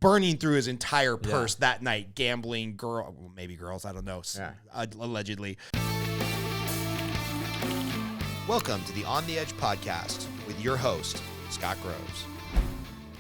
burning through his entire purse that night, gambling, maybe girls, I don't know, allegedly. Welcome to the On the Edge podcast with your host, Scott Groves.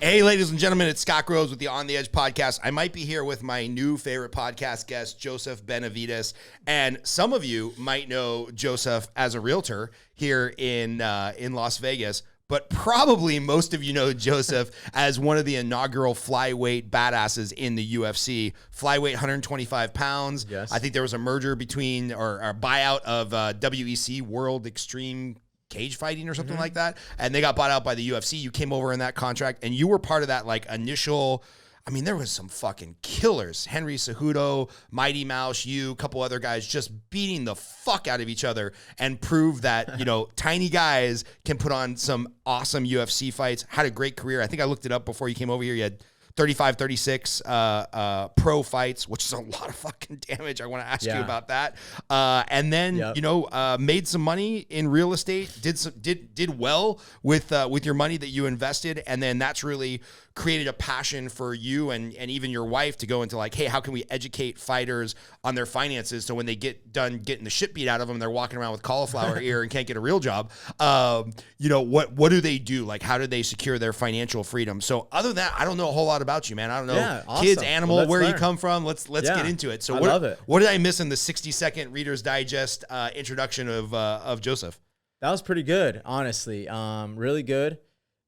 Hey, ladies and gentlemen, it's Scott Groves with the On the Edge podcast. I might be here with my new favorite podcast guest, Joseph Benavidez. And some of you might know Joseph as a realtor here in Las Vegas, but probably most of you know Joseph as one of the inaugural flyweight badasses in the UFC. Flyweight, 125 pounds. Yes. I think there was a merger between or a buyout of WEC, World Extreme Cage Fighting or something like that, and they got bought out by the UFC. You came over in that contract, and you were part of that like initial. I mean, there was some fucking killers. Henry Cejudo, Mighty Mouse, you, a couple other guys just beating the fuck out of each other and prove that, you know, tiny guys can put on some awesome UFC fights. Had a great career. I think I looked it up before you came over here. You had 35, 36 pro fights, which is a lot of fucking damage. I want to ask you about that. And then, you know, made some money in real estate, did well with your money that you invested. And then that's really created a passion for you and even your wife to go into like, hey, how can we educate fighters on their finances so when they get done getting the shit beat out of them, they're walking around with cauliflower ear and can't get a real job. You know, what do they do? Like, how do they secure their financial freedom? So other than that, I don't know a whole lot about you, man. I don't know kids, animal, where you come from. Let's get into it. So what did I miss in the 60-second Reader's Digest introduction of Joseph? That was pretty good, honestly. Really good.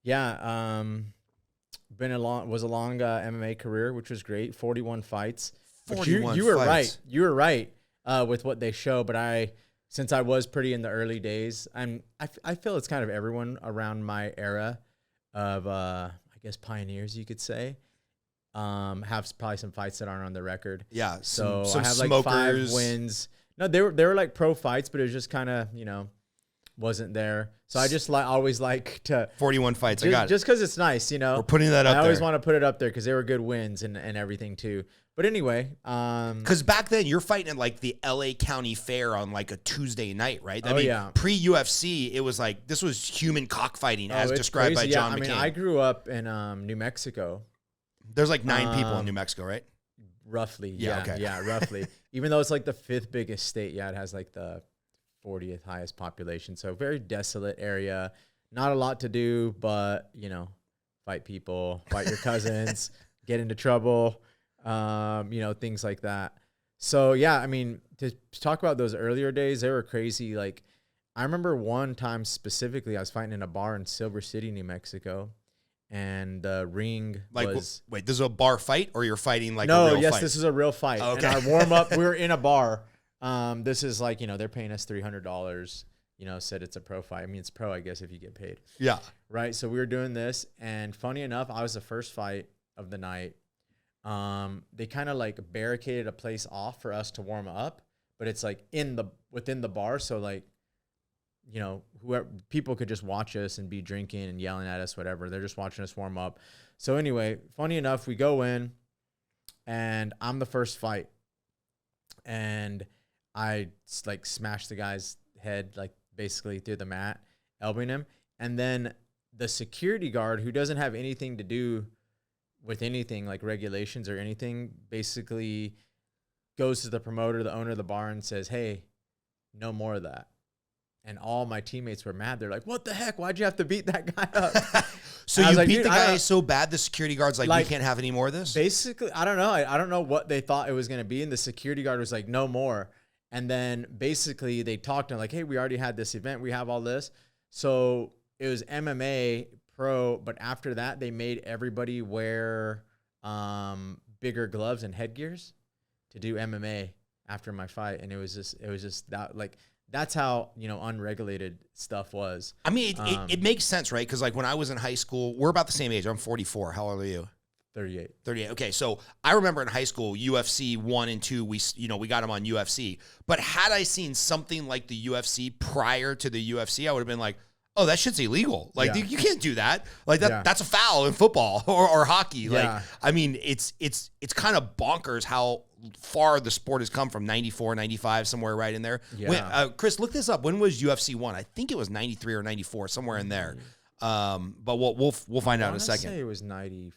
Yeah. Was a long MMA career, which was great. 41 fights. 41 you were fights. right. You were right with what they show. But since I was pretty in the early days, I feel it's kind of everyone around my era of I guess pioneers, you could say. Have probably some fights that aren't on the record. Yeah. So some I have like smokers. 5 wins. No, they were like pro fights, but it was just kind of, you know, wasn't there. So I just always like to 41 fights. I got it. Just because it's nice, you know. We're putting that up there. I always want to put it up there because they were good wins and everything too. But anyway, because back then you're fighting at like the LA County Fair on like a Tuesday night, right? I mean, pre-UFC, it was like this was human cockfighting as described by John McCain. I mean, I grew up in New Mexico. There's like 9 people in New Mexico, right? Roughly, Yeah, roughly. Even though it's like the 5th biggest state, it has like the 40th highest population. So very desolate area. Not a lot to do, but, you know, fight people, fight your cousins, get into trouble, you know, things like that. So, yeah, I mean, to talk about those earlier days, they were crazy. Like, I remember one time specifically, I was fighting in a bar in Silver City, New Mexico, and the ring was... Wait, this is a bar fight, or you're fighting like a real fight? No, this is a real fight. Oh, okay. And our warm-up, we were in a bar. This is like, you know, they're paying us $300, you know, said it's a pro fight. I mean, it's pro, I guess, if you get paid. Yeah. Right. So we were doing this, and funny enough, I was the first fight of the night. They kind of like barricaded a place off for us to warm up, but it's like within the bar. So like, you know, whoever people could just watch us and be drinking and yelling at us, whatever. They're just watching us warm up. So anyway, funny enough, we go in and I'm the first fight, and I like smashed the guy's head, like basically through the mat, elbowing him. And then the security guard, who doesn't have anything to do with anything like regulations or anything, basically goes to the promoter, the owner of the bar, and says, "Hey, no more of that." And all my teammates were mad. They're like, "What the heck? Why'd you have to beat that guy up?" So you beat the guy so bad, the security guard's like, we can't have any more of this? Basically, I don't know. I don't know what they thought it was going to be. And the security guard was like, "No more." And then basically they talked to him like, "Hey, we already had this event. We have all this." So it was MMA pro, but after that, they made everybody wear bigger gloves and headgears to do MMA after my fight. And it was just that, like, that's how, you know, unregulated stuff was. I mean, it makes sense, right? Because like when I was in high school, we're about the same age. I'm 44. How old are you? 38. Okay, so I remember in high school, UFC 1 and 2, we got them on UFC. But had I seen something like the UFC prior to the UFC, I would have been like, oh, that shit's illegal. Like, you can't do that. Like, that's a foul in football or hockey. Like, I mean, it's kind of bonkers how far the sport has come from 94, 95, somewhere right in there. Yeah. Chris, look this up. When was UFC 1? I think it was 93 or 94, somewhere in there. But we'll find out in a second. I say it was 95,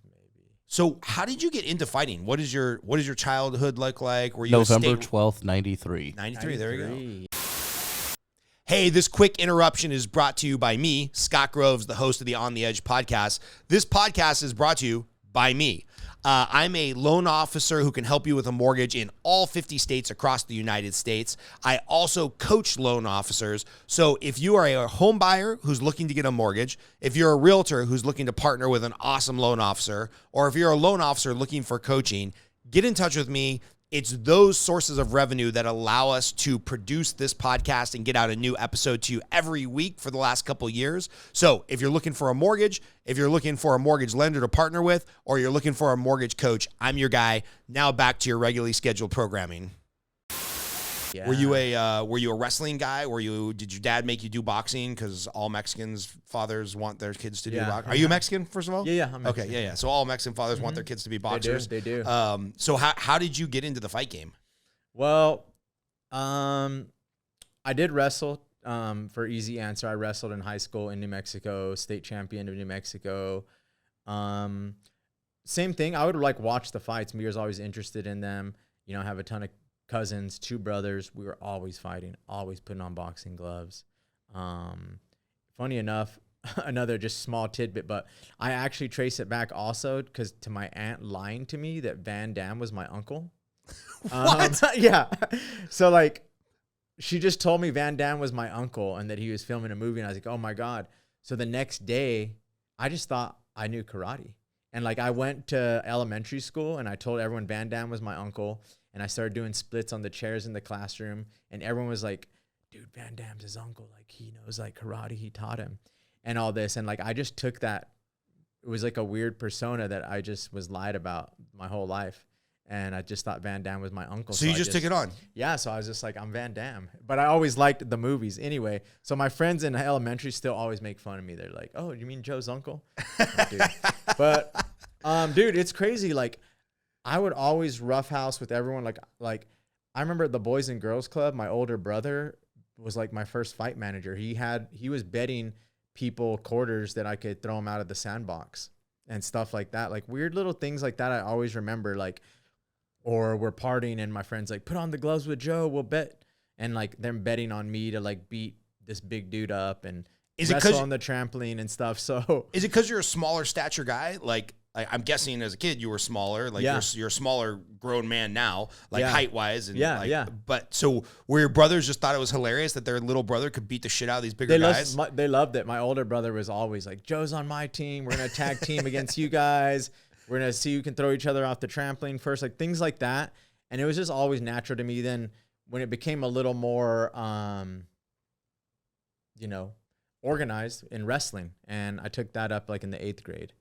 maybe. So how did you get into fighting? What is your childhood look like? Were you November 12th, 93. 93, there you go. Hey, this quick interruption is brought to you by me, Scott Groves, the host of the On the Edge podcast. This podcast is brought to you by me. I'm a loan officer who can help you with a mortgage in all 50 states across the United States. I also coach loan officers. So if you are a home buyer who's looking to get a mortgage, if you're a realtor who's looking to partner with an awesome loan officer, or if you're a loan officer looking for coaching, get in touch with me. It's those sources of revenue that allow us to produce this podcast and get out a new episode to you every week for the last couple of years. So if you're looking for a mortgage, if you're looking for a mortgage lender to partner with, or you're looking for a mortgage coach, I'm your guy. Now back to your regularly scheduled programming. Yeah. Were you a wrestling guy? Did your dad make you do boxing? Because all Mexicans fathers want their kids to do boxing. Are you Mexican, first of all? Yeah, I'm Mexican. Okay, yeah. So all Mexican fathers want their kids to be boxers. They do. So how did you get into the fight game? Well, I did wrestle. For easy answer, I wrestled in high school in New Mexico, state champion of New Mexico. Same thing. I would watch the fights. Me was always interested in them. You know, I have a ton of cousins, 2 brothers. We were always fighting, always putting on boxing gloves. Funny enough, another just small tidbit, but I actually trace it back also because to my aunt lying to me that Van Damme was my uncle. What? Yeah. So she just told me Van Damme was my uncle and that he was filming a movie, and I was like, oh my God. So the next day, I just thought I knew karate. And I went to elementary school and I told everyone Van Damme was my uncle. And I started doing splits on the chairs in the classroom. And everyone was like, dude, Van Damme's his uncle. He knows karate. He taught him and all this. And I just took that. It was a weird persona that I just was lied about my whole life. And I just thought Van Damme was my uncle. So you just took it on? Yeah. So I was just I'm Van Damme. But I always liked the movies anyway. So my friends in elementary still always make fun of me. They're like, oh, you mean Joe's uncle? Dude. But, dude, it's crazy. I would always roughhouse with everyone. I remember at the Boys and Girls Club, my older brother was my first fight manager. He was betting people quarters that I could throw them out of the sandbox and stuff like that. Weird little things like that I always remember. Or we're partying and my friend's put on the gloves with Joe, we'll bet. And them betting on me to beat this big dude up and wrestle on the trampoline and stuff. So is it because you're a smaller stature guy? I'm guessing as a kid you were smaller. You're a smaller grown man now, height wise. And But so were your brothers just thought it was hilarious that their little brother could beat the shit out of these bigger guys? They loved it. My older brother was always Joe's on my team. We're gonna tag team against you guys. We're gonna see who can throw each other off the trampoline first. Things like that. And it was just always natural to me. Then when it became a little more, organized in wrestling, and I took that up in the 8th grade.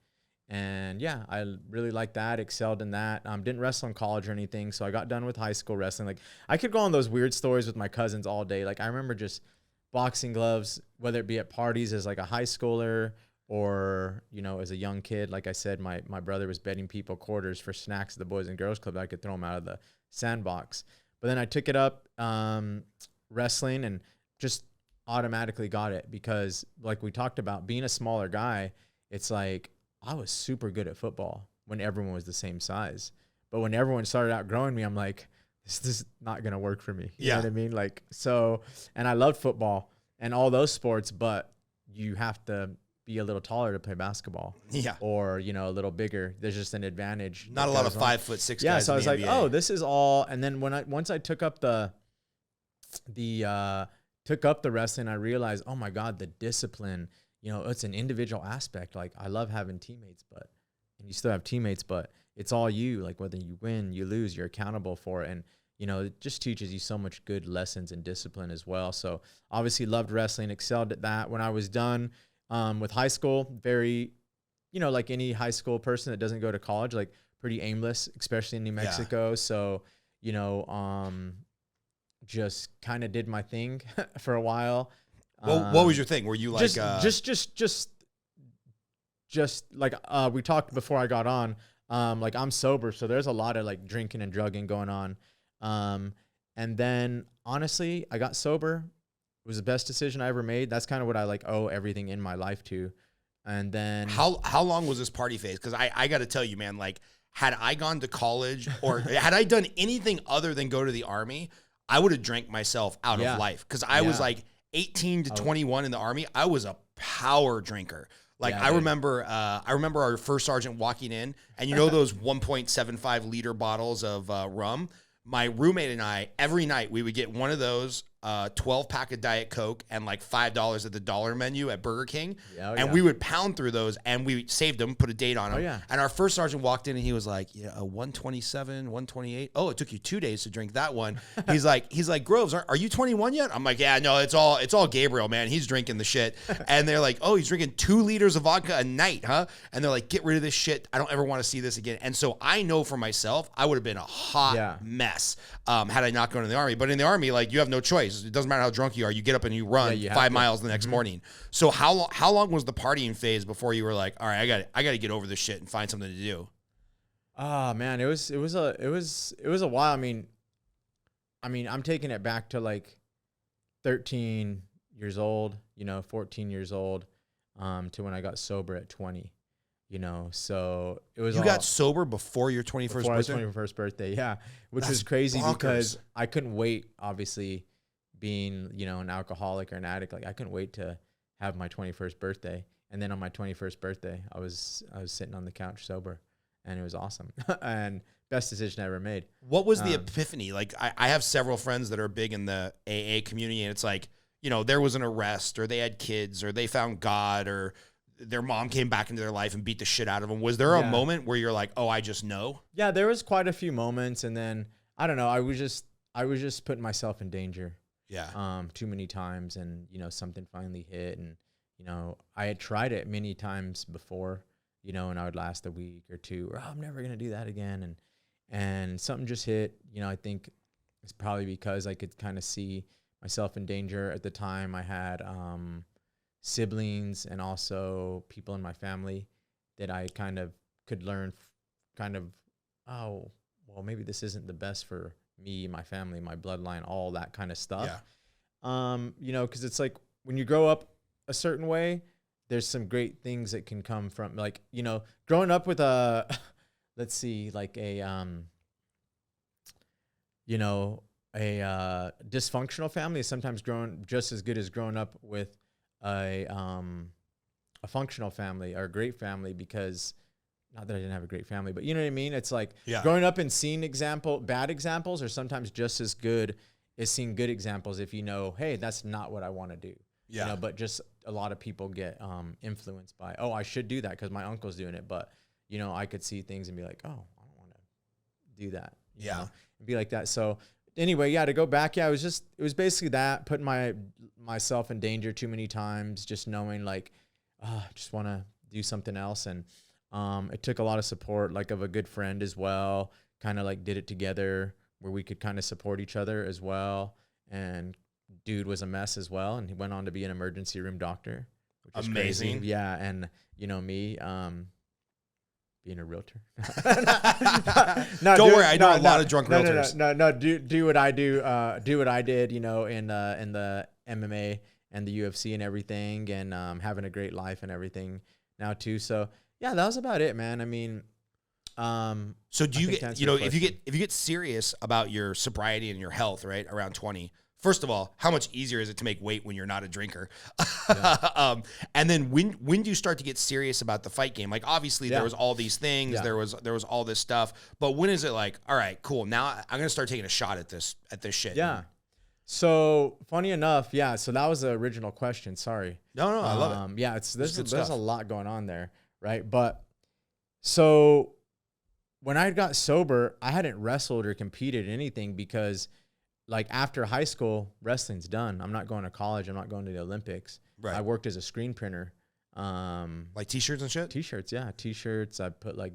And yeah, I really liked that, excelled in that. Didn't wrestle in college or anything, so I got done with high school wrestling. I could go on those weird stories with my cousins all day. I remember just boxing gloves, whether it be at parties as a high schooler or, as a young kid. Like I said, my brother was betting people quarters for snacks at the Boys and Girls Club. I could throw them out of the sandbox. But then I took it up wrestling and just automatically got it because we talked about being a smaller guy, it's I was super good at football when everyone was the same size. But when everyone started outgrowing me, I'm this is not going to work for me. You know what I mean? And I loved football and all those sports, but you have to be a little taller to play basketball. Yeah. Or, a little bigger. There's just an advantage. Not a lot of 5'6" guys. Yeah. So I was NBA. oh, this is all. And then once I took up the wrestling, I realized, oh my God, the discipline, it's an individual aspect. I love having teammates, and you still have teammates, but it's all you. Whether you win, you lose, you're accountable for it. And, it just teaches you so much good lessons and discipline as well. So obviously loved wrestling, excelled at that. When I was done with high school, very, any high school person that doesn't go to college, pretty aimless, especially in New Mexico. Yeah. So, just kind of did my thing for a while. Well, what was your thing? Were you just we talked before I got on, I'm sober. So there's a lot of drinking and drugging going on. And then honestly, I got sober. It was the best decision I ever made. That's kind of what I owe everything in my life to. And then How long was this party phase? Because I got to tell you, man, like had I gone to college or had I done anything other than go to the Army, I would have drank myself out of life. Because I was like 18 to 21 in the Army. I was a power drinker. Like I remember our first sergeant walking in, and you know those 1.75 liter bottles of rum. My roommate and I, every night we would get one of those, 12 pack of Diet Coke and like $5 at the dollar menu at Burger King. We would pound through those, and we saved them, put a date on them. And our first sergeant walked in and he was like, a 127, 128. Oh, it took you 2 days to drink that one. He's like, Groves, are you 21 yet? I'm like, yeah, no, it's all Gabriel, man. He's drinking the shit. And they're like, oh, he's drinking 2 liters of vodka a night, huh? And they're like, get rid of this shit. I don't ever want to see this again. And so I know for myself, I would have been a hot mess had I not gone to the Army. But in the Army, like, you have no choice. It doesn't matter how drunk you are. You get up and you run 5 miles the next morning. So how long was the partying phase before you were like, all right, I got to get over this shit and find something to do? Oh man, it was a while. I mean, I'm taking it back to like 13 years old, 14 years old, to when I got sober at 20. So it was. You got sober before your 21st birthday? Before my 21st birthday, yeah. Which was crazy bonkers. Because I couldn't wait, obviously, being, an alcoholic or an addict. Like, I couldn't wait to have my 21st birthday. And then on my 21st birthday, I was sitting on the couch sober, and it was awesome. And best decision I ever made. What was the epiphany? Like, I have several friends that are big in the AA community, and it's like, there was an arrest, or they had kids, or they found God, or their mom came back into their life and beat the shit out of them. Was there a moment where you're like, oh, I just know? Yeah, there was quite a few moments. And then, I don't know, I was just putting myself in danger. Too many times. And, something finally hit. And, I had tried it many times before, and I would last a week or two, or I'm never going to do that again. And something just hit. I think it's probably because I could kind of see myself in danger. At the time, I had siblings and also people in my family that I kind of could learn oh, well, maybe this isn't the best for me, my family, my bloodline, all that kind of stuff. Because it's like when you grow up a certain way, there's some great things that can come from, like, growing up with a, let's see, like a dysfunctional family is sometimes grown just as good as growing up with a functional family or a great family, because not that I didn't have a great family, but you know what I mean? It's like growing up and seeing bad examples are sometimes just as good as seeing good examples if hey, that's not what I want to do. But just a lot of people get influenced by, oh, I should do that because my uncle's doing it. But, I could see things and be like, oh, I don't want to do that. And be like that. So anyway, to go back, it was basically that, putting myself in danger too many times, just knowing like, I just want to do something else. And it took a lot of support, like of a good friend as well, kind of like did it together where we could kind of support each other as well. And dude was a mess as well. And he went on to be an emergency room doctor, which is amazing. Crazy. Yeah. And me, being a realtor. Don't worry, I know a lot of drunk realtors. Do what I do. Do what I did, in the MMA and the UFC and everything, and having a great life and everything now too. So yeah, that was about it, man. I mean, so do you get, if you get serious about your sobriety and your health, right, around 20? First of all, how much easier is it to make weight when you're not a drinker? And then when do you start to get serious about the fight game? Like, obviously there was all these things, there was all this stuff, but when is it like, all right, cool, now I'm going to start taking a shot at this shit? Yeah. So funny enough, so that was the original question. Sorry. No, I love it. Yeah, there's a lot going on there, right? But so when I got sober, I hadn't wrestled or competed in anything because, like, after high school, wrestling's done. I'm not going to college. I'm not going to the Olympics. Right. I worked as a screen printer. Like T-shirts and shit? T-shirts, yeah. T-shirts. I put, like,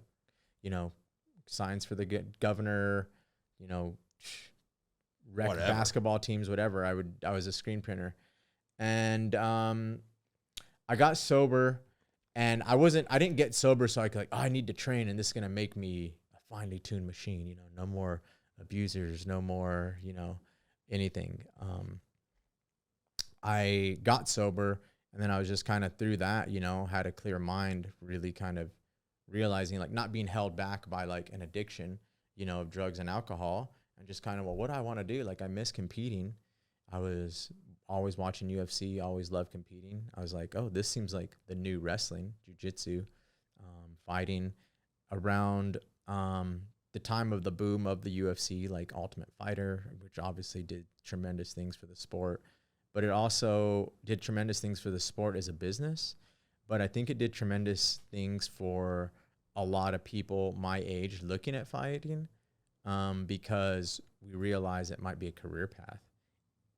signs for the governor, rec basketball teams, whatever. I was a screen printer. And I got sober, and I didn't get sober so I could, like, I need to train, and this is going to make me a finely tuned machine, no more abusers, no more, anything. I got sober And then I was just kind of through that, you know, had a clear mind, really kind of realizing like not being held back by like an addiction, you know, of drugs and alcohol, and just kind of, well, what do I want to do? Like I miss competing. I was always watching UFC, always loved competing. I was like, oh, this seems like the new wrestling, jiu-jitsu, fighting around the time of the boom of the UFC, like Ultimate Fighter, which obviously did tremendous things for the sport, but it also did tremendous things for the sport as a business. But I think it did tremendous things for a lot of people my age looking at fighting, because we realize it might be a career path.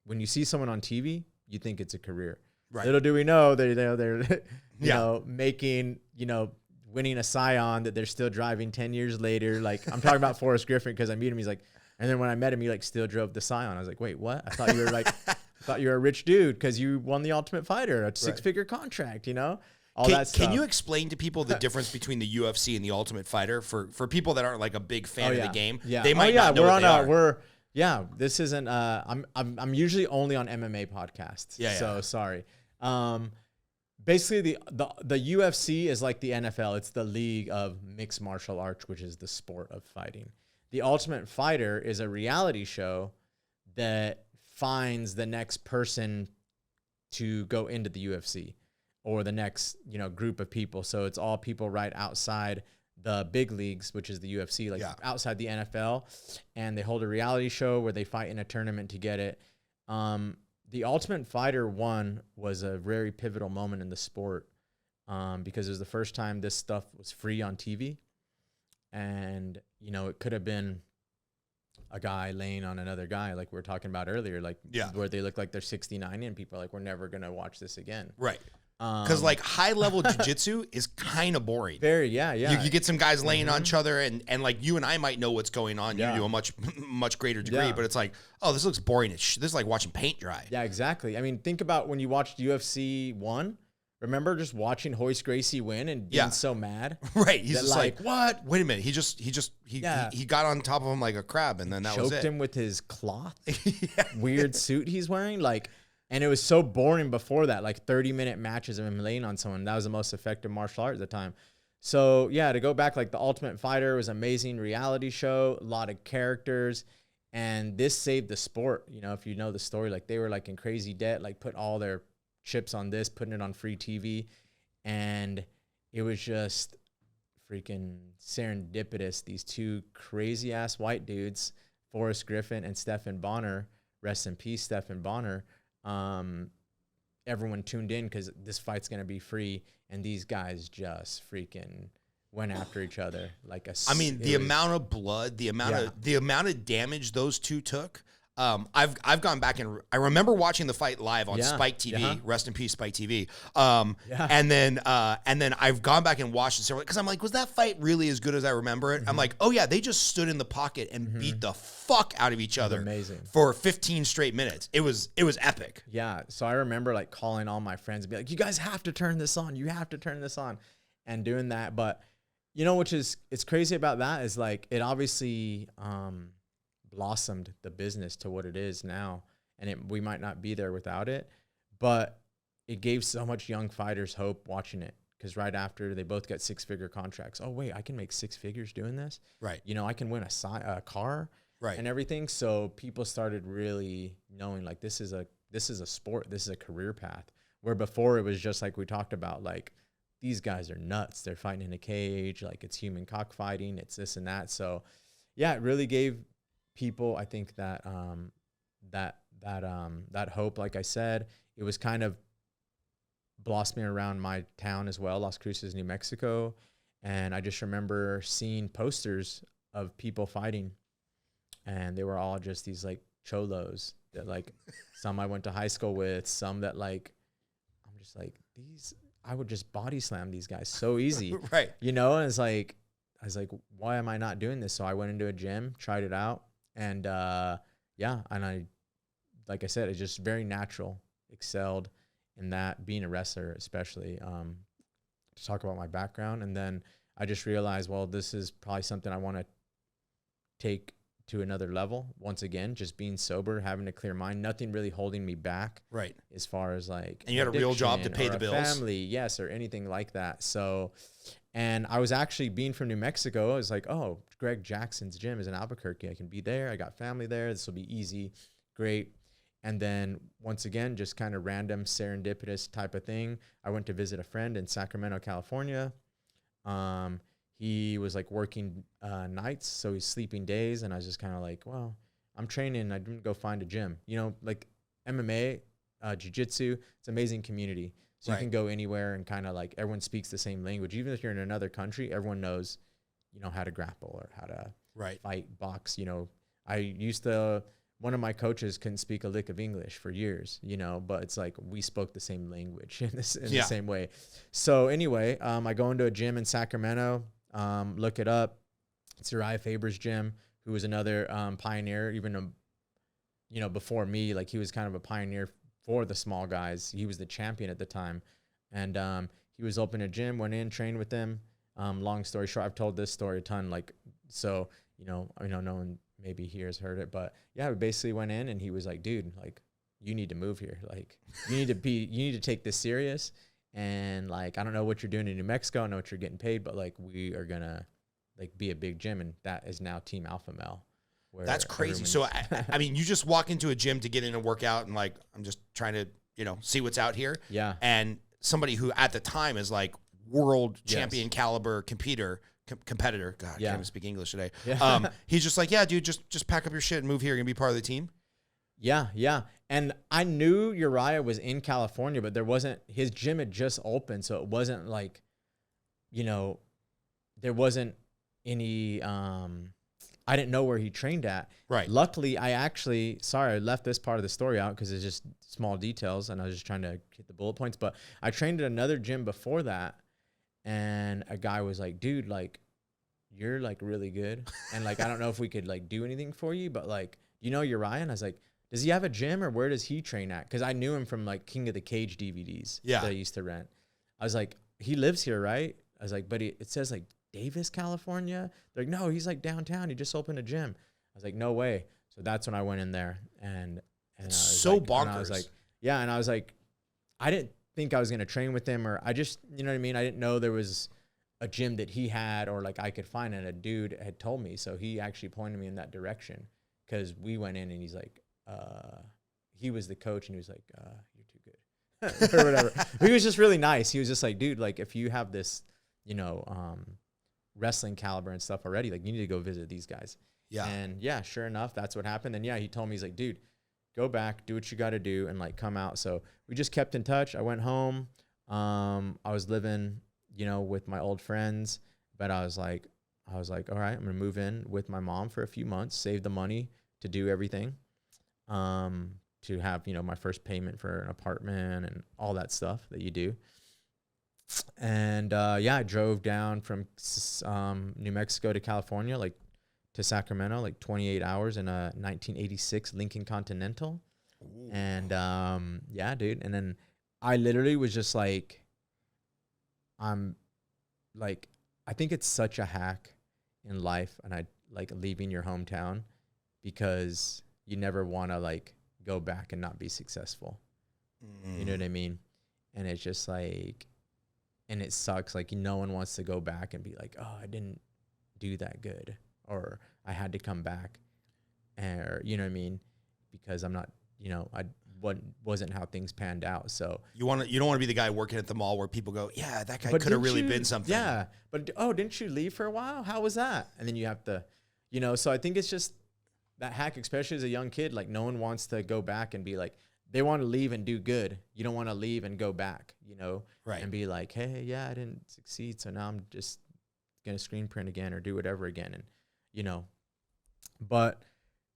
When you see someone on TV, you think it's a career. Right. Little do we know they're you know, making, you know, winning a Scion that they're still driving 10 years later. Like I'm talking about Forrest Griffin because I meet him. He's like, and then when I met him, he like still drove the Scion. I was like, wait, what? I thought you were like, I thought you were a rich dude because you won the Ultimate Fighter, a six-figure contract, you know? Can you explain to people the difference between the UFC and the Ultimate Fighter for people that aren't like a big fan of the game? Yeah. They might not know what they are. This isn't I'm usually only on MMA podcasts. So sorry. Basically the UFC is like the NFL. It's the league of mixed martial arts, which is the sport of fighting. The Ultimate Fighter is a reality show that finds the next person to go into the UFC or the next, you know, group of people. So it's all people right outside the big leagues, which is the UFC, like outside the NFL, and they hold a reality show where they fight in a tournament to get it. The Ultimate Fighter 1 was a very pivotal moment in the sport, because it was the first time this stuff was free on TV. And, you know, it could have been a guy laying on another guy, like we were talking about earlier, like where they look like they're 69 and people are like, we're never going to watch this again. Right. Because like high level jiu-jitsu is kind of boring. Very, You get some guys laying on each other, and like you and I might know what's going on. You do a much greater degree, but it's like, oh, this looks boring. This is like watching paint dry. Yeah, exactly. I mean, think about when you watched UFC 1. Remember just watching Hoist Gracie win and being so mad? Right. He's just like, what? Wait a minute. He got on top of him like a crab, and then that was it. Choked him with his cloth weird suit he's wearing, like. And it was so boring before that, like 30-minute matches of him laying on someone. That was the most effective martial art at the time. So, yeah, to go back, like the Ultimate Fighter was an amazing reality show, a lot of characters, and this saved the sport. You know, if you know the story, like they were like in crazy debt, like put all their chips on this, putting it on free TV, and it was just freaking serendipitous. These two crazy-ass white dudes, Forrest Griffin and Stephan Bonnar, rest in peace, Stephan Bonnar. Everyone tuned in because this fight's going to be free. And these guys just freaking went after each other. The amount of blood, the amount of damage those two took. I've gone back and I remember watching the fight live on Spike TV. Rest in peace, Spike TV. And then I've gone back and watched it several because I'm like, was that fight really as good as I remember it? I'm like, oh yeah, they just stood in the pocket and beat the fuck out of each other. Amazing. For 15 straight minutes. It was epic. Yeah. So I remember like calling all my friends and be like, you guys have to turn this on. You have to turn this on, and doing that. But you know, it's crazy about that is like it obviously blossomed the business to what it is now, and we might not be there without it, but it gave so much young fighters hope watching it, because right after they both got 6-figure contracts. Oh wait, I can make 6 figures doing this, right? You know, I can win a car, right, and everything. So people started really knowing like this is a sport, this is a career path, where before it was just like we talked about, like these guys are nuts, they're fighting in a cage, like it's human cockfighting, it's this and that. So yeah, it really gave people, I think, that that hope. Like I said, it was kind of blossoming around my town as well, Las Cruces, New Mexico, and I just remember seeing posters of people fighting, and they were all just these like cholos that like some I went to high school with, some that like I'm just like, these I would just body slam these guys so easy, right? You know, and it's like I was like, why am I not doing this? So I went into a gym, tried it out. And, and I, like I said, it's just very natural, excelled in that, being a wrestler, especially, to talk about my background. And then I just realized, well, this is probably something I want to take to another level. Once again, just being sober, having a clear mind, nothing really holding me back. Right. As far as like, and you had a real job to pay the bills. Family, yes, or anything like that. So, and I was actually, being from New Mexico, I was like, oh, Greg Jackson's gym is in Albuquerque. I can be there. I got family there. This will be easy. Great. And then once again, just kind of random serendipitous type of thing. I went to visit a friend in Sacramento, California. He was like working nights, so he's sleeping days. And I was just kind of like, well, I'm training. I didn't go find a gym. You know, like MMA, jiu-jitsu, it's an amazing community. So you can go anywhere and kind of like everyone speaks the same language. Even if you're in another country, everyone knows, you know, how to grapple or how to fight, box. You know, I used to, one of my coaches couldn't speak a lick of English for years, you know, but it's like we spoke the same language in the same way. So anyway, I go into a gym in Sacramento, look it up. It's Uriah Faber's gym, who was another pioneer, even, you know, before me. Like he was kind of a pioneer for the small guys. He was the champion at the time. And he was opening a gym, went in, trained with them. Long story short, I've told this story a ton. Like, so, you know, no one maybe here has heard it, but yeah, we basically went in and he was like, dude, like, you need to move here. Like, you need to take this serious. And like, I don't know what you're doing in New Mexico. I know what you're getting paid, but like, we are going to like be a big gym. And that is now Team Alpha Male. That's crazy. So, I mean, you just walk into a gym to get in a workout and like, I'm just trying to, you know, see what's out here. Yeah. And somebody who at the time is like world champion caliber competitor. God, I can't even speak English today. Yeah. He's just like, yeah, dude, just pack up your shit and move here. You're gonna be part of the team. Yeah. And I knew Uriah was in California, but his gym had just opened. So it wasn't like, you know, there wasn't any, I didn't know where he trained at. Right. Luckily, I left this part of the story out because it's just small details and I was just trying to hit the bullet points. But I trained at another gym before that. And a guy was like, dude, like, you're like really good. And like, I don't know if we could like do anything for you, but like, you know, Uriah? And I was like, does he have a gym or where does he train at? Cause I knew him from like King of the Cage DVDs that I used to rent. I was like, he lives here, right? I was like, but it says like Davis, California. They're like, no, he's like downtown. He just opened a gym. I was like, no way. So that's when I went in there and it's so like, bonkers. And I was like, yeah. And I was like, I didn't think I was going to train with him, or I just, you know what I mean? I didn't know there was a gym that he had or like I could find, and a dude had told me. So he actually pointed me in that direction because we went in and he's like, he was the coach and he was like, you're too good or whatever. He was just really nice. He was just like, dude, like if you have this, you know, wrestling caliber and stuff already, like you need to go visit these guys. Yeah. And yeah, sure enough, that's what happened. And yeah, he told me, he's like, dude, go back, do what you got to do, and like come out. So we just kept in touch. I went home. I was living, you know, with my old friends, but I was like, all right, I'm gonna move in with my mom for a few months, save the money to do everything, to have, you know, my first payment for an apartment and all that stuff that you do. And yeah, I drove down from New Mexico to California, like to Sacramento, like 28 hours in a 1986 Lincoln Continental. Ooh. And yeah, dude. And then I literally was just like, I'm like, I think it's such a hack in life, and I like leaving your hometown because you never want to like go back and not be successful. You know what I mean? And it's just like, and it sucks. Like no one wants to go back and be like, oh, I didn't do that good, or I had to come back, or you know what I mean? Because I'm not, you know, wasn't how things panned out. So you don't want to be the guy working at the mall where people go, yeah, that guy could have really been something. Yeah, but oh, didn't you leave for a while? How was that? And then you have to, you know. So I think it's just that hack, especially as a young kid. Like no one wants to go back and be like, they want to leave and do good. You don't want to leave and go back, you know, right? And be like, hey, yeah, I didn't succeed, so now I'm just gonna screen print again or do whatever again, and you know. But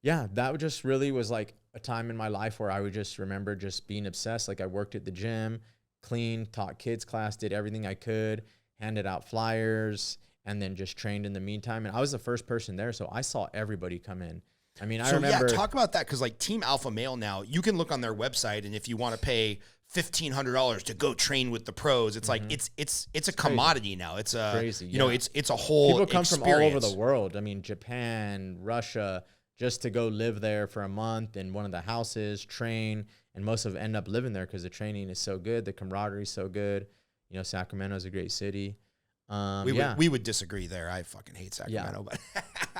yeah, that just really was like a time in my life where I would just remember just being obsessed. Like I worked at the gym, cleaned, taught kids class, did everything I could, handed out flyers, and then just trained in the meantime. And I was the first person there, so I saw everybody come in. I mean, I remember. Yeah, talk about that, because like Team Alpha Male now, you can look on their website, and if you want to pay $1,500 to go train with the pros, it's like it's a commodity now. It's a crazy, you know, it's a whole. People come experience. from all over the world. I mean, Japan, Russia, just to go live there for a month in one of the houses, train, and most of them end up living there because the training is so good, the camaraderie is so good. You know, Sacramento is a great city. We would disagree there. I fucking hate Sacramento, but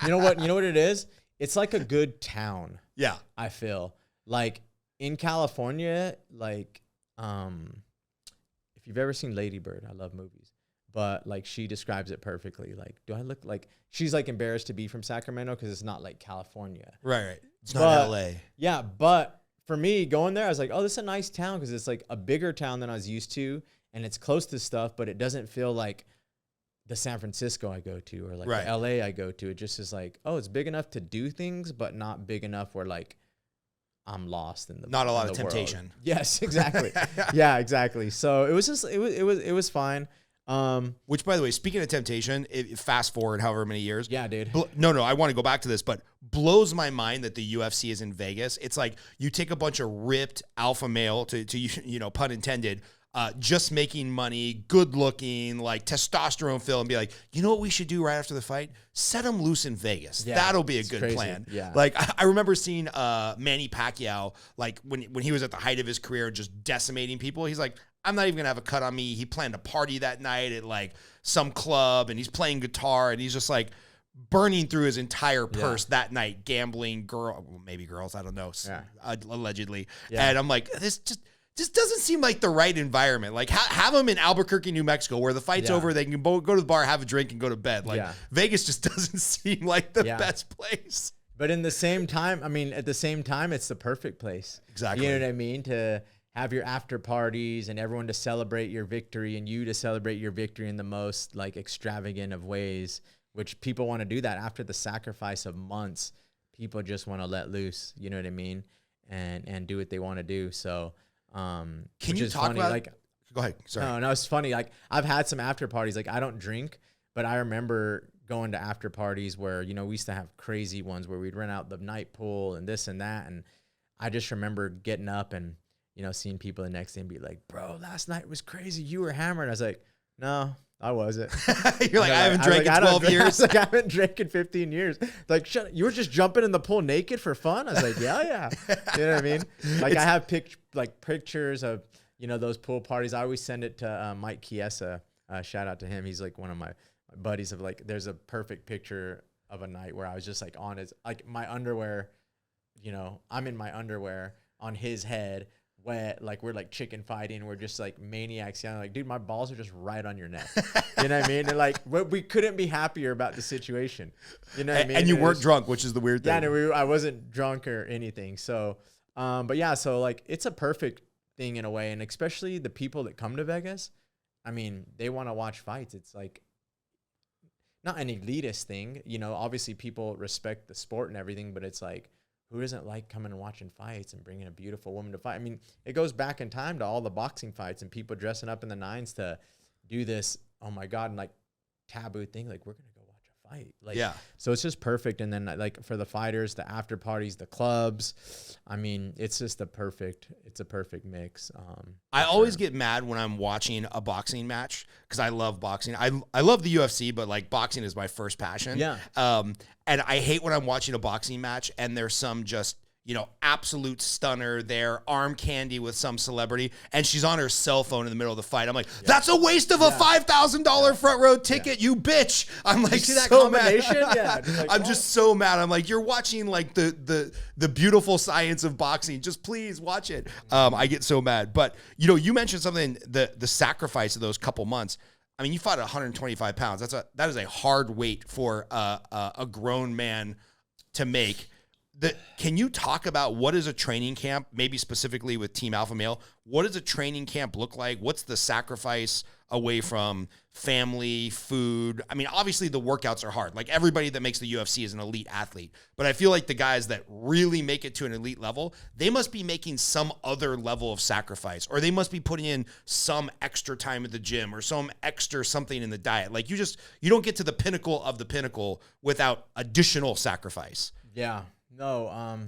You know what it is? It's like a good town. yeah, I feel like in California, like, if you've ever seen Lady Bird, I love movies, but like she describes it perfectly. Like, do I look like she's like embarrassed to be from Sacramento because it's not like California. right. It's not LA. Yeah, but for me going there, I was like, oh, this is a nice town because it's like a bigger town than I was used to, and it's close to stuff, but it doesn't feel like the San Francisco I go to or like the LA I go to. It just is like, oh, it's big enough to do things, but not big enough where like I'm lost in the Not a lot of world. temptation. Yes, exactly. Yeah, exactly. So it was just it was fine. Which, by the way, speaking of temptation, fast forward however many years. Yeah, dude. No, I want to go back to this, but blows my mind that the UFC is in Vegas. It's like you take a bunch of ripped alpha male, to you know, pun intended, just making money, good looking, like testosterone filled, and be like, you know what we should do right after the fight? Set them loose in Vegas. Yeah, that'll be a good crazy. plan. Yeah. Like I remember seeing Manny Pacquiao, like when he was at the height of his career, just decimating people. He's like, I'm not even gonna have a cut on me. He planned a party that night at like some club, and he's playing guitar, and he's just like burning through his entire purse that night, gambling, maybe girls, I don't know, allegedly. Yeah. And I'm like, this doesn't seem like the right environment. Like have them in Albuquerque, New Mexico, where the fight's over, they can go to the bar, have a drink, and go to bed. Like Vegas just doesn't seem like the best place. But in the same time, I mean, at the same time, it's the perfect place. Exactly. You know what I mean? To have your after parties and everyone to celebrate your victory and you to celebrate your victory in the most like extravagant of ways, which people want to do that after the sacrifice of months. People just want to let loose, you know what I mean? And do what they want to do. So, can you talk about, like, go ahead. Sorry. No, it's funny. Like I've had some after parties, like I don't drink, but I remember going to after parties where, you know, we used to have crazy ones where we'd rent out the night pool and this and that. And I just remember getting up and, you know, seeing people the next day and be like, bro, last night was crazy. You were hammered. I was like, no, I wasn't. You're like, I haven't drank in 12 years. Like, I haven't drank in 15 years. Like, shut up. You were just jumping in the pool naked for fun? I was like, yeah. You know what I mean? Like, I have pictures of, you know, those pool parties. I always send it to Mike Chiesa. Shout out to him. He's like one of my buddies of like, there's a perfect picture of a night where I was just like on his, like my underwear, you know, I'm in my underwear on his head, wet, like we're like chicken fighting, we're just like maniacs yelling, like, dude, my balls are just right on your neck. You know what I mean? And like we couldn't be happier about the situation. You know what I mean? And you weren't drunk, which is the weird thing. Yeah, no, I wasn't drunk or anything. So but yeah, so like it's a perfect thing in a way, and especially the people that come to Vegas, I mean, they want to watch fights. It's like not an elitist thing, you know, obviously people respect the sport and everything, but it's like, who doesn't like coming and watching fights and bringing a beautiful woman to fight? I mean, it goes back in time to all the boxing fights and people dressing up in the nines to do this, oh my God, and like taboo thing, like we're going to go watch a fight. Like, yeah. So it's just perfect. And then like for the fighters, the after parties, the clubs, I mean, it's just it's a perfect mix. I always get mad when I'm watching a boxing match because I love boxing. I love the UFC, but like boxing is my first passion. Yeah. And I hate when I'm watching a boxing match and there's some just, you know, absolute stunner there, arm candy with some celebrity, and she's on her cell phone in the middle of the fight. I'm like, that's a waste of a $5,000 front row ticket, you bitch. I'm like, see that so combination? Mad. Yeah. Like, I'm just so mad. I'm like, you're watching like the beautiful science of boxing. Just please watch it. I get so mad. But, you know, you mentioned something, the sacrifice of those couple months. I mean, you fought 125 pounds. That is a hard weight for a grown man to make. Can you talk about what is a training camp, maybe specifically with Team Alpha Male? What does a training camp look like? What's the sacrifice away from family, food? I mean, obviously the workouts are hard. Like everybody that makes the UFC is an elite athlete. But I feel like the guys that really make it to an elite level, they must be making some other level of sacrifice, or they must be putting in some extra time at the gym or some extra something in the diet. Like you don't get to the pinnacle of the pinnacle without additional sacrifice. Yeah. No,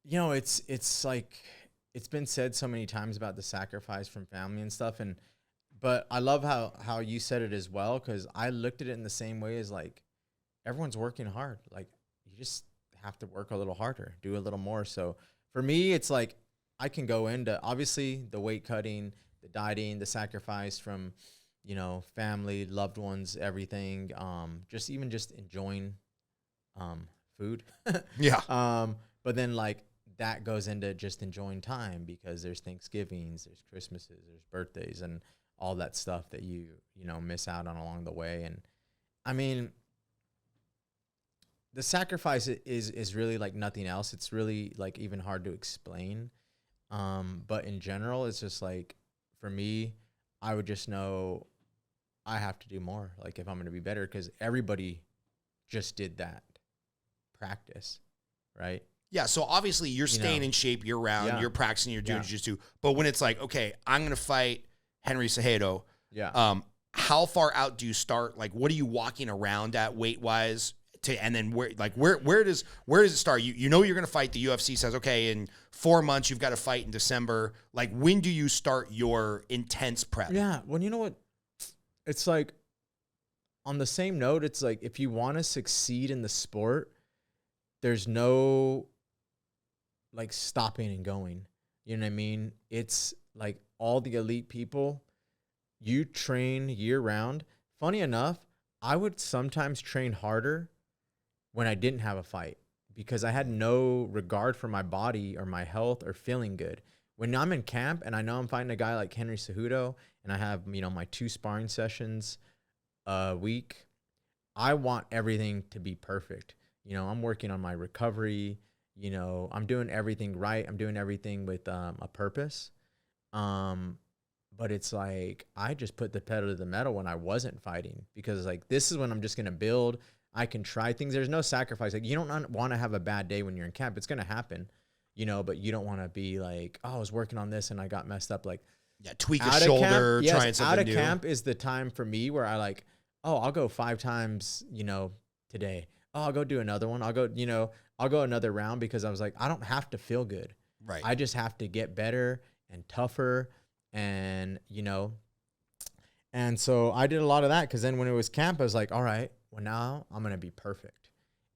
you know, it's like, it's been said so many times about the sacrifice from family and stuff. But I love how you said it as well. 'Cause I looked at it in the same way as like, everyone's working hard. Like you just have to work a little harder, do a little more. So for me, it's like I can go into obviously the weight cutting, the dieting, the sacrifice from, you know, family, loved ones, everything. Just enjoying food. Yeah. But then like that goes into just enjoying time because there's Thanksgivings, there's Christmases, there's birthdays, and all that stuff that you know miss out on along the way. And I mean, the sacrifice is really like nothing else. It's really like even hard to explain. But in general, it's just like for me, I would just know I have to do more. Like if I'm going to be better, because everybody just did that practice, right? Yeah, so obviously you're staying in shape year round. Yeah. You're practicing. You're doing jiu-jitsu. But when it's like, okay, I'm going to fight Henry Cejudo. Yeah. How far out do you start? Like, what are you walking around at weight wise? And then where does it start? You know you're going to fight. The UFC says, okay, in 4 months you've got to fight in December. Like, when do you start your intense prep? Yeah. Well, you know what? It's like on the same note, it's like if you want to succeed in the sport, there's no like stopping and going. You know what I mean? It's like all the elite people, you train year round. Funny enough, I would sometimes train harder when I didn't have a fight because I had no regard for my body or my health or feeling good. When I'm in camp and I know I'm fighting a guy like Henry Cejudo and I have, you know, my 2 sparring sessions a week, I want everything to be perfect. You know, I'm working on my recovery. You know, I'm doing everything right. I'm doing everything with a purpose. But it's like I just put the pedal to the metal when I wasn't fighting because like this is when I'm just going to build. I can try things. There's no sacrifice. Like you don't want to have a bad day when you're in camp. It's going to happen, you know, but you don't want to be like, oh, I was working on this and I got messed up. Like, yeah, tweak a shoulder, camp, trying something out new. of camp is the time for me where I like, oh, I'll go 5 times, you know, today. Oh, I'll go do another one. I'll go another round because I was like, I don't have to feel good. Right. I just have to get better and tougher and, you know, and so I did a lot of that because then when it was camp, I was like, all right, well, now I'm going to be perfect.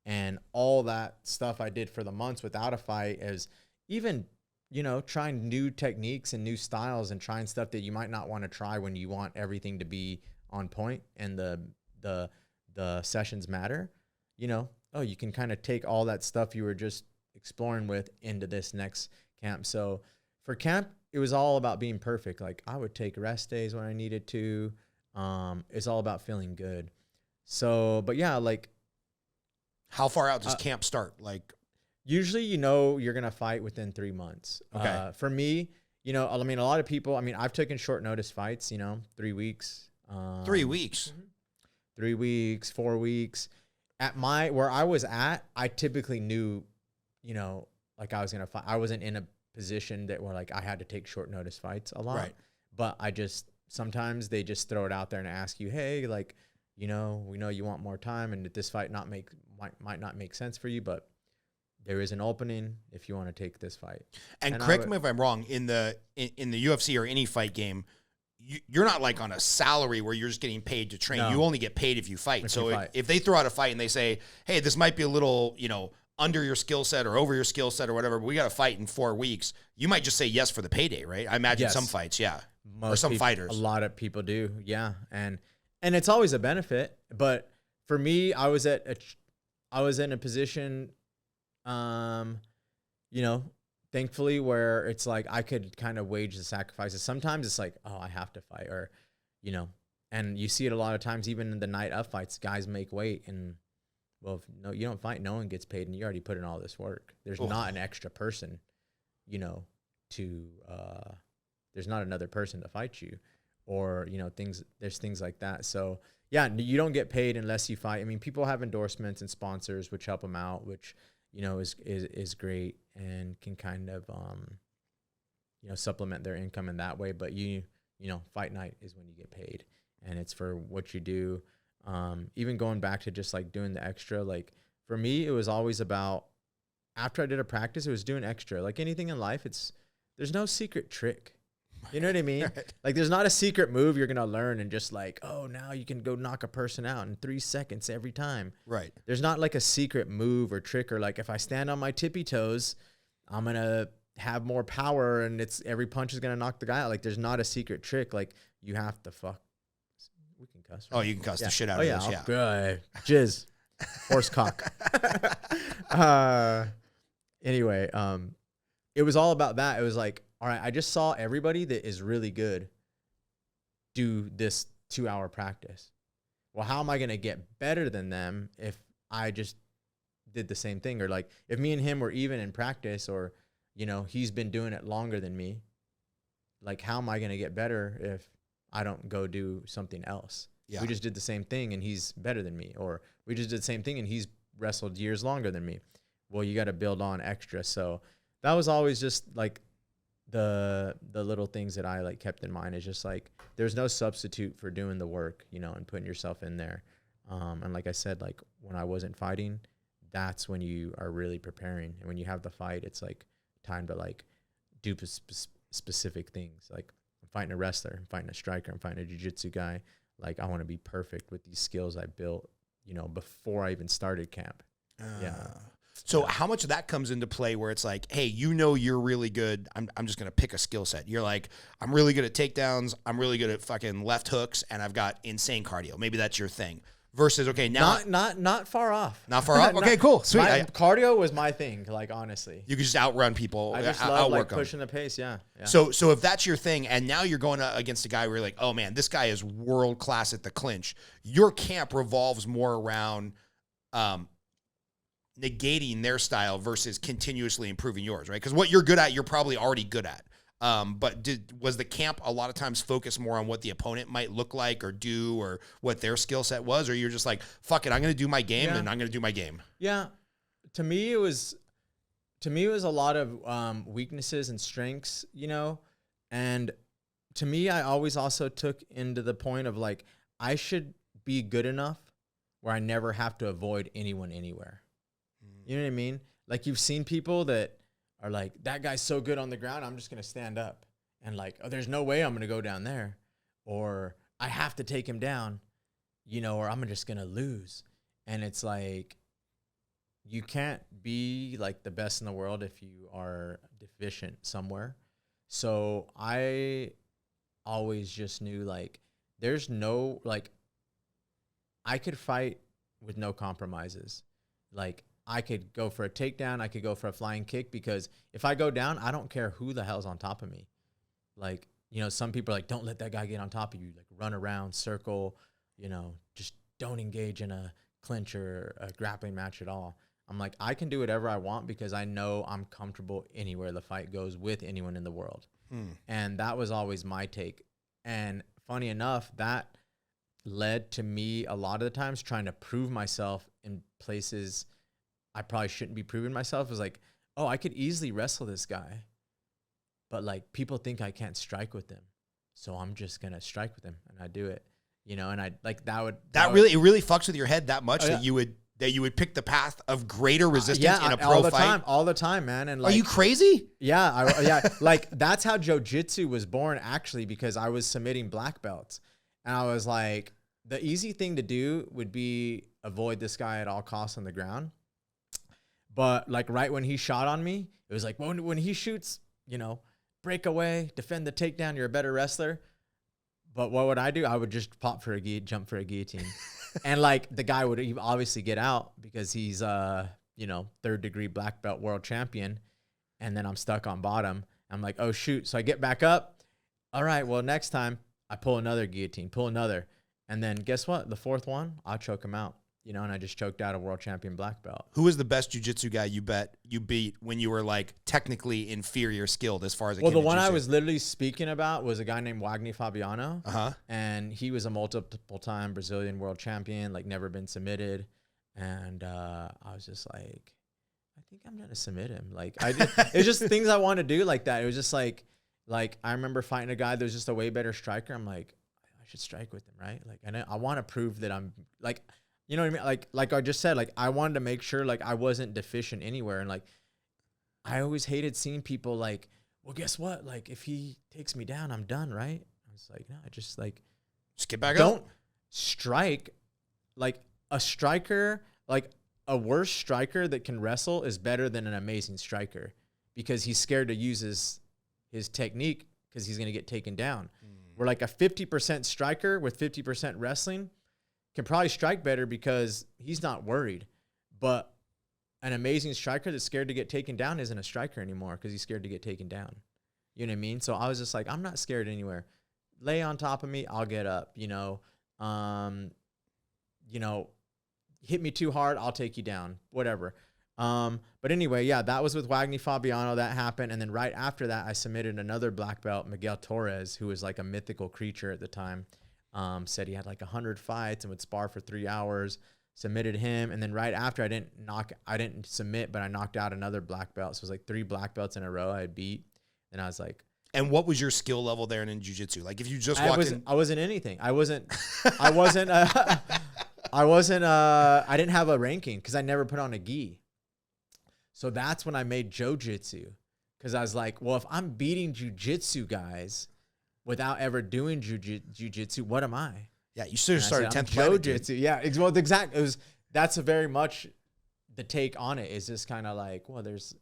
And all that stuff I did for the months without a fight is even, you know, trying new techniques and new styles and trying stuff that you might not want to try when you want everything to be on point and the sessions matter, you know, oh, you can kind of take all that stuff you were just exploring with into this next camp. So for camp, it was all about being perfect. Like I would take rest days when I needed to. It's all about feeling good. So, but yeah, like how far out does camp start? Like usually, you know, you're going to fight within 3 months. Okay. For me, you know, I mean, a lot of people, I mean, I've taken short notice fights, you know, 3 weeks. 3 weeks. 3 weeks, 4 weeks. Where I was at, I typically knew, you know, like I was going to fight. I wasn't in a position that where like I had to take short notice fights a lot. Right. But sometimes they just throw it out there and ask you, hey, like, you know, we know you want more time and that this fight might not make sense for you, but there is an opening if you want to take this fight. And correct me if I'm wrong, in the UFC or any fight game, you're not like on a salary where you're just getting paid to train. No. You only get paid if you fight. If they throw out a fight and they say, hey, this might be a little, you know, under your skill set or over your skill set or whatever, but we got to fight in 4 weeks, you might just say yes for the payday, right? I imagine some fights, yeah. Or some fighters. A lot of people do, yeah. And it's always a benefit. But for me, I was in a position, you know, thankfully where it's like I could kind of wage the sacrifices. Sometimes it's like, oh, I have to fight, or, you know, and you see it a lot of times, even in the night of fights, guys make weight and, well, if you don't fight, no one gets paid and you already put in all this work. There's not an extra person, you know, there's not another person to fight you or, you know, there's things like that. So yeah, you don't get paid unless you fight. I mean, people have endorsements and sponsors, which help them out, which, you know, is great and can kind of, you know, supplement their income in that way. But you know, fight night is when you get paid and it's for what you do. Even going back to just like doing the extra, like for me, it was always about, after I did a practice, it was doing extra. Like anything in life, there's no secret trick. You know what I mean? Right. Like, there's not a secret move you're going to learn and just like, oh, now you can go knock a person out in 3 seconds every time. Right. There's not like a secret move or trick, or like if I stand on my tippy toes, I'm going to have more power and every punch is going to knock the guy out. Like, there's not a secret trick. Like, you have to we can cuss. Right? Oh, you can cuss Yeah. the shit out Oh, of yeah. this. Yeah. Good. Jizz. Horse cock. Anyway, it was all about that. It was like, all right, I just saw everybody that is really good do this 2-hour practice. Well, how am I going to get better than them if I just did the same thing? Or like if me and him were even in practice, or, you know, he's been doing it longer than me, like how am I going to get better if I don't go do something else? Yeah. We just did the same thing and he's better than me, or we just did the same thing and he's wrestled years longer than me. Well, you got to build on extra. So that was always just like the little things that I like kept in mind. Is just like, there's no substitute for doing the work, you know, and putting yourself in there. And like I said, like when I wasn't fighting, that's when you are really preparing. And when you have the fight, it's like time to like do specific things. Like I'm fighting a wrestler, I'm fighting a striker, I'm fighting a jiu-jitsu guy. Like I want to be perfect with these skills I built, you know, before I even started camp. Yeah. So how much of that comes into play where it's like, hey, you know, you're really good. I'm just going to pick a skill set. You're like, I'm really good at takedowns. I'm really good at fucking left hooks, and I've got insane cardio. Maybe that's your thing. Versus, okay, now Not far off. not far off. Okay, cool, sweet. Cardio was my thing. Like honestly, You could just outrun people. I just love like outwork 'em. pushing the pace. Yeah. So if that's your thing, and now you're going against a guy where you're like, oh man, this guy is world class at the clinch. Your camp revolves more around negating their style versus continuously improving yours, right? Because what you're good at, you're probably already good at. But was the camp a lot of times focused more on what the opponent might look like or do, or what their skill set was, or you're just like, fuck it, I'm going to do my game and I'm going to do my game? Yeah. To me, it was a lot of weaknesses and strengths, you know, and to me, I always also took into the point of like, I should be good enough where I never have to avoid anyone anywhere. You know what I mean? Like you've seen people that are like, that guy's so good on the ground, I'm just going to stand up. And like, oh, there's no way I'm going to go down there. Or I have to take him down, you know, or I'm just going to lose. And it's like, you can't be like the best in the world if you are deficient somewhere. So I always just knew like, there's no, like, I could fight with no compromises. Like, I could go for a takedown. I could go for a flying kick, because if I go down, I don't care who the hell's on top of me. Like, you know, some people are like, don't let that guy get on top of you. Like, run around, circle, you know, just don't engage in a clinch or a grappling match at all. I'm like, I can do whatever I want because I know I'm comfortable anywhere the fight goes with anyone in the world. And that was always my take. And funny enough, that led to me a lot of the times trying to prove myself in places I probably shouldn't be proving myself. It was like, oh, I could easily wrestle this guy, but like people think I can't strike with him, so I'm just gonna strike with him, and I do it, you know. And I like it really fucks with your head that much. Oh, yeah. that you would pick the path of greater resistance in a pro fight. all the time, man. And like, are you crazy? Yeah, yeah. Like that's how Joe Jitsu was born, actually, because I was submitting black belts, and I was like, the easy thing to do would be avoid this guy at all costs on the ground. But like right when he shot on me, it was like when he shoots, you know, break away, defend the takedown, you're a better wrestler. But what would I do? I would just jump for a guillotine. And like the guy would obviously get out because he's you know, 3rd degree black belt world champion. And then I'm stuck on bottom. I'm like, oh shoot. So I get back up. All right, well, next time I pull another guillotine, and then guess what? The 4th one, I'll choke him out. You know, and I just choked out a world champion black belt. Who was the best jiu-jitsu guy you beat when you were like technically inferior skilled as far as the one I was literally speaking about was a guy named Wagner Fabiano. And he was a multiple time Brazilian world champion, like never been submitted. And I was just like, I think I'm gonna submit him. Like it's just things I want to do like that. It was just like I remember fighting a guy that was just a way better striker. I'm like, I should strike with him, right? Like I want to prove that I'm like, you know what I mean? Like I just said, like I wanted to make sure like I wasn't deficient anywhere. And like I always hated seeing people like, well, guess what? Like, if he takes me down, I'm done, right? I was like, no, I just like, Just get back don't up. strike. Like a striker, like a worse striker that can wrestle is better than an amazing striker because he's scared to use his technique because he's going to get taken down. We're like a 50% striker with 50% wrestling can probably strike better because he's not worried. But an amazing striker that's scared to get taken down isn't a striker anymore because he's scared to get taken down. You know what I mean? So I was just like, I'm not scared anywhere. Lay on top of me, I'll get up, hit me too hard, I'll take you down, whatever. But anyway, yeah, that was with Wagner Fabiano. That happened. And then right after that, I submitted another black belt, Miguel Torres, who was like a mythical creature at the time. Said he had like 100 fights and would spar for 3 hours. Submitted him. And then right after, I didn't submit, but I knocked out another black belt. So it was like 3 black belts in a row I had beat. And I was like, And what was your skill level there in jiu-jitsu? Like if you just I wasn't anything. I didn't have a ranking because I never put on a gi. So that's when I made Joe Jitsu, because I was like, well, if I'm beating jiu-jitsu guys without ever doing jiu-jitsu, what am I? Yeah, you should have started 10th Joe planet. Jitsu. Yeah, well, exactly. That's a very much the take on it is just kind of like, well, there's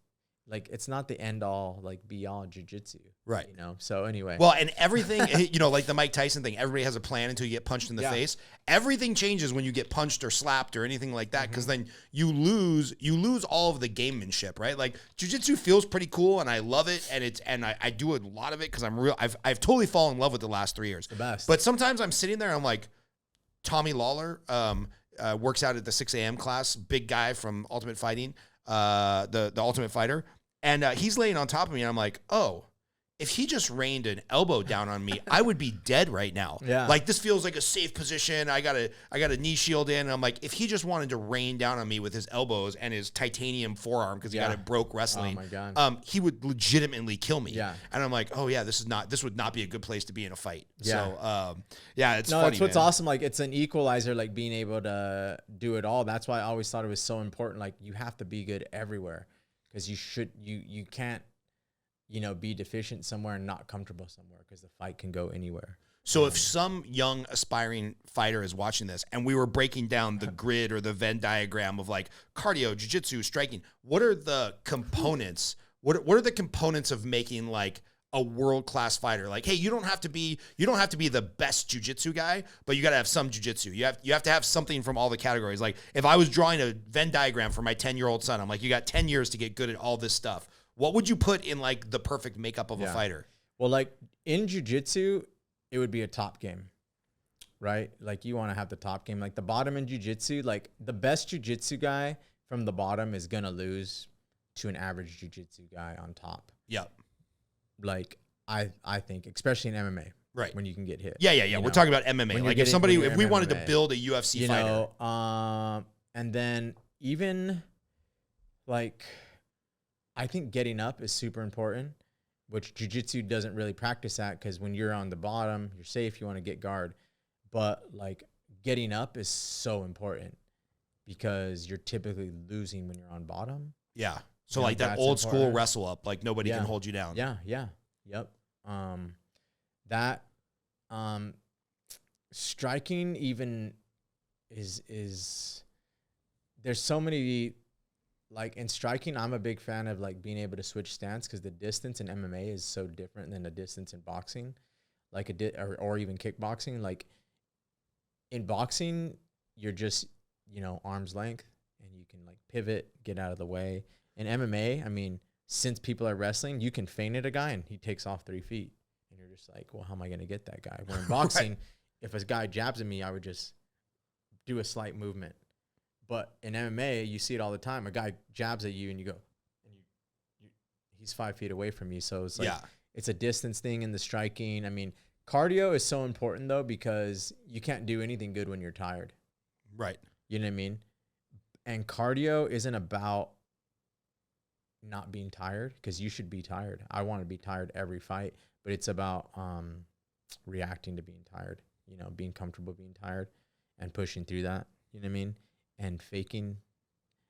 like, it's not the end all, like be all jiu-jitsu. Right. So anyway. Well, and everything, like the Mike Tyson thing, everybody has a plan until you get punched in the face. Everything changes when you get punched or slapped or anything like that, because then you lose all of the gamemanship, right? Like jiu-jitsu feels pretty cool and I love it, and I do a lot of it because I've totally fallen in love with it the last 3 years. The best. But sometimes I'm sitting there and I'm like, Tommy Lawler works out at the 6 a.m. class, big guy from Ultimate Fighting, the Ultimate Fighter. And he's laying on top of me, and I'm like, oh, if he just rained an elbow down on me, I would be dead right now. Yeah. Like, this feels like a safe position. I got a knee shield in, and I'm like, if he just wanted to rain down on me with his elbows and his titanium forearm because he got it broke wrestling, oh my God. he would legitimately kill me. Yeah. And I'm like, oh, yeah, this would not be a good place to be in a fight. Yeah. So, it's no, funny, that's what's man. awesome. Like, it's an equalizer, like being able to do it all. That's why I always thought it was so important. Like, you have to be good everywhere. Because you can't, be deficient somewhere and not comfortable somewhere, because the fight can go anywhere. So if some young aspiring fighter is watching this and we were breaking down the grid or the Venn diagram of like cardio, jiu-jitsu, striking, what are the components? What are the components of making like a world-class fighter? Like, hey, you don't have to be the best jiu-jitsu guy, but you got to have some jiu-jitsu. You have to have something from all the categories. Like if I was drawing a Venn diagram for my 10-year-old son, I'm like, you got 10 years to get good at all this stuff. What would you put in like the perfect makeup of a fighter? Well, like in jiu-jitsu, it would be a top game, right? Like you want to have the top game. Like the bottom in jiu-jitsu, like the best jiu-jitsu guy from the bottom is going to lose to an average jiu-jitsu guy on top. Yep. Like I think, especially in MMA, right? When you can get hit. Yeah. We're talking about MMA. Like if we wanted to build a UFC fighter, and then even like, I think getting up is super important, which jiu-jitsu doesn't really practice at, because when you're on the bottom, you're safe. You want to get guard, but like getting up is so important because you're typically losing when you're on bottom. Yeah. So like that old school wrestle up, like nobody can hold you down. Yep. Striking even is there's so many, like in striking, I'm a big fan of like being able to switch stance, because the distance in MMA is so different than the distance in boxing, like or even kickboxing. Like in boxing, you're just, arm's length, and you can like pivot, get out of the way. In MMA, I mean, since people are wrestling, you can feint at a guy and he takes off 3 feet. And you're just like, well, how am I going to get that guy? Where in boxing, if a guy jabs at me, I would just do a slight movement. But in MMA, you see it all the time. A guy jabs at you and you go, and he's 5 feet away from you. So it's like, it's a distance thing in the striking. I mean, cardio is so important though, because you can't do anything good when you're tired. Right. You know what I mean? And cardio isn't about not being tired, because you should be tired. I want to be tired every fight, but it's about reacting to being tired, being comfortable being tired and pushing through that, you know what I mean? And faking.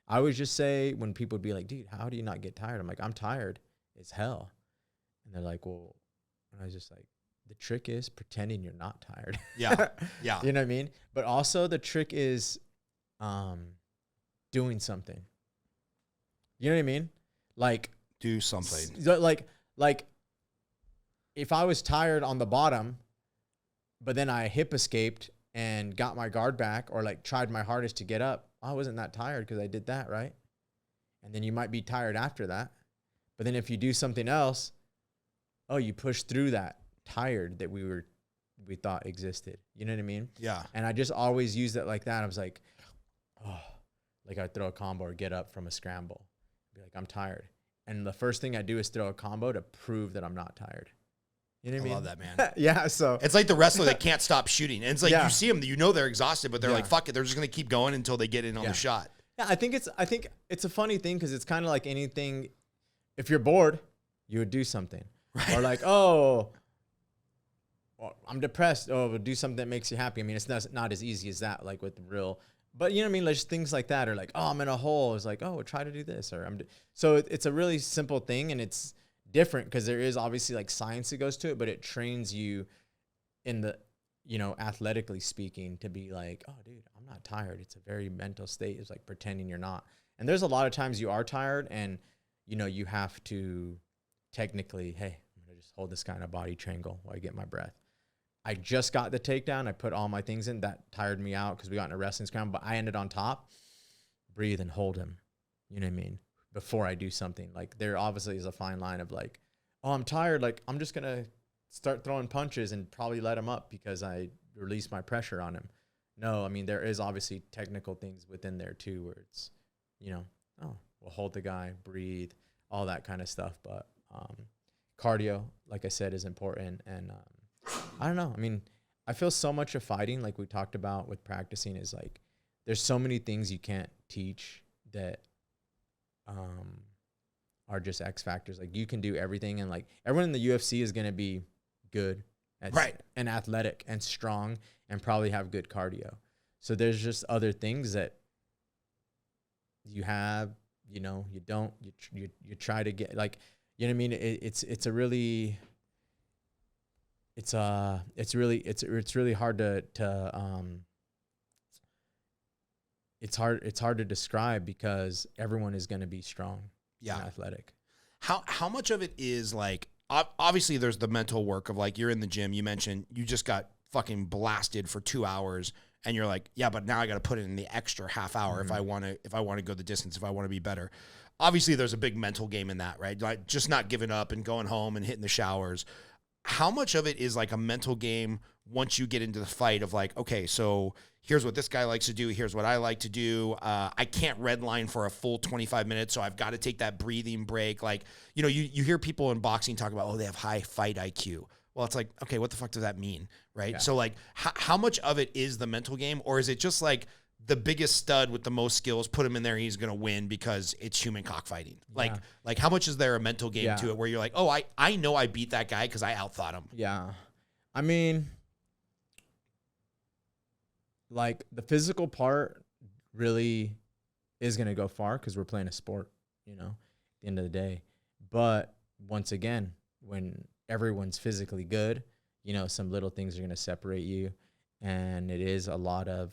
I always just say, when people would be like, dude, how do you not get tired? I'm like, I'm tired as hell. And they're like, well, and I was just like, the trick is pretending you're not tired. Yeah. Yeah. You know what I mean? But also the trick is doing something. You know what I mean? Like, do something. Like if I was tired on the bottom, but then I hip escaped and got my guard back, or like tried my hardest to get up, I wasn't that tired because I did that, right? And then you might be tired after that. But then if you do something else, oh, you push through that tired that we thought existed. You know what I mean? Yeah. And I just always used it like that. I was like, oh, like I'd throw a combo or get up from a scramble. Be like, I'm tired. And the first thing I do is throw a combo to prove that I'm not tired. You know what I mean? Love that, man. Yeah. So it's like the wrestler that can't stop shooting. And it's like, Yeah. you see them, you know they're exhausted, but they're Yeah. like, fuck it. They're just going to keep going until they get in on Yeah. the shot. yeah, I think it's a funny thing because it's kind of like anything. If you're bored, you would do something. Right. Or like, oh, well, I'm depressed. Oh, we'll do something that makes you happy. I mean, it's not as easy as that, like with real. But you know what I mean? Like just things like that, or like, oh, I'm in a hole. It's like, oh, try to do this, or so it's a really simple thing, and it's different because there is obviously like science that goes to it, but it trains you in the, you know, athletically speaking, to be like, oh, dude, I'm not tired. It's a very mental state. It's like pretending you're not. And there's a lot of times you are tired, and you know you have to technically, hey, I'm gonna just hold this kind of body triangle while I get my breath. I just got the takedown. I put all my things in. That tired me out because we got in a wrestling scramble, but I ended on top. Breathe and hold him. You know what I mean? Before I do something. Like there obviously is a fine line of like, oh, I'm tired. Like I'm just going to start throwing punches and probably let him up because I released my pressure on him. No, I mean, there is obviously technical things within there too where it's, you know, oh, we'll hold the guy, breathe, all that kind of stuff. But cardio, like I said, is important. And I don't know. I mean, I feel so much of fighting, like we talked about with practicing, is like there's so many things you can't teach that are just X factors. Like you can do everything, and like everyone in the UFC is going to be good at and athletic and strong and probably have good cardio. So there's just other things that you have, you know, you don't, you try to get, like, you know what I mean? It's really hard it's hard to describe because everyone is going to be strong and athletic. How much of it is like, obviously there's the mental work of like, you're in the gym, you mentioned you just got fucking blasted for 2 hours and you're like, yeah, but now I got to put it in the extra half hour if I want to go the distance, if I want to be better. Obviously there's a big mental game in that, right? Like just not giving up and going home and hitting the showers. How much of it is like a mental game once you get into the fight of like, okay, so here's what this guy likes to do. Here's what I like to do. I can't redline for a full 25 minutes, so I've got to take that breathing break. Like, you know, you hear people in boxing talk about, oh, they have high fight IQ. Well, it's like, okay, what the fuck does that mean, right? Yeah. So like, how much of it is the mental game, or is it just like the biggest stud with the most skills, put him in there, he's going to win because it's human cockfighting? Yeah. Like how much is there a mental game to it where you're like, oh, I know I beat that guy because I outthought him? Yeah. I mean, like the physical part really is going to go far because we're playing a sport, you know, at the end of the day. But once again, when everyone's physically good, you know, some little things are going to separate you. And it is a lot of,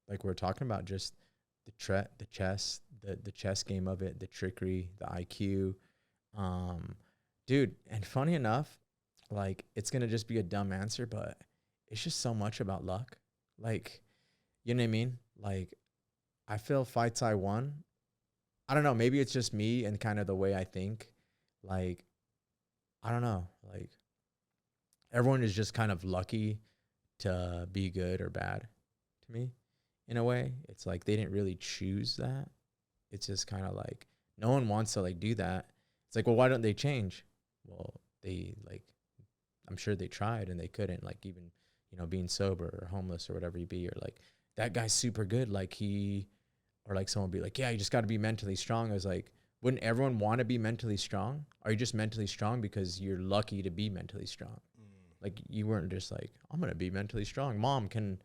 like we're talking about, just the chess game of it, the trickery, the IQ. Dude, and funny enough, like it's going to just be a dumb answer, but it's just so much about luck. Like, you know what I mean? Like, I feel fights I won, I don't know, maybe it's just me and kind of the way I think. Like, I don't know. Like, everyone is just kind of lucky to be good or bad to me in a way. It's like they didn't really choose that. It's just kind of like no one wants to like do that. It's like, well, why don't they change? Well, they like, I'm sure they tried and they couldn't, like even, you know, being sober or homeless or whatever you be, or like that guy's super good. Like or like someone be like, yeah, you just got to be mentally strong. I was like, wouldn't everyone want to be mentally strong? Are you just mentally strong because you're lucky to be mentally strong? Like you weren't just like, I'm going to be mentally strong. Mom, can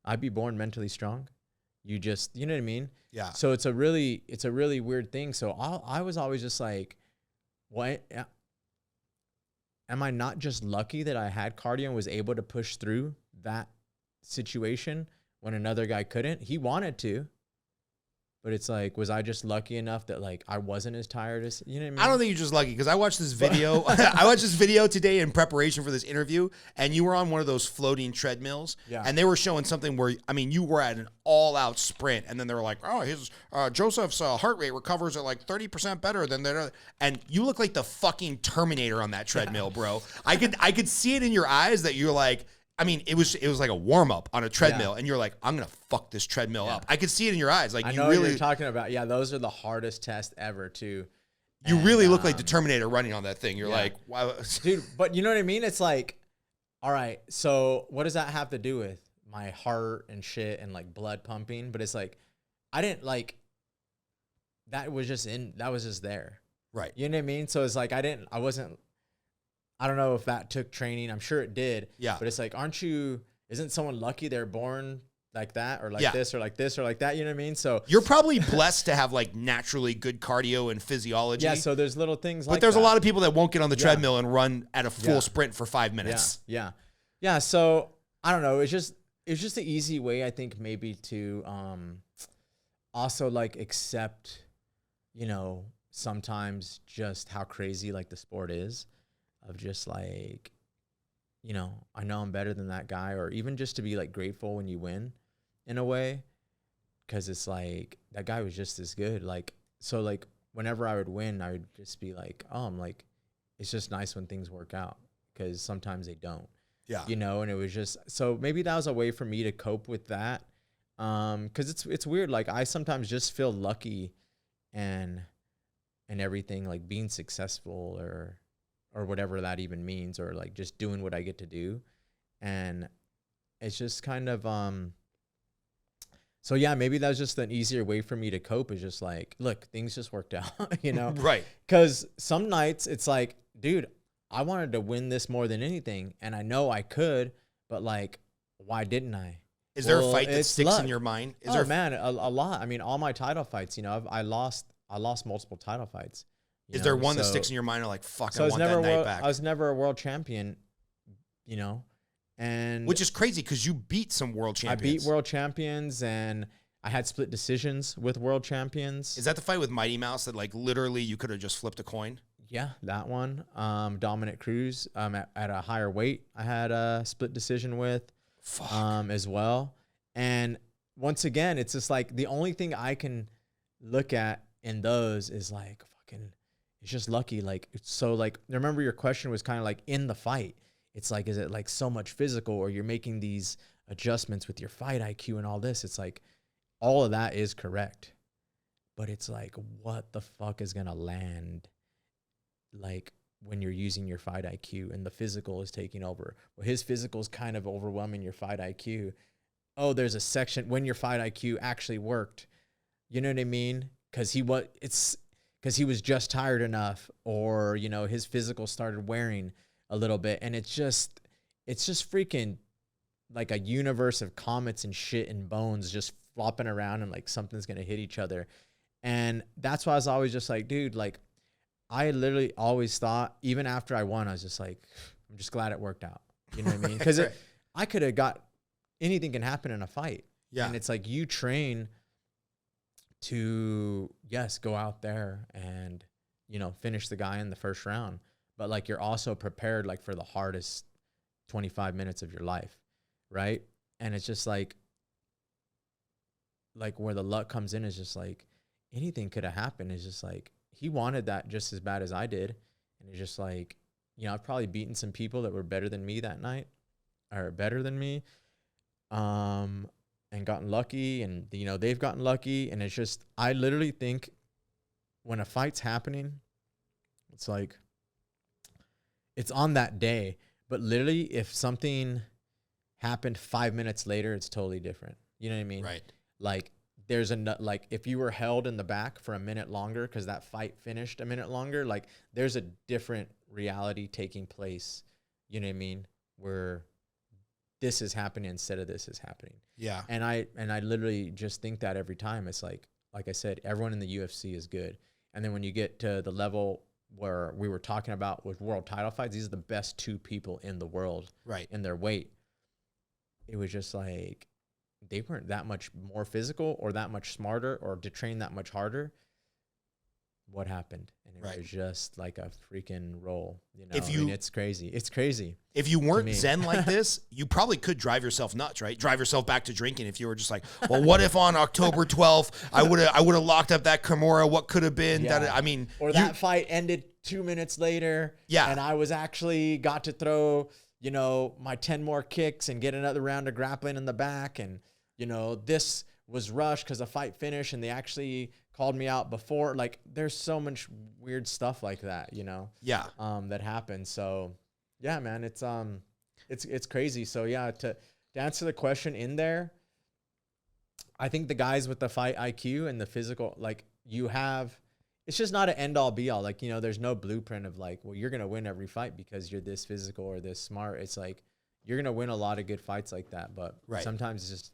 I be born mentally strong? You just, you know what I mean? Yeah. So it's a really weird thing. So I was always just like, what am I not just lucky that I had cardio and was able to push through that situation when another guy couldn't? He wanted to, but it's like, was I just lucky enough that like I wasn't as tired as, you know what I mean? I don't think you're just lucky because I watched this video. I watched this video today in preparation for this interview, and you were on one of those floating treadmills, and they were showing something where, I mean, you were at an all-out sprint, and then they were like, oh, his Joseph's heart rate recovers at like 30% better than that, and you look like the fucking Terminator on that treadmill, bro. I could see it in your eyes that you're like, I mean, it was like a warm up on a treadmill, and you're like, I'm gonna fuck this treadmill up. I could see it in your eyes, like I you know really what you're talking about. Yeah, those are the hardest tests ever, too. You really look like the Terminator running on that thing. You're like, wow, dude. But you know what I mean? It's like, all right, so what does that have to do with my heart and shit and like blood pumping? But it's like, I didn't like. That was just there, right? You know what I mean? So it's like I don't know if that took training. I'm sure it did. Yeah. But it's like, isn't someone lucky they're born like that or like this or like this or like that? You know what I mean? So you're probably blessed to have like naturally good cardio and physiology. yeah. So there's little things like that. But there's a lot of people that won't get on the treadmill and run at a full sprint for 5 minutes. Yeah. So I don't know. It's just the easy way, I think, maybe to also like accept, you know, sometimes just how crazy like the sport is. Of just like, you know, I know I'm better than that guy, or even just to be like grateful when you win in a way. Cause it's like, that guy was just as good. Like, so like whenever I would win, I would just be like, oh, I'm like, it's just nice when things work out. Cause sometimes they don't, you know? And it was just, so maybe that was a way for me to cope with that. Cause it's weird. Like I sometimes just feel lucky and everything, like being successful or whatever that even means, or like just doing what I get to do. And it's just kind of, so yeah, maybe that's just an easier way for me to cope, is just like, look, things just worked out, you know? Right. Cause some nights it's like, dude, I wanted to win this more than anything. And I know I could, but like, why didn't I? Is there a fight that sticks in your mind? Is there man, a lot. I mean, all my title fights, you know, I lost multiple title fights. Is there one that sticks in your mind, or like, fuck, I want that night back? I was never a world champion, you know, and which is crazy because you beat some world champions. I beat world champions, and I had split decisions with world champions. Is that the fight with Mighty Mouse that like literally you could have just flipped a coin? Yeah, that one. Dominic Cruz, at a higher weight, I had a split decision with, as well. And once again, it's just like the only thing I can look at in those is like fucking. It's just lucky. Like, so like, remember your question was kind of like in the fight. It's like, is it like so much physical, or you're making these adjustments with your fight IQ and all this? It's like, all of that is correct. But it's like, what the fuck is going to land? Like when you're using your fight IQ and the physical is taking over. Well, his physical is kind of overwhelming your fight IQ. Oh, there's a section when your fight IQ actually worked. You know what I mean? Because he was just tired enough, or, you know, his physical started wearing a little bit. And it's just freaking like a universe of comets and shit and bones just flopping around, and like something's going to hit each other. And that's why I was always just like, dude, like I literally always thought, even after I won, I was just like, I'm just glad it worked out. You know what I mean? Because I could have anything can happen in a fight. Yeah. And it's like, you train to, yes, go out there and, you know, finish the guy in the first round. But like, you're also prepared like for the hardest 25 minutes of your life. Right. And it's just like where the luck comes in is just like anything could have happened. It's just like, he wanted that just as bad as I did. And it's just like, you know, I've probably beaten some people that were better than me that night, or better than me. And gotten lucky, and, you know, they've gotten lucky. And it's just, I literally think when a fight's happening, it's like, it's on that day, but literally if something happened 5 minutes later, it's totally different. You know what I mean? Right. Like like if you were held in the back for a minute longer, cause that fight finished a minute longer, like there's a different reality taking place. You know what I mean? Where this is happening instead of this is happening. Yeah. And I literally just think that every time. It's like I said, everyone in the UFC is good. And then when you get to the level where we were talking about with world title fights, these are the best 2 people in the world, Right. in their weight. It was just like they weren't that much more physical or that much smarter or to train that much harder. What happened? And it was just like a freaking roll. You know, If you, it's crazy. It's crazy. If you weren't zen like this, you probably could drive yourself nuts, right? Drive yourself back to drinking if you were just like, well, what if on October 12th I would have locked up that Kimura? What could have been? Yeah. That, I mean, or that fight ended 2 minutes later. Yeah. And I was actually got to throw, you know, my 10 more kicks and get another round of grappling in the back. And, you know, this was rushed because the fight finished and they actually called me out before. Like, there's so much weird stuff like that, you know? Yeah. That happened. So yeah, man, it's crazy. So yeah, to answer the question in there, I think the guys with the fight IQ and the physical, like it's just not an end all be all. Like, you know, there's no blueprint of like, well, you're going to win every fight because you're this physical or this smart. It's like, you're going to win a lot of good fights like that. But sometimes it's just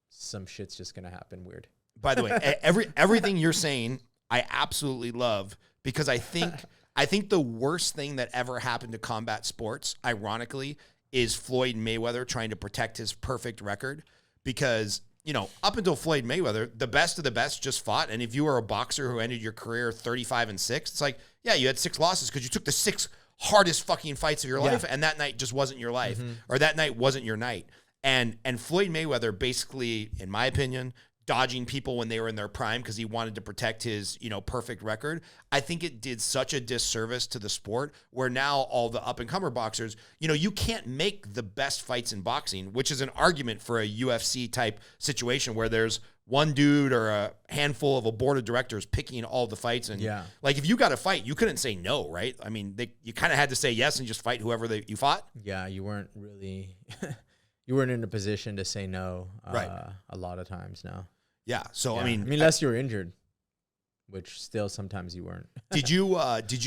some shit's just going to happen weird. By the way, everything you're saying, I absolutely love, because I think the worst thing that ever happened to combat sports, ironically, is Floyd Mayweather trying to protect his perfect record. Because, you know, up until Floyd Mayweather, the best of the best just fought. And if you were a boxer who ended your career 35-6, it's like, yeah, you had 6 losses because you took the 6 hardest fucking fights of your life, and that night just wasn't your life, or that night wasn't your night. And Floyd Mayweather basically, in my opinion, dodging people when they were in their prime because he wanted to protect his, you know, perfect record. I think it did such a disservice to the sport, where now all the up-and-comer boxers, you know, you can't make the best fights in boxing, which is an argument for a UFC type situation where there's one dude or a handful of a board of directors picking all the fights. And like, if you got a fight, you couldn't say no, right? I mean, you kind of had to say yes and just fight whoever you fought. Yeah, you weren't really... You weren't in a position to say no a lot of times now. Yeah. So, I mean, unless you were injured, which still sometimes you weren't. Did you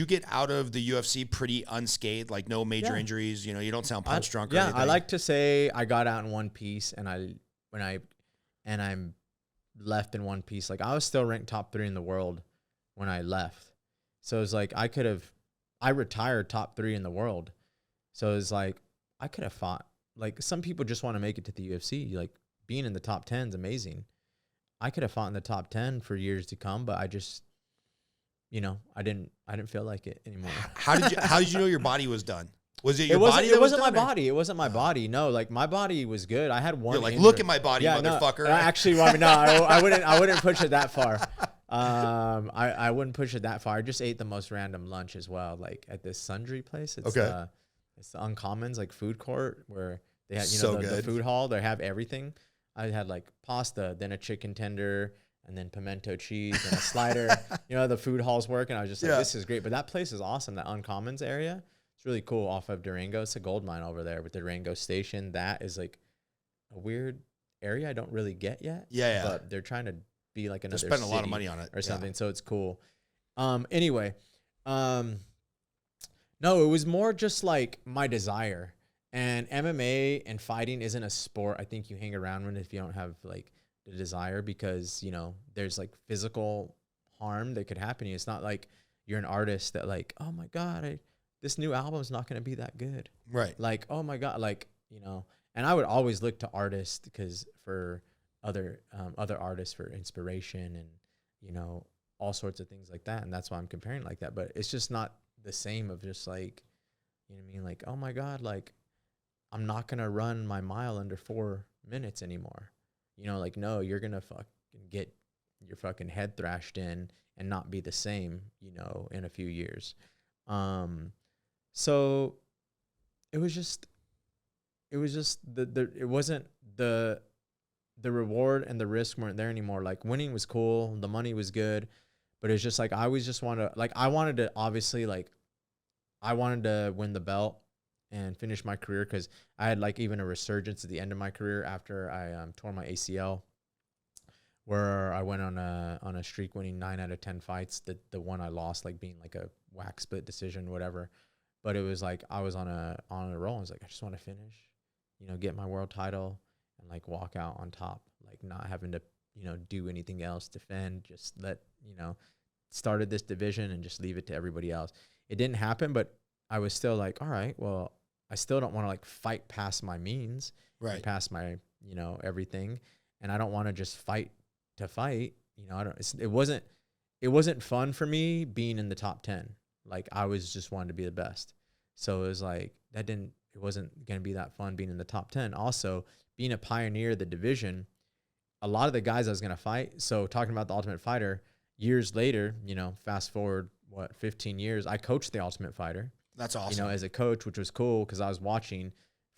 get out of the UFC pretty unscathed? Like, no major injuries? You know, you don't sound punch drunk or anything. I like to say I got out in one piece, and I'm left in one piece. Like, I was still ranked top 3 in the world when I left. So it was like I retired top 3 in the world. So it was like I could have fought. Like, some people just want to make it to the UFC. Like, being in the top 10 is amazing. I could have fought in the top 10 for years to come, but I just, you know, I didn't feel like it anymore. How did you know your body was done? Was it your body? It wasn't my body. It wasn't my body. No, like, my body was good. I had one. You're like, injury. Look at my body, motherfucker. No, actually, I wouldn't push it that far. I wouldn't push it that far. I just ate the most random lunch as well. Like, at this sundry place. It's it's the Uncommons, like, food court, where they had, you know, the food hall. They have everything. I had like pasta, then a chicken tender, and then pimento cheese and a slider. You know, the food halls work, and I was just like, this is great. But that place is awesome. That Uncommons area, it's really cool off of Durango. It's a gold mine over there with the Durango station. That is like a weird area I don't really get yet. Yeah. But they're trying to be like another They're spending a lot of money on it or something. So it's cool. Anyway, no, it was more just like my desire. And MMA and fighting isn't a sport I think you hang around with if you don't have like the desire, because, you know, there's like physical harm that could happen to you. It's not like you're an artist that like, oh my God, this new album is not going to be that good. Right. Like, oh my God, like, you know, and I would always look to artists because for other artists for inspiration and, you know, all sorts of things like that. And that's why I'm comparing like that. But it's just not the same of just like, you know what I mean? Like, oh my God, like, I'm not going to run my mile under 4 minutes anymore. You know, like, no, you're going to fucking get your fucking head thrashed in and not be the same, you know, in a few years. So it wasn't the reward and the risk weren't there anymore. Like, winning was cool. The money was good, but it's just like, I always just want to, like, I wanted to win the belt and finish my career, because I had like even a resurgence at the end of my career after I tore my ACL, where I went on a streak winning 9 out of 10 fights. The one I lost like being like a whack split decision, whatever. But it was like I was on a roll. I was like, I just want to finish, you know, get my world title and like walk out on top, like not having to, you know, do anything else, defend, just let, you know, started this division and just leave it to everybody else. it didn't happen, but I was still like, all right, well, I still don't want to like fight past my means, Right. past my, you know, everything. And I don't want to just fight to fight. You know, it wasn't fun for me being in the top 10. Like I was just wanted to be the best. So it was like, it wasn't going to be that fun being in the top 10. Also being a pioneer of the division, a lot of the guys I was going to fight. So talking about the Ultimate Fighter years later, you know, fast forward, 15 years, I coached the Ultimate Fighter. That's awesome. You know, as a coach, which was cool because I was watching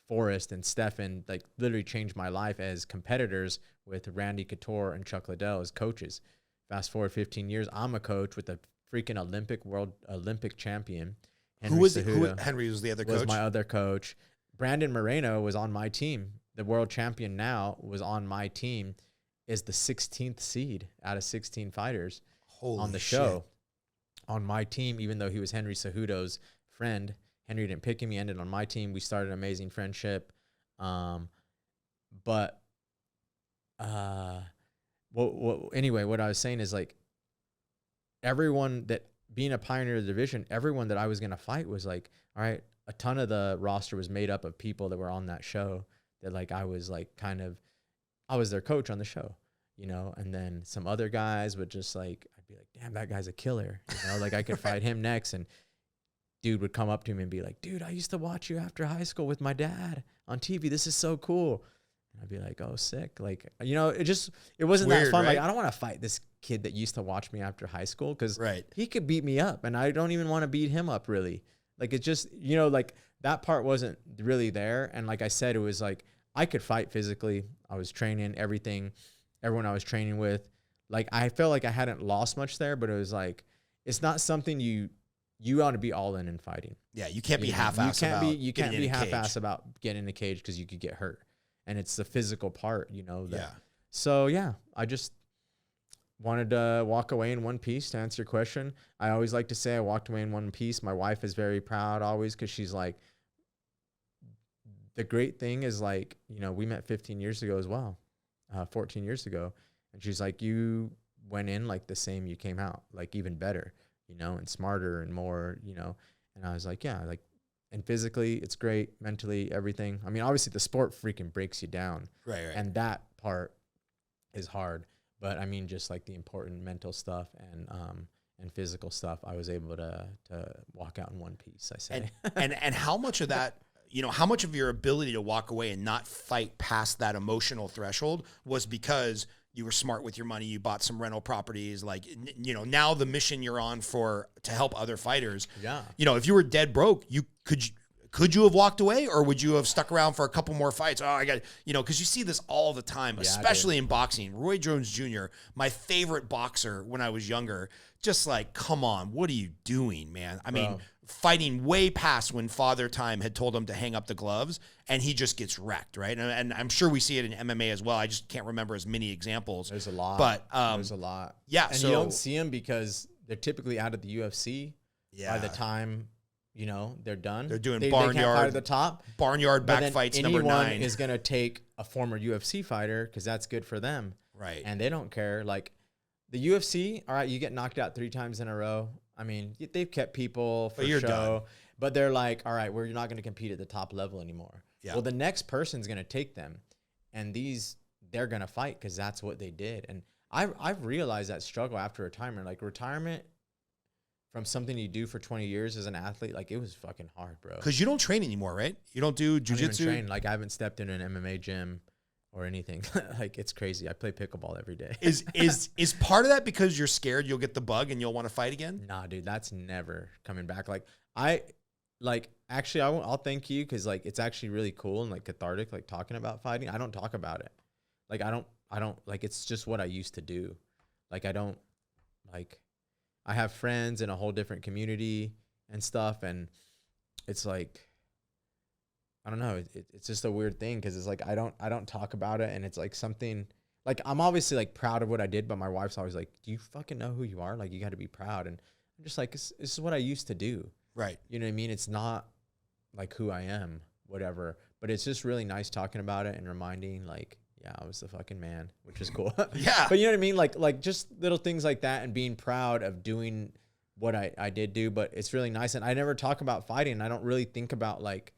Forrest and Stefan like literally changed my life as competitors with Randy Couture and Chuck Liddell as coaches. Fast forward 15 years, I'm a coach with a freaking Olympic champion. Henry was the other coach? Was my other coach. Brandon Moreno was on my team. The world champion now was on my team, is the 16th seed out of 16 fighters on the show. On my team, even though he was Henry Cejudo's friend. Henry didn't pick him. He ended on my team. We started an amazing friendship. Anyway, what I was saying is like everyone that being a pioneer of the division, everyone that I was going to fight was like, all right, a ton of the roster was made up of people that were on that show that like, I was like I was their coach on the show, you know, and then some other guys would just like, I'd be like, damn, that guy's a killer. You know, like I could fight him next. And dude would come up to me and be like, dude, I used to watch you after high school with my dad on TV. This is so cool. And I'd be like, oh, sick. Like, you know, it wasn't Weird, that fun. right? Like, I don't want to fight this kid that used to watch me after high school because Right. he could beat me up and I don't even want to beat him up really. Like, it's just, you know, like that part wasn't really there. And like I said, it was like, I could fight physically. I was training everyone I was training with. Like, I felt like I hadn't lost much there, but it was like, it's not something you want to be all in fighting. Yeah, you can't be half-assed about You can't be half-assed half-assed about getting in the cage because you could get hurt. And it's the physical part, you know. Yeah. So, yeah, I just wanted to walk away in one piece to answer your question. I always like to say I walked away in one piece. My wife is very proud always because she's like, the great thing is like, you know, we met 15 years ago as well, 14 years ago. And she's like, you went in like the same you came out, like even better, you know, and smarter and more, you know. And I was like, yeah, like, and physically it's great, mentally, everything. I mean, obviously the sport freaking breaks you down. Right. And that part is hard. But I mean, just like the important mental stuff and physical stuff, I was able to walk out in one piece, I say. And how much of that, you know, how much of your ability to walk away and not fight past that emotional threshold was because you were smart with your money, you bought some rental properties, like, you know, now the mission you're on to help other fighters. Yeah. You know, if you were dead broke, could you have walked away, or would you have stuck around for a couple more fights? Oh, I got, you know, because you see this all the time, especially in boxing. Roy Jones Jr., my favorite boxer when I was younger, just like, come on, what are you doing, man? I mean, fighting way past when Father Time had told him to hang up the gloves, and he just gets wrecked, right? And I'm sure we see it in MMA as well. I just can't remember as many examples. There's a lot. But there's a lot. Yeah. And so you don't see them because they're typically out of the UFC by the time, you know, they're done. They're doing they can't fight barnyard at the top. Barnyard But back then fights number 9. Anyone is going to take a former UFC fighter because that's good for them. Right. And they don't care. Like the UFC, all right, you get knocked out 3 times in a row. I mean, they've kept people for you're show. done. But they're like, all right, we're not going to compete at the top level anymore. Yeah. Well, the next person's going to take them. And they're going to fight because that's what they did. And I've realized that struggle after retirement. Like retirement from something you do for 20 years as an athlete, like it was fucking hard, bro. Because you don't train anymore, right? You don't do jiu-jitsu? Train. Like I haven't stepped in an MMA gym or anything. Like it's crazy. I play pickleball every day. Is part of that because you're scared you'll get the bug and you'll want to fight again? Nah, dude, that's never coming back. Actually, I'll thank you because like it's actually really cool and like cathartic, like talking about fighting. I don't talk about it. Like I don't like it's just what I used to do. Like I have friends in a whole different community and stuff, and it's like I don't know. It's just a weird thing because it's like I don't talk about it, and it's like something like I'm obviously like proud of what I did, but my wife's always like, "Do you fucking know who you are? Like you got to be proud." And I'm just like, "This is what I used to do." Right. You know what I mean? It's not like who I am, whatever. But it's just really nice talking about it and reminding, like, yeah, I was the fucking man, which is cool. Yeah. But you know what I mean? Like just little things like that and being proud of doing what I did do, but it's really nice. And I never talk about fighting. I don't really think about like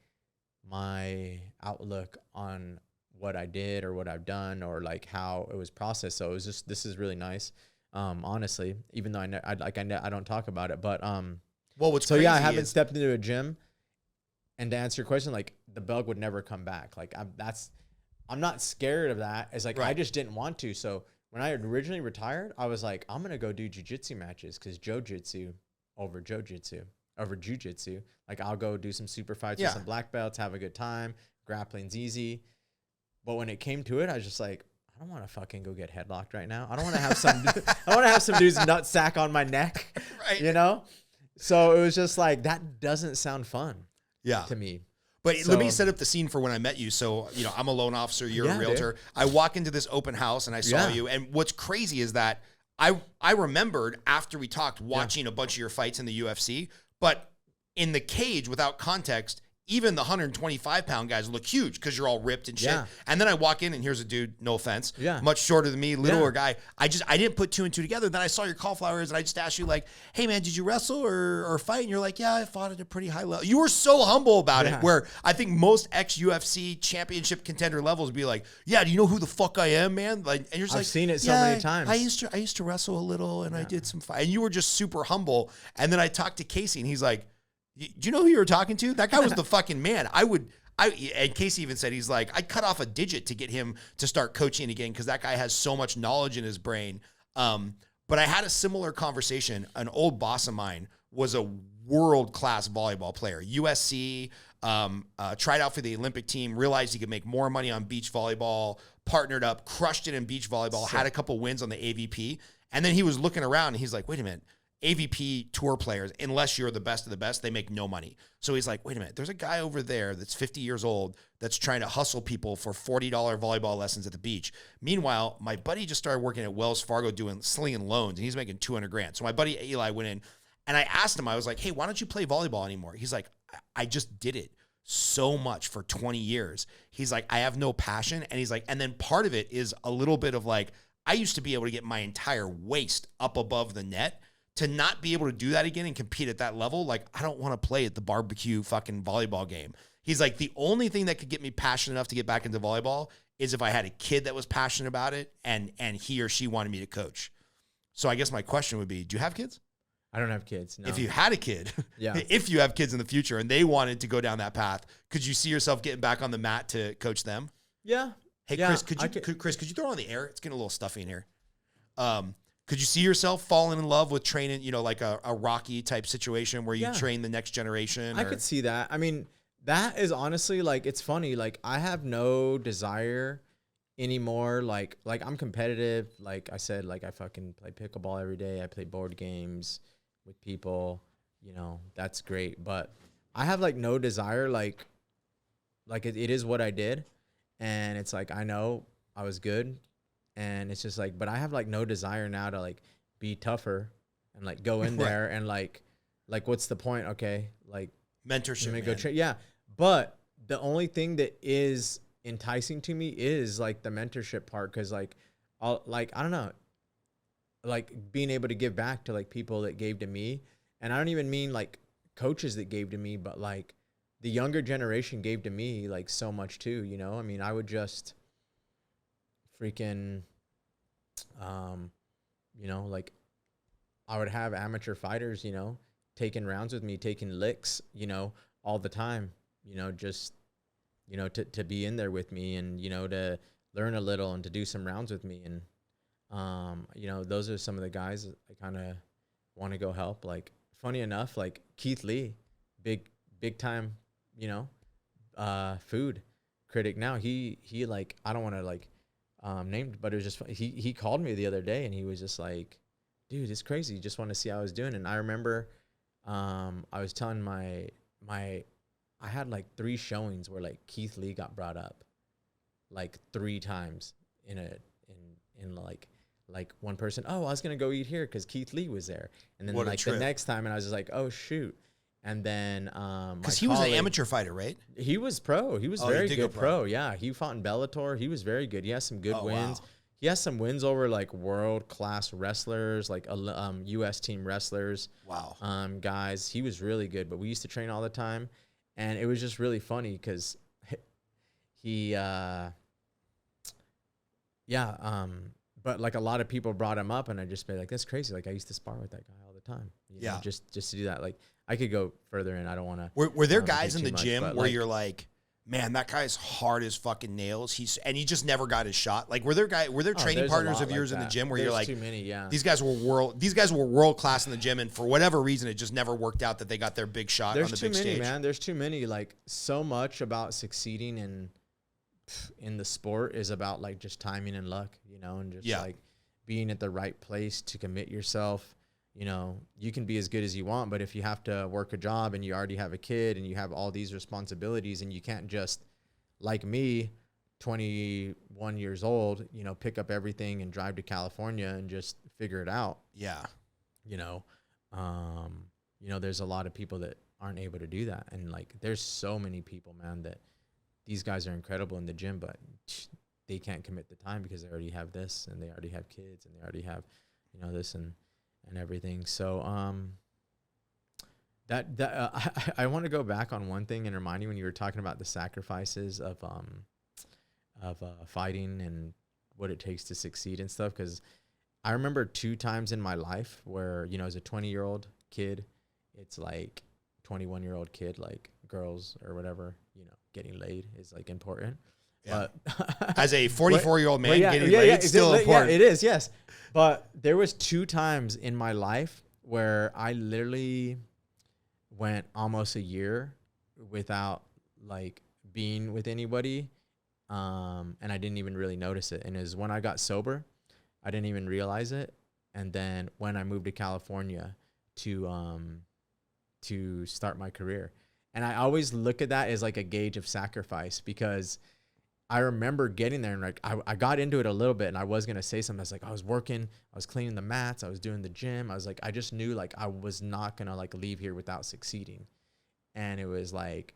my outlook on what I did or what I've done or like how it was processed. So it was just, this is really nice. Honestly, even though I don't talk about it, but, well, what's so crazy yeah, I haven't is, stepped into a gym, and to answer your question, like the bug would never come back. Like I'm not scared of that. It's like, I just didn't want to. So when I originally retired, I was like, I'm going to go do jiu-jitsu matches because Joe Jitsu over jiu-jitsu. Like I'll go do some super fights with some black belts, have a good time. Grappling's easy. But when it came to it, I was just like, I don't want to fucking go get headlocked right now. I don't want to have some dude's nutsack on my neck, right. you know? So it was just like, that doesn't sound fun to me. But let me set up the scene for when I met you. So, you know, I'm a loan officer. You're a realtor. Dude. I walk into this open house and I saw you. And what's crazy is that I remembered after we talked watching a bunch of your fights in the UFC, but in the cage without context, even the 125-pound guys look huge because you're all ripped and shit. Yeah. And then I walk in and here's a dude, no offense, much shorter than me, littler guy. I didn't put two and two together. Then I saw your cauliflowers and I just asked you like, hey man, did you wrestle or fight? And you're like, yeah, I fought at a pretty high level. You were so humble about it, where I think most ex-UFC championship contender levels would be like, yeah, do you know who the fuck I am, man? Like, and you're just I've seen it so many times. I used to wrestle a little and I did some fight. And you were just super humble. And then I talked to Casey and he's like, do you know who you were talking to? That guy was the fucking man. And Casey even said, he's like, I cut off a digit to get him to start coaching again because that guy has so much knowledge in his brain. But I had a similar conversation. An old boss of mine was a world-class volleyball player. USC, tried out for the Olympic team, realized he could make more money on beach volleyball, partnered up, crushed it in beach volleyball, had a couple wins on the AVP. And then he was looking around and he's like, wait a minute. AVP tour players, unless you're the best of the best, they make no money. So he's like, wait a minute, there's a guy over there that's 50 years old that's trying to hustle people for $40 volleyball lessons at the beach. Meanwhile, my buddy just started working at Wells Fargo slinging loans, and he's making 200 grand. So my buddy Eli went in, and I asked him, I was like, hey, why don't you play volleyball anymore? He's like, I just did it so much for 20 years. He's like, I have no passion. And he's like, and then part of it is a little bit of like, I used to be able to get my entire waist up above the net. To not be able to do that again and compete at that level, like, I don't want to play at the barbecue fucking volleyball game. He's like, the only thing that could get me passionate enough to get back into volleyball is if I had a kid that was passionate about it and he or she wanted me to coach. So I guess my question would be, do you have kids? I don't have kids, no. If you had a kid, if you have kids in the future and they wanted to go down that path, could you see yourself getting back on the mat to coach them? Yeah. Hey, Chris, could you throw it on the air? It's getting a little stuffy in here. Could you see yourself falling in love with training, you know, like a Rocky type situation where you train the next generation? I could see that. I mean, that is honestly, like, it's funny. Like, I have no desire anymore. Like I'm competitive. Like I said, like I fucking play pickleball every day. I play board games with people, you know, that's great. But I have like no desire, like it is what I did. And it's like, I know I was good. And it's just like, but I have like no desire now to like be tougher and like go in there and like what's the point? Okay, like mentorship. Go yeah, but the only thing that is enticing to me is like the mentorship part, because like I don't know, like being able to give back to like people that gave to me, and I don't even mean like coaches that gave to me, but like the younger generation gave to me like so much too. You know, I mean, I would just freaking you know, like I would have amateur fighters, you know, taking rounds with me, taking licks, you know, all the time, you know, just, you know, to be in there with me and, you know, to learn a little and to do some rounds with me. And, you know, those are some of the guys that I kind of want to go help. Like, funny enough, like Keith Lee, big time, you know, food critic. Now he like, I don't want to like, named, but it was just, he called me the other day and he was just like, dude, it's crazy. You just want to see how I was doing. And I remember, I was telling I had like 3 showings where like Keith Lee got brought up like 3 times in like one person. Oh, I was going to go eat here cause Keith Lee was there. And then like the next time, and I was just like, oh shoot. And then, cause he was an amateur fighter, right? He was pro. He was very good pro. Yeah. He fought in Bellator. He was very good. He has some good wins. Wow. he has some wins over like world-class wrestlers, like U.S. team wrestlers. Wow. Guys, he was really good, but we used to train all the time, and it was just really funny because he, but like a lot of people brought him up, and I just be like, that's crazy. Like I used to spar with that guy all the time. You know, just to do that. Like I could go further, and I don't want to. Were there guys in the gym where like, you're like, man, that guy's hard as fucking nails. He just never got his shot. Like, were there training partners of yours in the gym where you're like, too many, yeah. These guys were world class in the gym, and for whatever reason, it just never worked out that they got their big shot on the big stage. Man. There's too many. Like, so much about succeeding in the sport is about like just timing and luck, you know, and just like being at the right place to commit yourself. You know, you can be as good as you want, but if you have to work a job and you already have a kid and you have all these responsibilities, and you can't just, like me, 21 years old, you know, pick up everything and drive to California and just figure it out. Yeah. You know, there's a lot of people that aren't able to do that. And like, there's so many people, man, that these guys are incredible in the gym, but they can't commit the time because they already have this and they already have kids and they already have, you know, this and everything. So, I want to go back on one thing and remind you when you were talking about the sacrifices of fighting and what it takes to succeed and stuff. Cause I remember 2 times in my life where, you know, as a 20-year-old kid, it's like 21-year-old kid, like girls or whatever, you know, getting laid is like important. Yeah. But as a 44-year-old man getting laid, it's still important. Yeah, it is, yes. But there was 2 times in my life where I literally went almost a year without like being with anybody, and I didn't even really notice it. And it was when I got sober, I didn't even realize it. And then when I moved to California to start my career, and I always look at that as like a gauge of sacrifice, because I remember getting there and like I got into it a little bit, and I was gonna say something. I was like, I was working, I was cleaning the mats, I was doing the gym. I was like, I just knew like I was not gonna like leave here without succeeding. And it was like,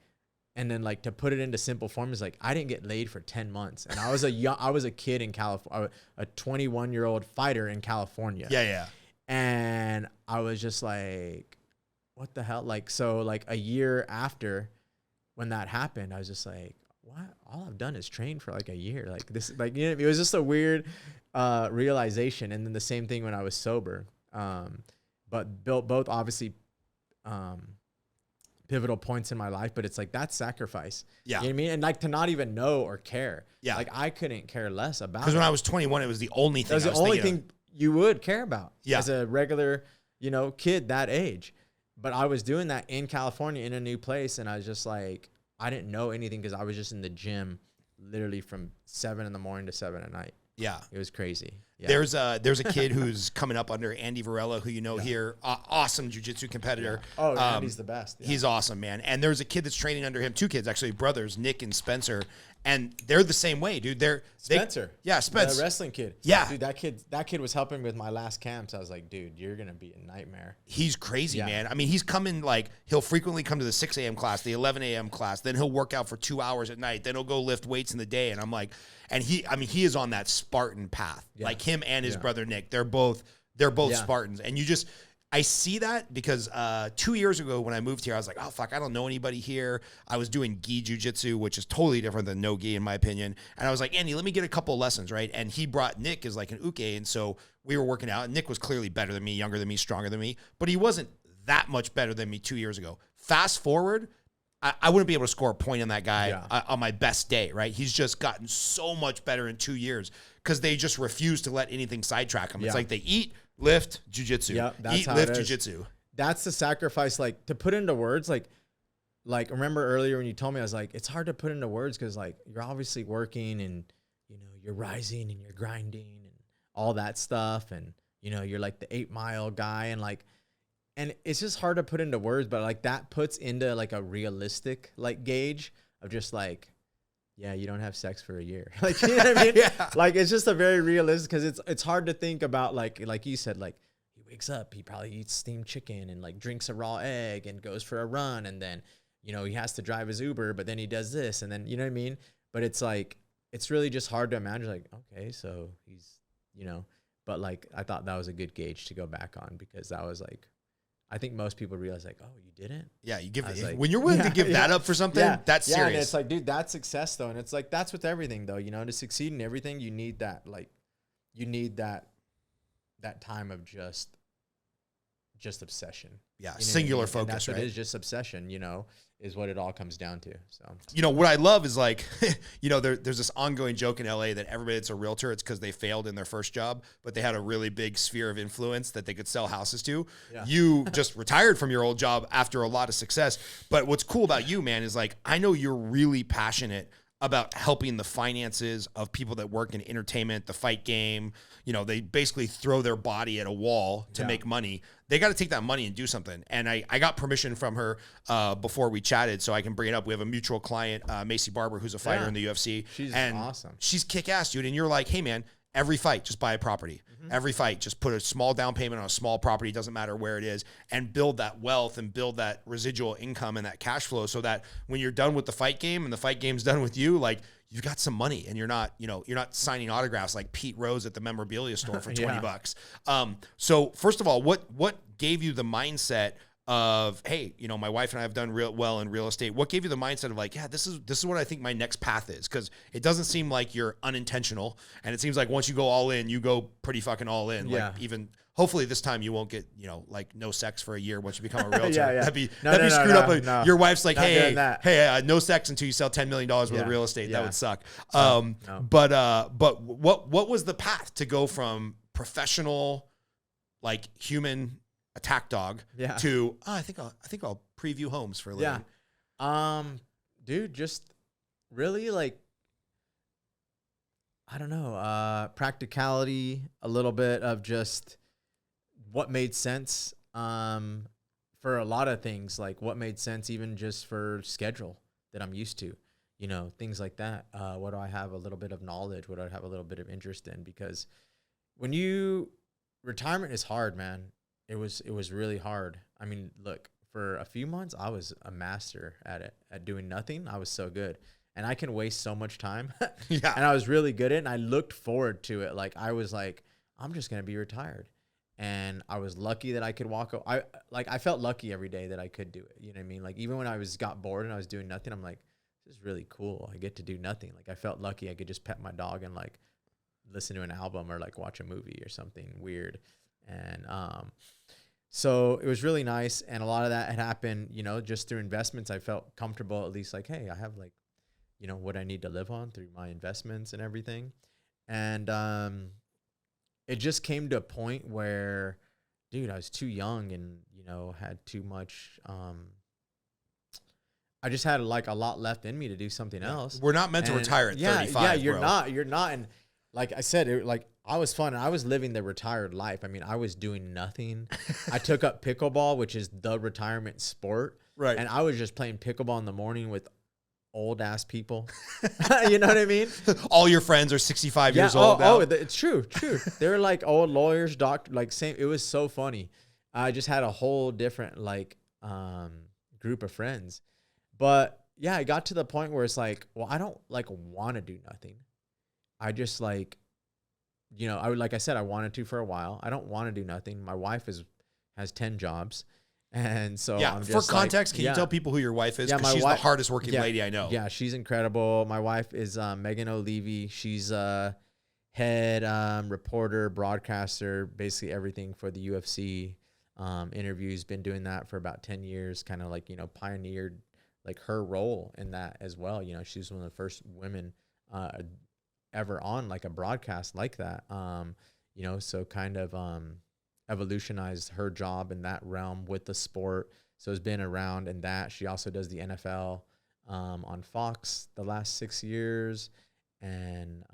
and then like to put it into simple form is like I didn't get laid for 10 months, and I was a kid in California, a 21-year-old fighter in California. Yeah. And I was just like, what the hell? Like, so like a year after when that happened, I was just like, what? All I've done is train for like a year. Like this, like, you know, it was just a weird realization. And then the same thing when I was sober. But both obviously pivotal points in my life, but it's like that's sacrifice. Yeah. You know what I mean? And like to not even know or care. Yeah. Like I couldn't care less about it. Because when I was 21, it was the only thing. It was the only thing you would care about as a regular, you know, kid that age. But I was doing that in California in a new place, and I was just like, I didn't know anything because I was just in the gym literally from 7 a.m. to 7 p.m. Yeah. It was crazy. Yeah. There's a kid who's coming up under Andy Varela, who you know here, awesome jiu-jitsu competitor. Yeah. Oh, Andy's the best. Yeah. He's awesome, man. And there's a kid that's training under him, 2 kids actually, brothers, Nick and Spencer, and they're the same way, dude. Spencer. Spencer. The wrestling kid. Yeah. Dude, that kid was helping me with my last camps. I was like, dude, you're going to be a nightmare. He's crazy, man. I mean, he's coming, like, he'll frequently come to the 6 a.m. class, the 11 a.m. class, then he'll work out for 2 hours at night, then he'll go lift weights in the day, and I'm like, and he is on that Spartan path. Yeah. Like him and his brother Nick, they're both Spartans. And I see that because 2 years ago when I moved here, I was like, oh, fuck, I don't know anybody here. I was doing gi jiu-jitsu, which is totally different than no gi in my opinion. And I was like, Andy, let me get a couple lessons, right? And he brought Nick as like an uke. And so we were working out. And Nick was clearly better than me, younger than me, stronger than me. But he wasn't that much better than me 2 years ago. Fast forward, I wouldn't be able to score a point on that guy on my best day, right? He's just gotten so much better in 2 years because they just refuse to let anything sidetrack him. It's like they eat, lift, jiu-jitsu. Yeah, that's eat, how lift, it is. jiu-jitsu. That's the sacrifice, like to put into words, like remember earlier when you told me, I was like, it's hard to put into words because like you're obviously working and, you know, you're rising and you're grinding and all that stuff. And, you know, you're like the 8 Mile guy and like, and it's just hard to put into words, but like that puts into like a realistic like gauge of just like, yeah, you don't have sex for a year. Like, you know what I mean? Like, it's just a very realistic, because it's hard to think about like you said, like he wakes up, he probably eats steamed chicken and like drinks a raw egg and goes for a run. And then, you know, he has to drive his Uber, but then he does this. And then, you know what I mean? But it's like, it's really just hard to imagine, like, okay, so he's, you know, but like, I thought that was a good gauge to go back on, because that was like, I think most people realize, like, oh, you didn't? Yeah, you give it, like, when you're willing to give that up for something, that's serious. And it's like, dude, that's success though. And it's like, that's with everything though, you know, to succeed in everything, you need that, like, you need that time of just obsession. Yeah, you know singular focus, and that's right? What it is, just obsession, you know, is what it all comes down to. So, you know, what I love is like, you know, there's this ongoing joke in LA that everybody that's a realtor, it's because they failed in their first job, but they had a really big sphere of influence that they could sell houses to. Yeah. You just retired from your old job after a lot of success. But what's cool about you, man, is like, I know you're really passionate about helping the finances of people that work in entertainment, the fight game. You know, they basically throw their body at a wall to make money. They got to take that money and do something. And I got permission from her before we chatted, so I can bring it up. We have a mutual client, Macy Barber, who's a fighter in the UFC. She's and awesome. She's kick-ass, dude. And you're like, hey, man, every fight, just buy a property. Every fight, just put a small down payment on a small property, doesn't matter where it is, and build that wealth and build that residual income and that cash flow, so that when you're done with the fight game and the fight game's done with you, like, you've got some money and you're not, you know, you're not signing autographs like Pete Rose at the memorabilia store for 20 bucks. So first of all, what gave you the mindset of, hey, you know, my wife and I have done real well in real estate? What gave you the mindset of like, yeah, this is what I think my next path is? Because it doesn't seem like you're unintentional, and it seems like once you go all in, you go pretty fucking all in. Yeah. Like, even hopefully this time you won't get, you know, like no sex for a year once you become a realtor. Yeah. That'd be screwed up. Your wife's like, hey, no sex until you sell $10 million worth of real estate. That would suck. No. But what was the path to go from professional, like, human attack dog to I think I'll preview homes for a living? Dude, just really, like, I don't know, practicality, a little bit of just what made sense for a lot of things, like what made sense even just for schedule that I'm used to, you know, things like that. What do I have a little bit of knowledge? What do I have a little bit of interest in? Because retirement is hard, man. It was really hard. I mean, look, for a few months, I was a master at it, at doing nothing. I was so good. And I can waste so much time. And I was really good at it. And I looked forward to it. Like, I was like, I'm just going to be retired. And I was lucky that I could I felt lucky every day that I could do it. You know what I mean? Like, even when got bored and I was doing nothing, I'm like, this is really cool. I get to do nothing. Like, I felt lucky I could just pet my dog and like listen to an album or like watch a movie or something weird. And so it was really nice. And a lot of that had happened, you know, just through investments. I felt comfortable, at least, like, hey, I have, like, you know, what I need to live on through my investments and everything. And it just came to a point where, dude, I was too young and, you know, had too much. I just had like a lot left in me to do something else. We're not meant to retire at 35. Yeah, you're not. And like I said, I was fun. I was living the retired life. I mean, I was doing nothing. I took up pickleball, which is the retirement sport. Right. And I was just playing pickleball in the morning with old ass people. You know what I mean? All your friends are 65 years old now. It's true. They're like old lawyers, doctor, like same. It was so funny. I just had a whole different like group of friends. But yeah, I got to the point where it's like, well, I don't like want to do nothing. I just like, you know, like I said, I wanted to for a while. I don't want to do nothing. My wife has 10 jobs. And so I'm just for context, can you tell people who your wife is? Because she's the hardest working lady I know. Yeah, she's incredible. My wife is Megan O'Leary. She's head reporter, broadcaster, basically everything for the UFC. Interviews, been doing that for about 10 years, kind of like, you know, pioneered like her role in that as well. You know, she's one of the first women ever on like a broadcast like that. You know, so kind of evolutionized her job in that realm with the sport. So it's been around in that. She also does the NFL on Fox the last 6 years. And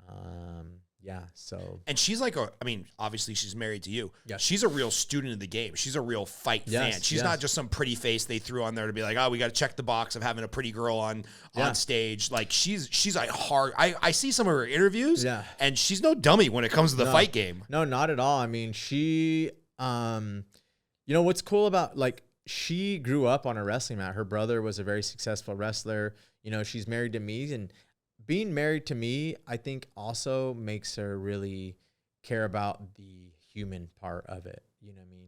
and she's like obviously she's married to you. Yeah. She's a real student of the game. She's a real fight fan. She's not just some pretty face they threw on there to be like, oh, we got to check the box of having a pretty girl on stage. Like she's like hard. I see some of her interviews and she's no dummy when it comes to the fight game. No, not at all. I mean, she, you know, what's cool about, like, she grew up on a wrestling mat. Her brother was a very successful wrestler. You know, she's married to me, and being married to me, I think also makes her really care about the human part of it. You know what I mean?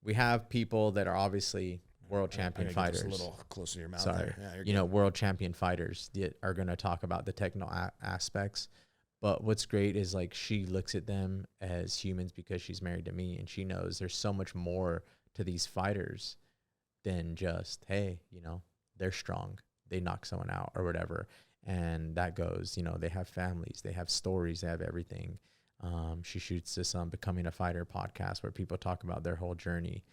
We have people that are obviously world champion fighters. Just a little closer to your mouth. Sorry. There. Yeah, you know, world champion fighters that are going to talk about the technical aspects. But what's great is like she looks at them as humans because she's married to me, and she knows there's so much more to these fighters than just, hey, you know, they're strong, they knock someone out or whatever. And that goes, you know, they have families, they have stories, they have everything. She shoots this Becoming a Fighter podcast where people talk about their whole journey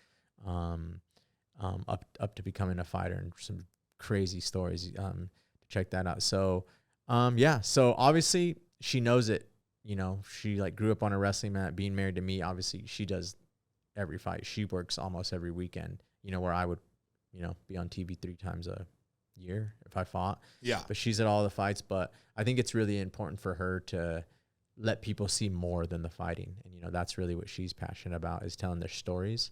up to becoming a fighter, and some crazy stories. Check that out. So so obviously she knows it. You know, she like grew up on a wrestling mat, being married to me. Obviously she does every fight. She works almost every weekend, you know, where I would, you know, be on TV 3 times a year if I fought. Yeah. But she's at all the fights. But I think it's really important for her to let people see more than the fighting. And, you know, that's really what she's passionate about, is telling their stories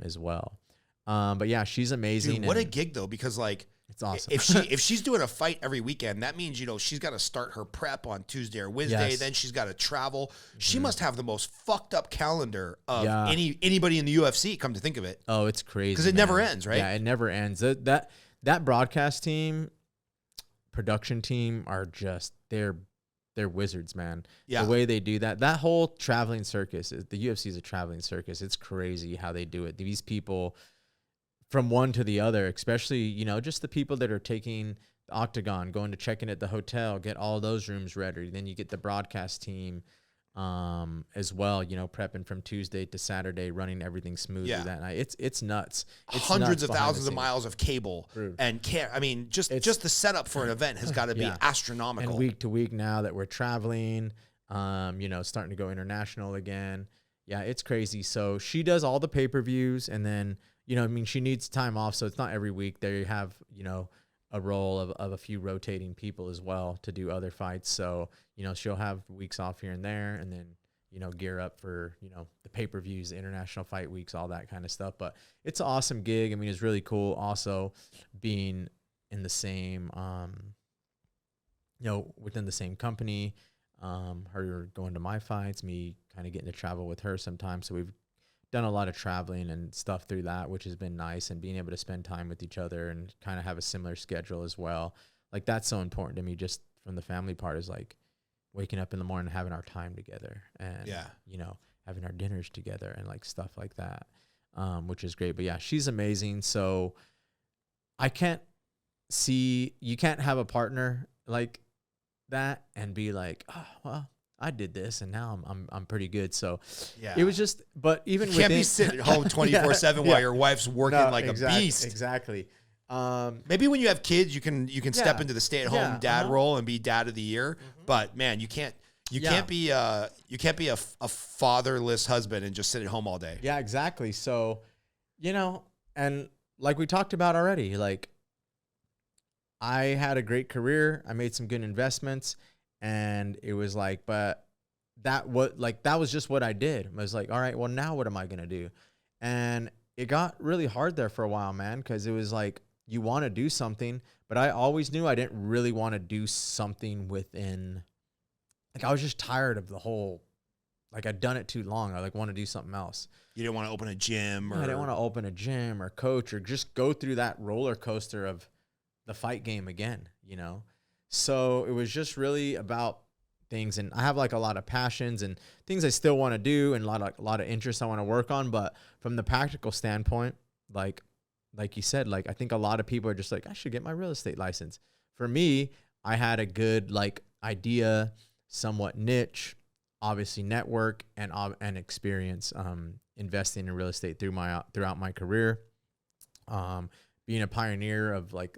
as well. But yeah, she's amazing. Dude, what a gig though, because like, it's awesome. If she's doing a fight every weekend, that means, you know, she's got to start her prep on Tuesday or Wednesday. Yes. Then she's got to travel. She must have the most fucked up calendar of Yeah. anybody in the UFC. Come to think of it, Oh, it's crazy. because it never ends, right? Yeah, it never ends. That broadcast team, production team are just they're wizards, man. Yeah. The way they do that whole traveling circus, the UFC is a traveling circus. It's crazy how they do it. These people from one to the other, especially, you know, just the people that are taking the octagon, going to check in at the hotel, get all those rooms ready. Then you get the broadcast team as well, you know, prepping from Tuesday to Saturday, running everything smoothly that night. It's nuts. It's Hundreds nuts of thousands of miles of cable True. and I mean, just the setup for an event has got to be Yeah. astronomical. And week to week now that we're traveling, you know, starting to go international again. Yeah, it's crazy. So she does all the pay-per-views, and then, you know, I mean, she needs time off, so it's not every week. They have, you know, a role of a few rotating people as well to do other fights. So, you know, she'll have weeks off here and there, and then, you know, gear up for, you know, the pay-per-views, the international fight weeks, all that kind of stuff. But it's an awesome gig. I mean, it's really cool also being in the same, you know, within the same company, her going to my fights, me kind of getting to travel with her sometimes. So we've done a lot of traveling and stuff through that, which has been nice, and being able to spend time with each other and kind of have a similar schedule as well. Like, that's so important to me, just from the family part, is like waking up in the morning, having our time together, and, you know, having our dinners together and like stuff like that, which is great. But yeah, she's amazing. So you can't have a partner like that and be like, oh, well, I did this and now I'm pretty good. So Yeah. it was just, but even You can't be sitting at home 24/7 while your wife's working like a beast. Exactly. Maybe when you have kids, you can step into the stay-at-home dad role and be dad of the year. But man, you can't be a fatherless husband and just sit at home all day. Yeah, exactly. So, you know, and like we talked about already, like, I had a great career. I made some good investments, and it was like, but that was just what I did. I was like, all right, well, now what am I going to do? And it got really hard there for a while, man, because it was like, you want to do something, but I always knew I didn't really want to do something within, like, I was just tired of the whole, like, I'd done it too long. I like want to do something else. You didn't want to open a gym, or I didn't want to open a gym or coach or just go through that roller coaster of the fight game again, you know? So it was just really about things. And I have like a lot of passions and things I still want to do, and a lot of interests I want to work on. But from the practical standpoint, like you said, like, I think a lot of people are just like, I should get my real estate license. For me, I had a good like idea, somewhat niche, obviously network and experience investing in real estate throughout my career. Being a pioneer of like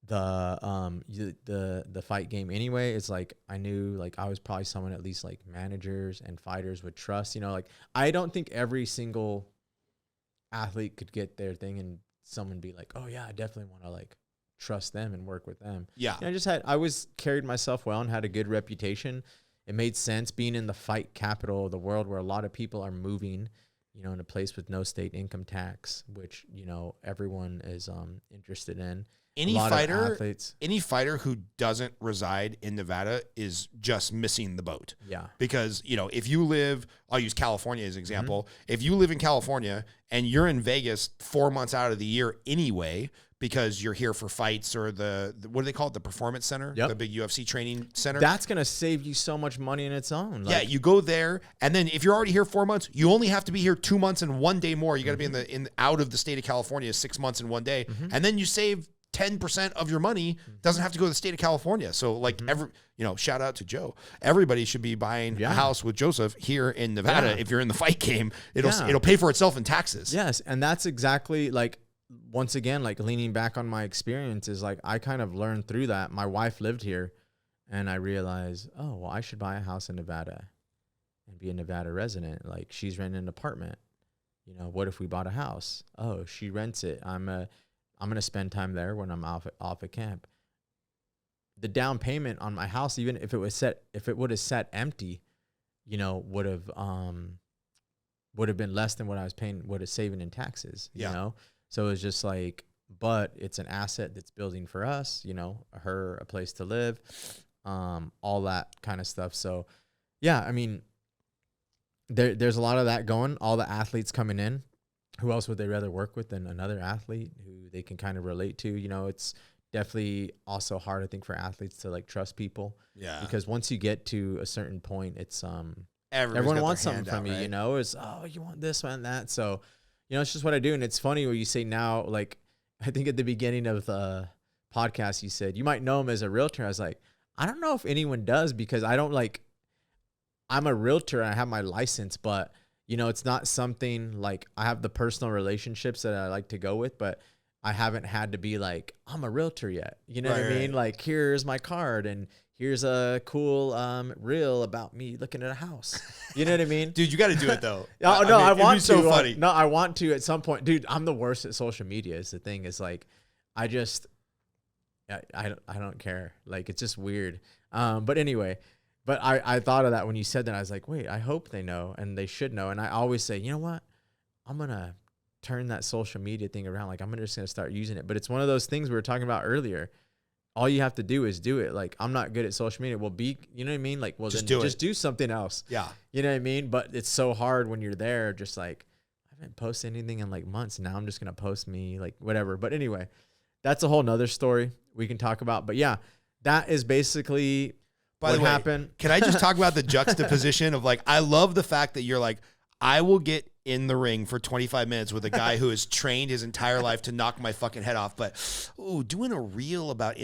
the fight game anyway, it's like I knew like I was probably someone at least like managers and fighters would trust. You know, like, I don't think every single athlete could get their thing and someone be like, oh yeah, I definitely want to like trust them and work with them. Yeah. And I was carried myself well and had a good reputation. It made sense being in the fight capital of the world, where a lot of people are moving, you know, in a place with no state income tax, which, you know, everyone is interested in. any lot of fighter, athletes. any fighter who doesn't reside in Nevada is just missing the boat. Yeah. Because, if you live, I'll use California as an example. Mm-hmm. If you live in California and you're in Vegas 4 months out of the year anyway, because you're here for fights or the what do they call it? The Performance Center, Yep. the big UFC training center. That's going to save you so much money in its own. Yeah, you go there, and then if you're already here 4 months, you only have to be here 2 months and 1 day more. You got to be in out of the state of California 6 months and 1 day, and then you save 10% of your money. Doesn't have to go to the state of California. So shout out to Joe. Everybody should be buying a house with Joseph here in Nevada. Yeah. If you're in the fight game, it'll pay for itself in taxes. Yes, and that's exactly once again, leaning back on my experiences, I kind of learned through that. My wife lived here, and I realized, oh, well, I should buy a house in Nevada and be a Nevada resident. She's renting an apartment. What if we bought a house? Oh, she rents it. I'm going to spend time there when I'm off at camp. The down payment on my house, even if it would have sat empty, would have been less than what I was paying, what it's saving in taxes, you know? So it's just but it's an asset that's building for us, her a place to live, all that kind of stuff. So yeah, I mean, there's a lot of that going, all the athletes coming in. Who else would they rather work with than another athlete who they can kind of relate to? It's definitely also hard, I think, for athletes to trust people. Yeah. Because once you get to a certain point, it's Everyone's everyone got wants their something hand from out, you, right? It's, oh, you want this one, that. So, it's just what I do. And it's funny when you say now, I think at the beginning of the podcast, you said you might know him as a realtor. I was like, I don't know if anyone does, because I don't I'm a realtor and I have my license, but it's not something I have the personal relationships that I like to go with, but I haven't had to be I'm a realtor yet. You know what I mean? Here's my card and here's a cool reel about me looking at a house. You know what I mean? Dude, you got to do it though. I want to. So funny. No, I want to at some point. Dude, I'm the worst at social media is the thing. Is I don't care. It's just weird. But anyway. But I thought of that when you said that. I was like, wait, I hope they know, and they should know. And I always say, you know what? I'm going to turn that social media thing around. I'm just going to start using it. But it's one of those things we were talking about earlier. All you have to do is do it. I'm not good at social media. Well, you know what I mean? Just do something else. Yeah. You know what I mean? But it's so hard when you're there, just I haven't posted anything in months. Now I'm just going to post me, whatever. But anyway, that's a whole nother story we can talk about. But yeah, that is basically... By the way, happened? Can I just talk about the juxtaposition of I love the fact that you're I will get in the ring for 25 minutes with a guy who has trained his entire life to knock my fucking head off. But doing a reel about on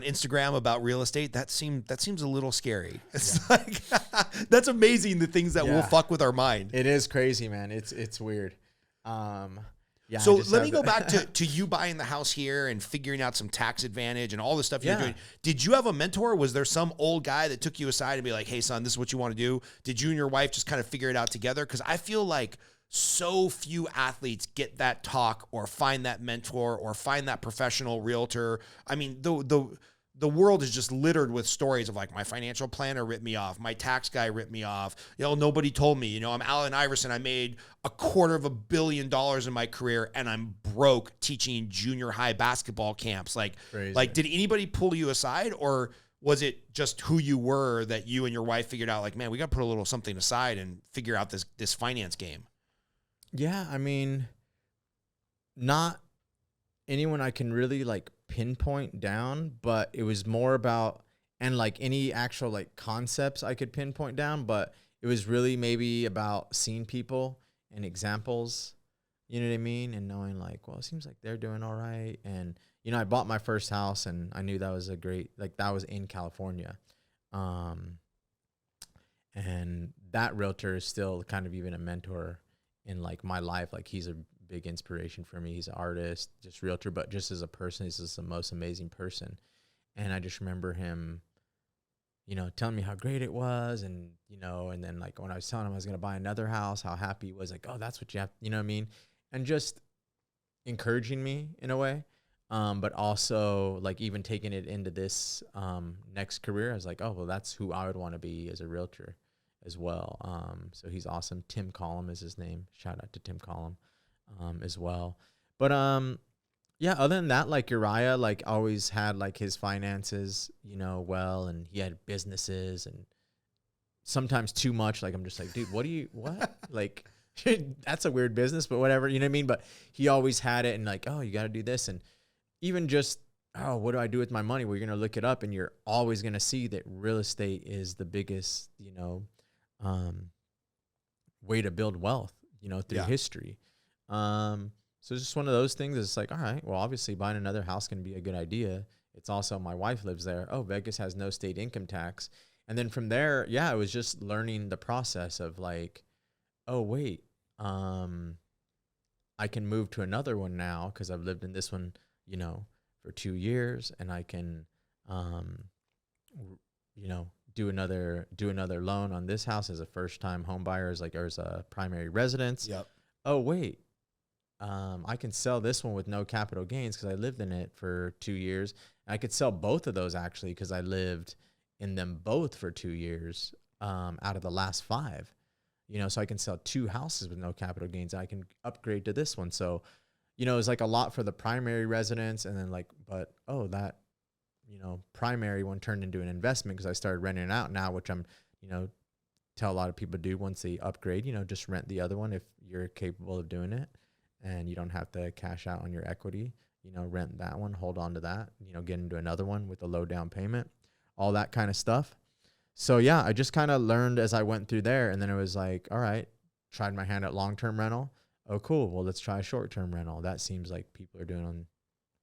Instagram about real estate, that seems a little scary. It's that's amazing, the things that will fuck with our mind. It is crazy, man. It's weird. Yeah, so let me go back to you buying the house here and figuring out some tax advantage and all the stuff you're doing. Did you have a mentor? Was there some old guy that took you aside and be like, hey, son, this is what you want to do? Did you and your wife just kind of figure it out together? Because I feel like so few athletes get that talk or find that mentor or find that professional realtor. I mean, the world is just littered with stories of my financial planner ripped me off. My tax guy ripped me off. Nobody told me, I'm Allen Iverson. I made $250 million in my career and I'm broke teaching junior high basketball camps. Did anybody pull you aside, or was it just who you were that you and your wife figured out man, we got to put a little something aside and figure out this finance game? Yeah. I mean, not anyone I can really pinpoint down, but it was more about, and any actual concepts I could pinpoint down, but it was really maybe about seeing people and examples, you know what I mean? And knowing well, it seems like they're doing all right. And, I bought my first house and I knew that was a great, that was in California. And that realtor is still kind of even a mentor in my life. He's a big inspiration for me. He's an artist, just realtor, but just as a person, he's just the most amazing person. And I just remember him, telling me how great it was. And, and then when I was telling him I was going to buy another house, how happy he was, oh, that's what you have, you know what I mean? And just encouraging me in a way. But also even taking it into this, next career. I was oh, well, that's who I would want to be as a realtor as well. So he's awesome. Tim Collum is his name. Shout out to Tim Collum. As well. But Yeah, other than that, like Uriah, like always had like his finances, well, and he had businesses and sometimes too much. Like I'm just like, dude, what? Like that's a weird business, but whatever, you know what I mean? But he always had it and like, oh, you got to do this. And even just, oh, what do I do with my money? Well, you're going to look it up and you're always going to see that real estate is the biggest, way to build wealth, through history. So it's just one of those things. It's like, all right, well, obviously buying another house can be a good idea. It's also, my wife lives there. Oh, Vegas has no state income tax. And then from there, it was just learning the process of like, oh, wait, I can move to another one now because I've lived in this one, for 2 years, and I can, do another loan on this house as a first time home buyer, or as a primary residence. Yep. Oh, wait. I can sell this one with no capital gains because I lived in it for 2 years. And I could sell both of those actually because I lived in them both for 2 years out of the last 5. So I can sell 2 houses with no capital gains. I can upgrade to this one. So, it was like a lot for the primary residence, and then that primary one turned into an investment because I started renting it out now, which I'm, tell a lot of people do once they upgrade, just rent the other one if you're capable of doing it. And you don't have to cash out on your equity, rent that one, hold on to that, get into another one with a low down payment, all that kind of stuff. So yeah, I just kind of learned as I went through there. And then it was like, all right, tried my hand at long-term rental. Oh, cool. Well, let's try short-term rental. That seems like people are doing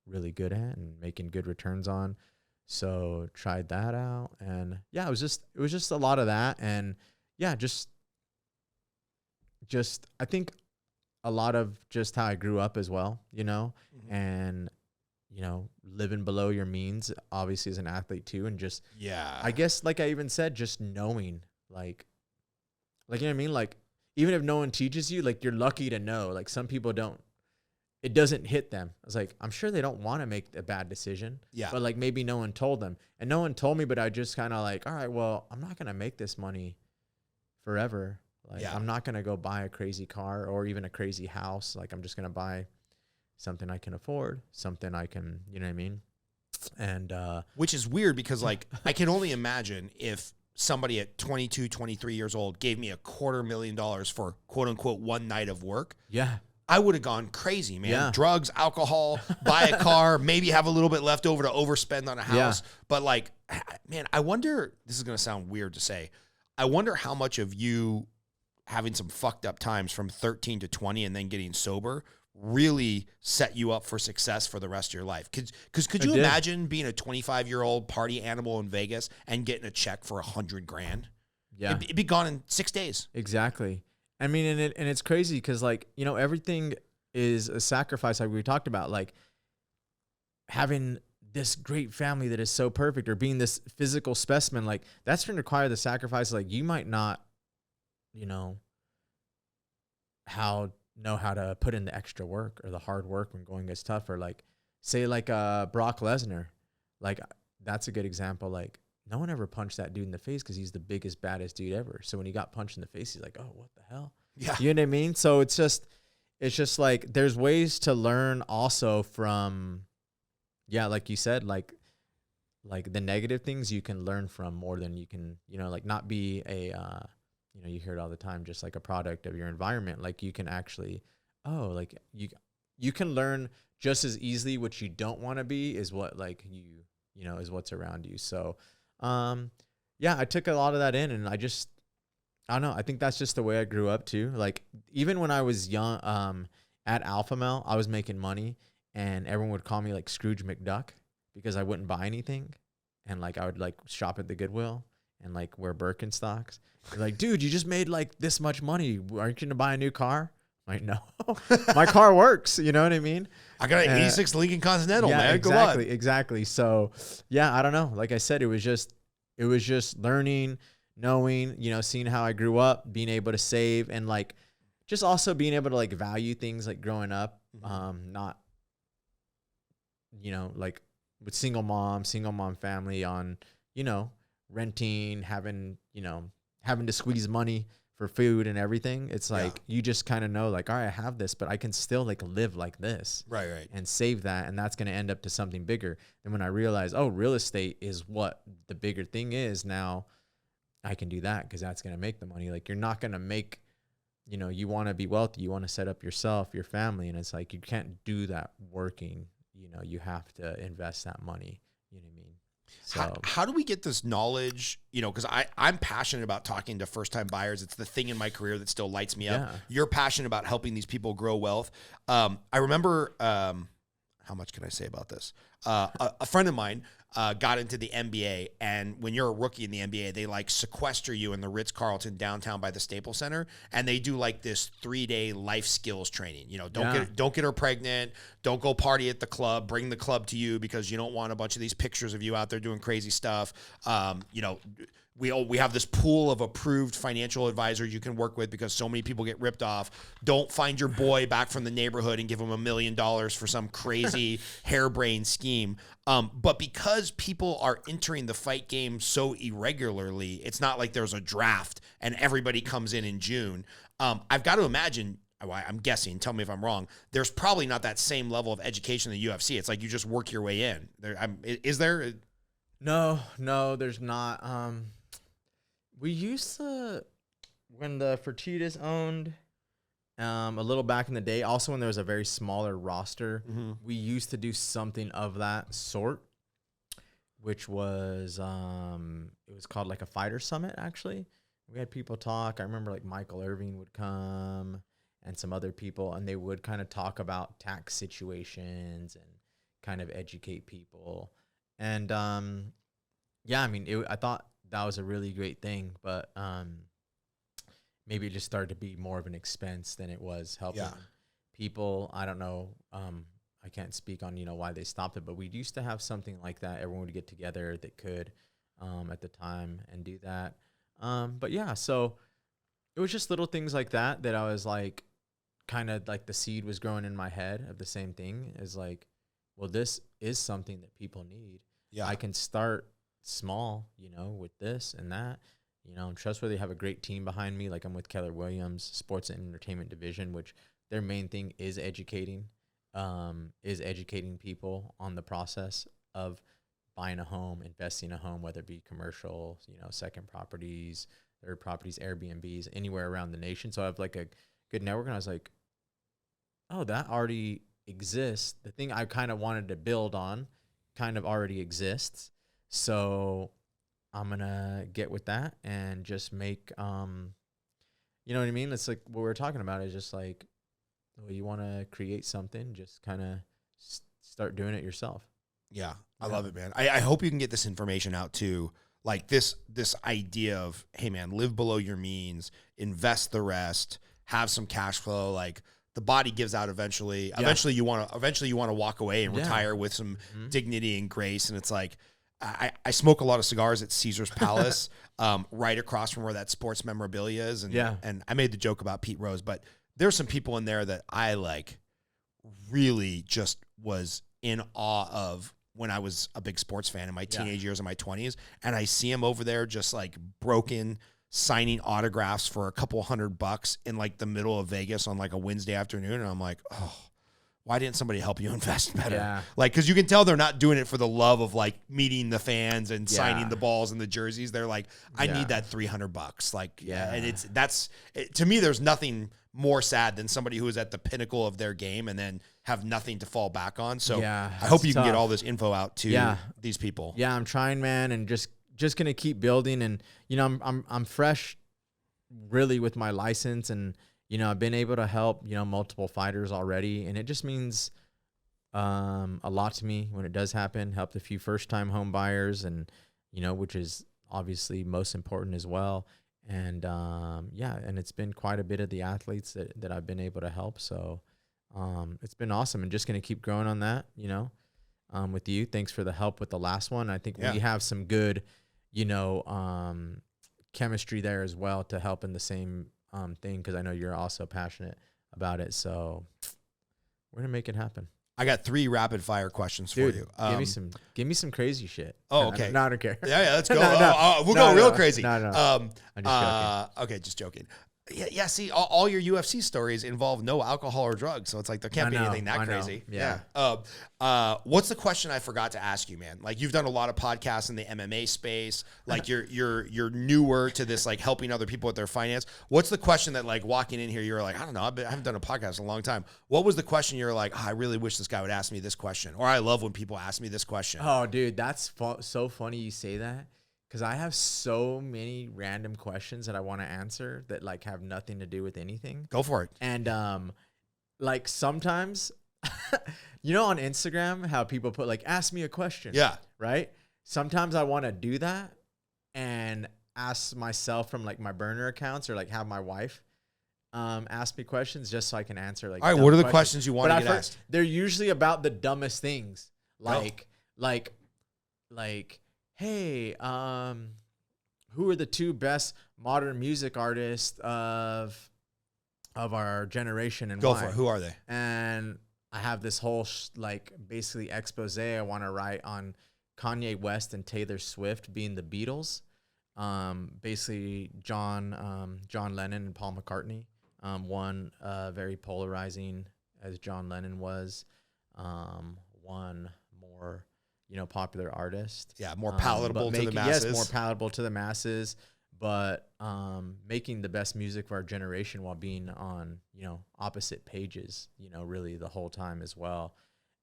really good at and making good returns on. So tried that out. And yeah, it was just a lot of that. And yeah, just I think a lot of just how I grew up as well, Mm-hmm. and, living below your means, obviously as an athlete too. And just, I guess, like I even said, just knowing, like, you know what I mean? Like, even if no one teaches you, like, you're lucky to know, like some people it doesn't hit them. I was like, I'm sure they don't want to make a bad decision, but like maybe no one told them, and no one told me, but I just kind of like, all right, well, I'm not going to make this money forever. Like, I'm not going to go buy a crazy car or even a crazy house. Like, I'm just going to buy something I can afford, something I can, you know what I mean? And, which is weird because like, I can only imagine if somebody at 22, 23 years old gave me $250,000 for quote unquote one night of work. Yeah. I would have gone crazy, man. Yeah. Drugs, alcohol, buy a car, maybe have a little bit left over to overspend on a house. Yeah. But like, man, I wonder, this is going to sound weird to say, I wonder how much of you having some fucked up times from 13 to 20 and then getting sober really set you up for success for the rest of your life. Could you imagine being a 25-year-old party animal in Vegas and getting a check for $100,000? Yeah. It'd be gone in 6 days. Exactly. I mean, and it's crazy because, like, everything is a sacrifice, like we talked about, like having this great family that is so perfect or being this physical specimen, like that's going to require the sacrifice. Like, you might not, know how to put in the extra work or the hard work when going gets tough, or like say like Brock Lesnar, like that's a good example. Like, no one ever punched that dude in the face because he's the biggest, baddest dude ever. So when he got punched in the face, he's like, oh, what the hell? Yeah. You know what I mean? So it's just like, there's ways to learn also from, like you said, like the negative things you can learn from more than you can, like not be a, you hear it all the time, just like a product of your environment. Like, you can actually, like you can learn just as easily what you don't want to be is what, like, is what's around you. So, I took a lot of that in, and I don't know. I think that's just the way I grew up too. Like, even when I was young, at Alpha Male, I was making money, and everyone would call me like Scrooge McDuck because I wouldn't buy anything. And like, I would like shop at the Goodwill and like wear Birkenstocks. They're like, dude, you just made like this much money. Aren't you gonna buy a new car? I'm like, no, my car works. You know what I mean? I got an 86 Lincoln Continental, man. Exactly. So I don't know. Like I said, it was just learning, knowing, seeing how I grew up, being able to save, and like, just also being able to like value things like growing up, not, like with single mom family on, renting, having to squeeze money for food and everything, it's like you just kind of know like, all right, I have this, but I can still like live like this. Right. And save that. And that's going to end up to something bigger. And when I realized, oh, real estate is what the bigger thing is now, I can do that because that's going to make the money. Like you're not going to make, you know, you want to be wealthy. You want to set up yourself, your family. And it's like, you can't do that working, you know, you have to invest that money. You know what I mean? So how do we get this knowledge? You know, because I'm passionate about talking to first-time buyers. It's the thing in my career that still lights me up. You're passionate about helping these people grow wealth. I remember, how much can I say about this? A friend of mine got into the NBA, and when you're a rookie in the NBA, they like sequester you in the Ritz-Carlton downtown by the Staples Center, and they do like this 3-day life skills training. You know, don't get her pregnant, don't go party at the club, bring the club to you because you don't want a bunch of these pictures of you out there doing crazy stuff. You know, we have this pool of approved financial advisors you can work with because so many people get ripped off. Don't find your boy back from the neighborhood and give him $1 million for some crazy harebrained scheme. But because people are entering the fight game so irregularly, it's not like there's a draft and everybody comes in June. I've got to imagine, I'm guessing, tell me if I'm wrong, there's probably not that same level of education in the UFC. It's like you just work your way in. Is there? No, there's not. We used to, when the Fertitas owned, a little back in the day, also when there was a very smaller roster, we used to do something of that sort, which was, it was called like a fighter summit, actually. We had people talk. I remember like Michael Irving would come and some other people, and they would kind of talk about tax situations and kind of educate people. And, yeah, I mean, I thought that was a really great thing, but maybe it just started to be more of an expense than it was helping people. I don't know. I can't speak on, you know, why they stopped it, but we used to have something like that. Everyone would get together that could at the time and do that. But yeah, so it was just little things like that that I was like, kind of like the seed was growing in my head of the same thing as like, well, this is something that people need. Yeah, I can start small, you know, with this and that, you know, I'm trustworthy, have a great team behind me. Like I'm with Keller Williams Sports and Entertainment Division, which their main thing is educating people on the process of buying a home, investing in a home, whether it be commercial, you know, second properties, third properties, Airbnbs, anywhere around the nation. So I have like a good network, and I was like, oh, that already exists. The thing I kind of wanted to build on kind of already exists. So I'm going to get with that and just make, you know what I mean? It's like what we're talking about is just like, well, you want to create something, just kind of start doing it yourself. Yeah, I love it, man. I hope you can get this information out too. Like this idea of, hey man, live below your means, invest the rest, have some cash flow. Like the body gives out eventually. Yeah. Eventually you want to walk away and retire with some dignity and grace. And it's like, I smoke a lot of cigars at Caesar's Palace, right across from where that sports memorabilia is. And I made the joke about Pete Rose, but there's some people in there that I like really just was in awe of when I was a big sports fan in my teenage years and my 20s. And I see him over there just like broken, signing autographs for a couple $100 in like the middle of Vegas on like a Wednesday afternoon. And I'm like, oh, why didn't somebody help you invest better? Yeah. Like, cause you can tell they're not doing it for the love of like meeting the fans and signing the balls and the jerseys. They're like, I need that $300. Like, and to me, there's nothing more sad than somebody who is at the pinnacle of their game and then have nothing to fall back on. So I hope you can get all this info out to these people. Yeah, I'm trying, man, and just gonna keep building. And you know, I'm fresh, really, with my license, and you know, I've been able to help multiple fighters already, and it just means a lot to me when it does happen. Helped a few first-time home buyers, and which is obviously most important as well. And and it's been quite a bit of the athletes that I've been able to help. So it's been awesome, and just going to keep growing on that, with you. Thanks for the help with the last one. I think we have some good, chemistry there as well to help in the same thing, because I know you're also passionate about it. So we're going to make it happen. I got 3 rapid fire questions Dude, for you. give me some crazy shit. Oh, okay. No, I don't care. Yeah, let's go. No, We'll go real crazy. No. I'm just joking. Okay, just joking. Yeah. See, all your UFC stories involve no alcohol or drugs, so it's like there can't be anything that crazy. Yeah. What's the question I forgot to ask you, man? Like, you've done a lot of podcasts in the MMA space. Like, you're newer to this, like helping other people with their finance. What's the question that, like, walking in here, you're like, I don't know, I haven't done a podcast in a long time. What was the question you're like, I really wish this guy would ask me this question, or I love when people ask me this question? Oh, dude, that's so funny you say that. Because I have so many random questions that I want to answer that like have nothing to do with anything. Go for it. And like sometimes, you know, on Instagram, how people put like, ask me a question. Yeah. Right. Sometimes I want to do that and ask myself from like my burner accounts, or like have my wife ask me questions just so I can answer like. All right. What are the questions you want to get asked? They're usually about the dumbest things. Like, hey, who are the 2 best modern music artists of our generation and Go why? for it. Who are they? And I have this whole like basically expose I want to write on Kanye West and Taylor Swift being the Beatles. Basically John Lennon and Paul McCartney. One very polarizing as John Lennon was. One more, you know, popular artist. Yeah, more palatable to the masses. Yes, more palatable to the masses, but making the best music for our generation while being on, you know, opposite pages, you know, really the whole time as well,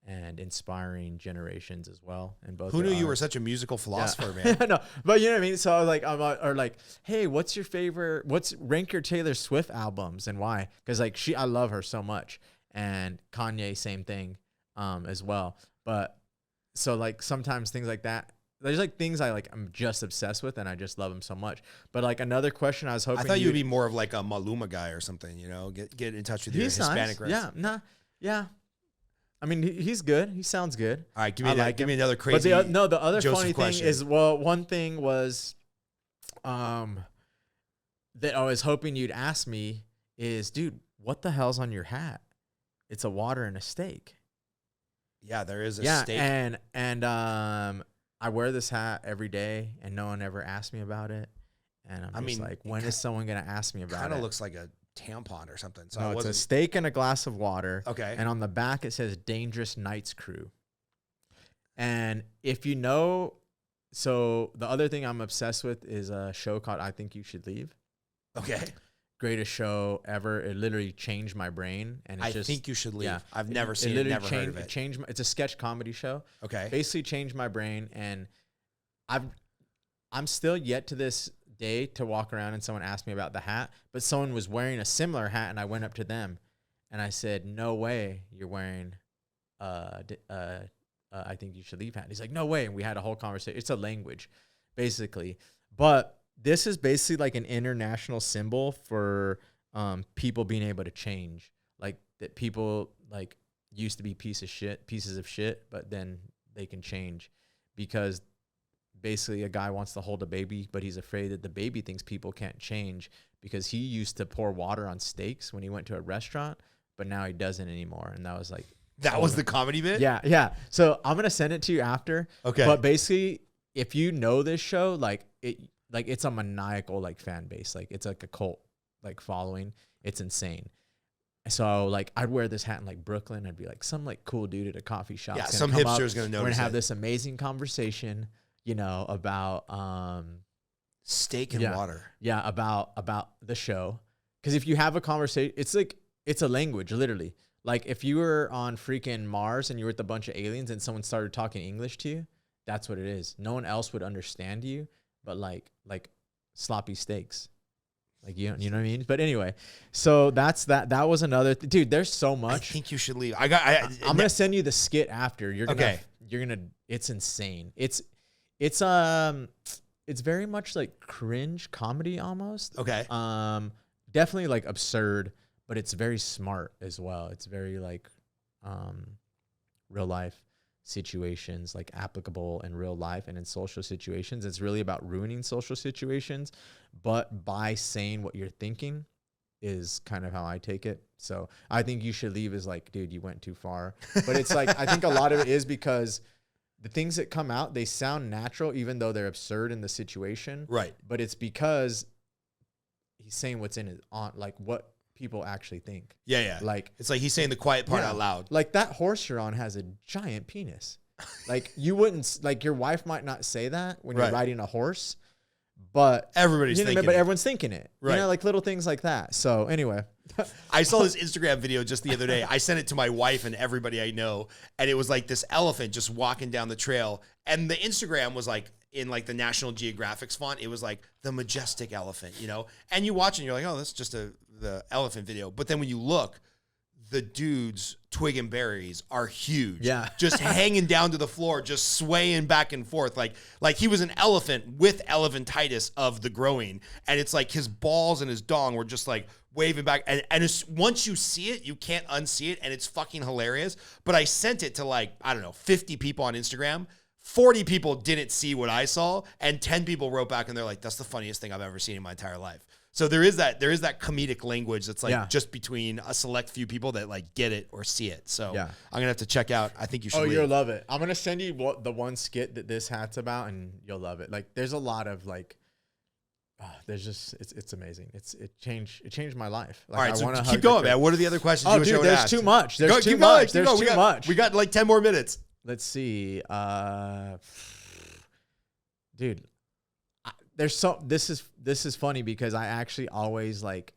and inspiring generations as well. And both. Who knew you were such a musical philosopher, man? No, but you know what I mean. So like, or like, hey, what's your favorite? Rank your Taylor Swift albums and why? Because like I love her so much, and Kanye, same thing, as well. But so like sometimes things like that, there's like things I'm just obsessed with and I just love them so much. But like another question I was hoping, I thought you'd be more of like a Maluma guy or something, you know, get in touch with your Hispanic nice. friends. Yeah. I mean, he's good. He sounds good. All right, give me another crazy. But the other Joseph funny question. thing is, well, one thing was, that I was hoping you'd ask me is, dude, what the hell's on your hat? It's a water and a steak. Yeah, there is a steak. And I wear this hat every day, and no one ever asked me about it. And I'm just like, when is someone gonna ask me about it? Kind of looks like a tampon or something. So no, it's a steak and a glass of water. Okay. And on the back it says Dangerous Nights Crew. And if you know, so the other thing I'm obsessed with is a show called I Think You Should Leave. Okay. Greatest show ever. It literally changed my brain. And it's I Think You Should Leave. Yeah, I've never seen it, never heard of it. It's a sketch comedy show. Okay. Basically changed my brain, and I'm still yet to this day to walk around and someone asked me about the hat, but someone was wearing a similar hat, and I went up to them and I said, "No way, you're wearing I Think You Should Leave hat." And he's like, "No way," and we had a whole conversation. It's a language, basically, but this is basically like an international symbol for people being able to change, like that people like used to be pieces of shit, but then they can change because basically a guy wants to hold a baby, but he's afraid that the baby thinks people can't change because he used to pour water on steaks when he went to a restaurant, but now he doesn't anymore. And that was like, that was the comedy bit? Yeah. So I'm going to send it to you after. Okay. But basically, if you know this show, it's a maniacal like fan base. Like it's like a cult like following. It's insane. So like I'd wear this hat in like Brooklyn. I'd be like some like cool dude at a coffee shop. Yeah, some hipster's going to notice. We're going to have this amazing conversation, you know, about steak and water. Yeah, about the show. Because if you have a conversation, it's a language, literally. Like if you were on freaking Mars and you were with a bunch of aliens and someone started talking English to you, that's what it is. No one else would understand you, but like sloppy steaks. Like you know what I mean? But anyway, so that's that. That was another dude. There's so much. I Think You Should Leave. I'm gonna send you the skit after. You're gonna. It's insane. It's very much like cringe comedy almost. Okay. Definitely like absurd, but it's very smart as well. It's very like real life situations, like applicable in real life and in social situations. It's really about ruining social situations, but by saying what you're thinking is kind of how I take it. So I think you should leave is like, dude, you went too far. But it's like, I think a lot of it is because the things that come out, they sound natural, even though they're absurd in the situation. Right. But it's because he's saying what's in it, on like what people actually think. Yeah, yeah. Like, it's like he's saying the quiet part out loud. Like that horse you're on has a giant penis. Like you wouldn't, like your wife might not say that when you're riding a horse, but everybody's thinking it. But everyone's thinking it. Right. You know, like little things like that. So anyway. I saw this Instagram video just the other day. I sent it to my wife and everybody I know. And it was like this elephant just walking down the trail. And the Instagram was like in like the National Geographic's font. It was like the majestic elephant, you know? And you watch it and you're like, oh, that's just the elephant video. But then when you look, the dude's twig and berries are huge. Yeah. Just hanging down to the floor, just swaying back and forth. Like he was an elephant with elephantitis of the growing. And it's like his balls and his dong were just like waving back. And it's, once you see it, you can't unsee it. And it's fucking hilarious. But I sent it to like, I don't know, 50 people on Instagram. 40 people didn't see what I saw. And 10 people wrote back and they're like, that's the funniest thing I've ever seen in my entire life. So there is that comedic language that's like just between a select few people that like get it or see it. So I'm gonna have to check out. I think you should. Oh, you'll love it. I'm gonna send you the one skit that this hat's about, and you'll love it. Like, there's a lot of like, there's just it's amazing. It changed my life. Like, all right, I so want to keep going, man. What are the other questions? Oh, dude, there's too much. There's too much. There's too much. We got like 10 more minutes. Let's see. Dude. This is funny because I actually always like,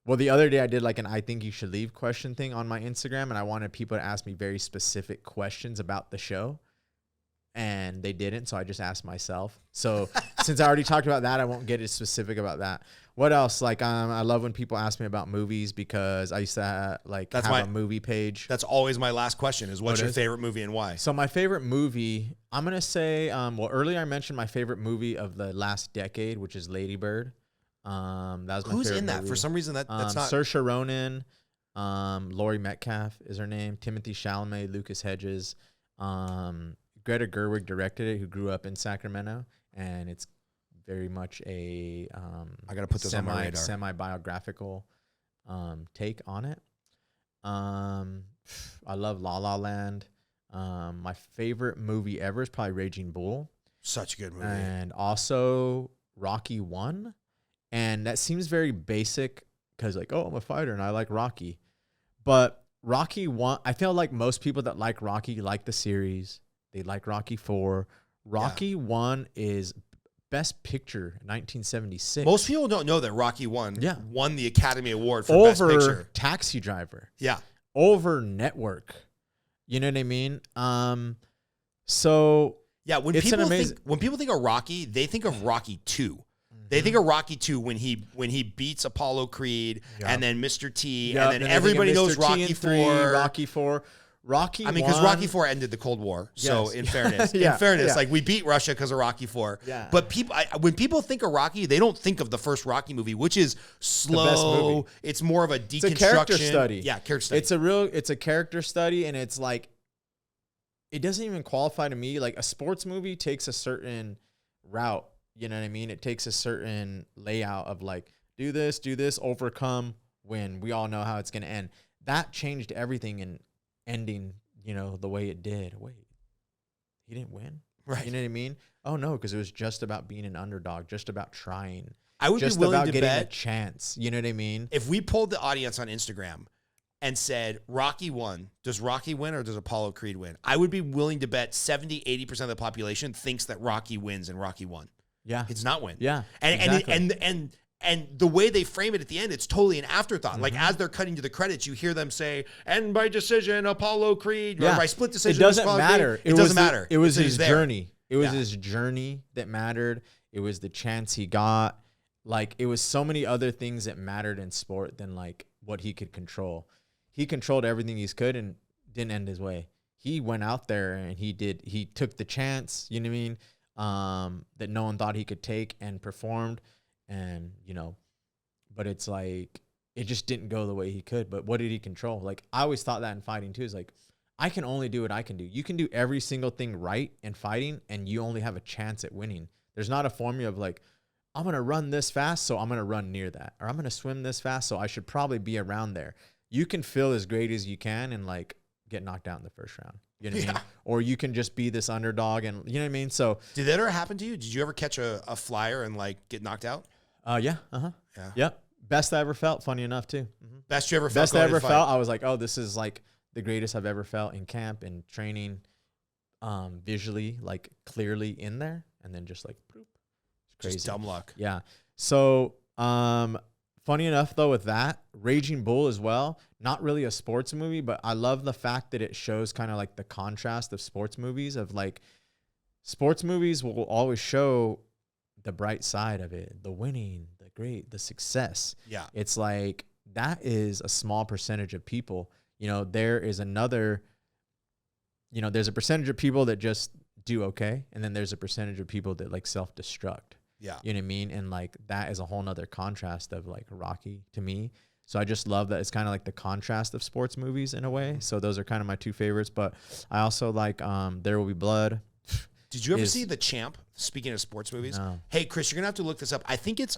well, the other day I did like an I think you should leave question thing on my Instagram, and I wanted people to ask me very specific questions about the show, and they didn't, so I just asked myself. So since I already talked about that, I won't get as specific about that. What else? Like, I love when people ask me about movies because I used to have a movie page. That's always my last question is what's your favorite movie and why? So my favorite movie, I'm going to say, well, earlier I mentioned my favorite movie of the last decade, which is Lady Bird. That was my favorite Who's in that? movie. For some reason that's not. Saoirse Ronan, Laurie Metcalf is her name, Timothée Chalamet, Lucas Hedges. Greta Gerwig directed it, who grew up in Sacramento, and it's very much a I gotta put this on my radar. Semi-biographical take on it. I love La La Land. My favorite movie ever is probably Raging Bull. Such a good movie. And also Rocky 1. And that seems very basic because like, oh, I'm a fighter and I like Rocky. But Rocky 1, I feel like most people that like Rocky like the series. They like Rocky 4. Rocky 1 is Best Picture 1976. Most people don't know that Rocky 1 won the Academy Award for over Best Picture. Taxi Driver. Yeah. Over Network. You know what I mean? So yeah, when people think of Rocky, they think of Rocky 2. They think of Rocky 2 when he beats Apollo Creed and then Mr. T and then everybody knows Rocky 4. Rocky 4. Rocky 1. I mean, because Rocky 4 ended the Cold War. So in fairness, like we beat Russia because of Rocky 4. Yeah. But when people think of Rocky, they don't think of the first Rocky movie, which is slow. It's more of a deconstruction. It's a character study. Yeah, character study. It's a character study, and it's like, it doesn't even qualify to me. Like a sports movie takes a certain route. You know what I mean? It takes a certain layout of like, do this, overcome, win. We all know how it's going to end. That changed everything in ending, you know, the way it did. Wait, he didn't win? Right. You know what I mean? Oh, no, because it was just about being an underdog, just about trying. I would just be willing about to getting bet a chance. You know what I mean? If we polled the audience on Instagram and said, Rocky won, does Rocky win or does Apollo Creed win? I would be willing to bet 70, 80% of the population thinks that Rocky wins and Rocky won. Yeah. It's not win. Yeah. And the way they frame it at the end, it's totally an afterthought. Mm-hmm. Like as they're cutting to the credits, you hear them say, and by decision, Apollo Creed, or by split decision. It doesn't matter. It doesn't matter. It was his journey. It was his journey that mattered. It was the chance he got. Like, it was so many other things that mattered in sport than like what he could control. He controlled everything he could and didn't end his way. He went out there and he took the chance, you know what I mean? That no one thought he could take and performed, and you know, but it's like it just didn't go the way he could. But what did he control? Like, I always thought that in fighting too, is like, I can only do what I can do. You can do every single thing right in fighting, and you only have a chance at winning. There's not a formula of like, I'm going to run this fast, so I'm going to run near that. Or I'm going to swim this fast, so I should probably be around there. You can feel as great as you can and like get knocked out in the first round. You know what I mean? Or you can just be this underdog and you know what I mean? So did that ever happen to you? Did you ever catch a flyer and like get knocked out? Yeah. Yeah. Yep. Best I ever felt, funny enough too. Mm-hmm. Best you ever felt? Best I ever felt. I was like, oh, this is like the greatest I've ever felt in camp and training, visually, like clearly in there. And then just like, boop. It's crazy. Just dumb luck. Yeah. So, funny enough though, with that, Raging Bull as well, not really a sports movie, but I love the fact that it shows kind of like the contrast of sports movies of like sports movies will always show the bright side of it, the winning, the success. Yeah. It's like, that is a small percentage of people. You know, there is another, you know, there's a percentage of people that just do okay. And then there's a percentage of people that like self-destruct. Yeah. You know what I mean? And like, that is a whole nother contrast of like Rocky to me. So I just love that it's kind of like the contrast of sports movies in a way. So those are kind of my two favorites, but I also like, There Will Be Blood. Did you ever see The Champ? Speaking of sports movies. No. Hey, Chris, you're going to have to look this up. I think it's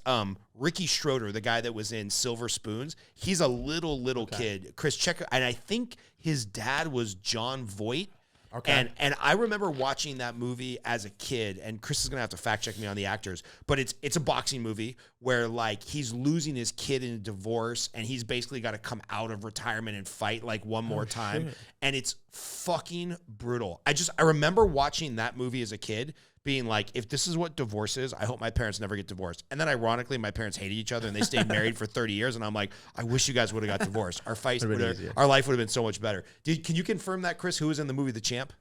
Ricky Schroeder, the guy that was in Silver Spoons. He's a little kid. Chris, check it. And I think his dad was John Voight. Okay. And I remember watching that movie as a kid, and Chris is gonna have to fact check me on the actors, but it's a boxing movie where like he's losing his kid in a divorce, and he's basically got to come out of retirement and fight like one more time, and it's fucking brutal. I remember watching that movie as a kid, being like, if this is what divorce is, I hope my parents never get divorced. And then ironically, my parents hated each other and they stayed married for 30 years. And I'm like, I wish you guys would have got divorced. Our life would have been so much better. Can you confirm that, Chris? Who was in the movie The Champ?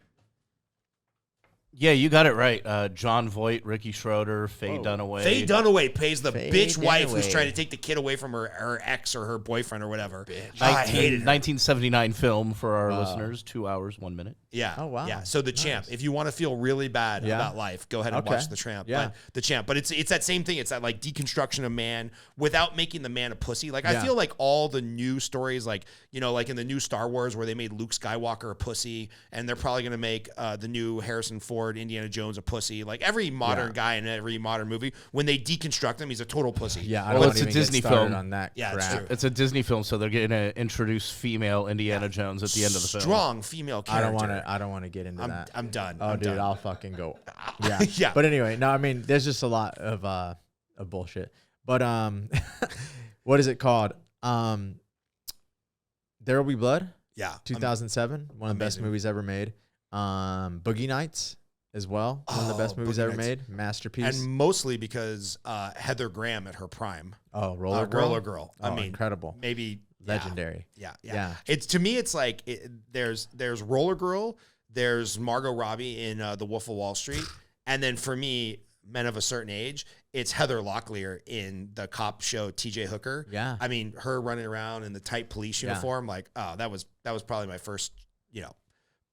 Yeah, you got it right. John Voight, Ricky Schroeder, Faye Dunaway. Faye Dunaway plays the Faye bitch wife Dunaway. who's trying to take the kid away from her ex or her boyfriend or whatever. I hated her. 1979 film for our listeners, 2 hours, 1 minute. Yeah. Oh, wow. Yeah. So The Champ, if you want to feel really bad about life, go ahead and watch The Champ. Yeah. But The Champ. But it's that same thing. It's that like deconstruction of man without making the man a pussy. Like I feel like all the new stories, like, you know, like in the new Star Wars where they made Luke Skywalker a pussy, and they're probably going to make the new Harrison Ford, Indiana Jones a pussy. Like every modern guy in every modern movie, when they deconstruct him, he's a total pussy. Yeah, I Well, don't it's a even Disney get started film. on that Yeah, it's crap. true. It's a Disney film, so they're going to introduce female Indiana Jones at the end of the film. Strong female I character. don't want to get into that. I'm done. Oh, I'm dude, done. I'll fucking go. Yeah. Yeah. But anyway, no, I mean, there's just a lot of bullshit. But what is it called? There Will Be Blood. Yeah. 2007, one of the best amazing. movies ever made. Boogie Nights as well, one of the best movies Boogie ever Nights. made. Masterpiece. And mostly because Heather Graham at her prime. Oh, Roller Girl. Roller Girl. I Oh, mean, incredible. maybe Legendary. Yeah. Yeah. It's to me, it's like there's Roller Girl, there's Margot Robbie in The Wolf of Wall Street, and then for me, Men of a Certain Age, it's Heather Locklear in the cop show T.J. Hooker. Yeah. I mean, her running around in the tight police uniform, like, oh, that was probably my first, you know,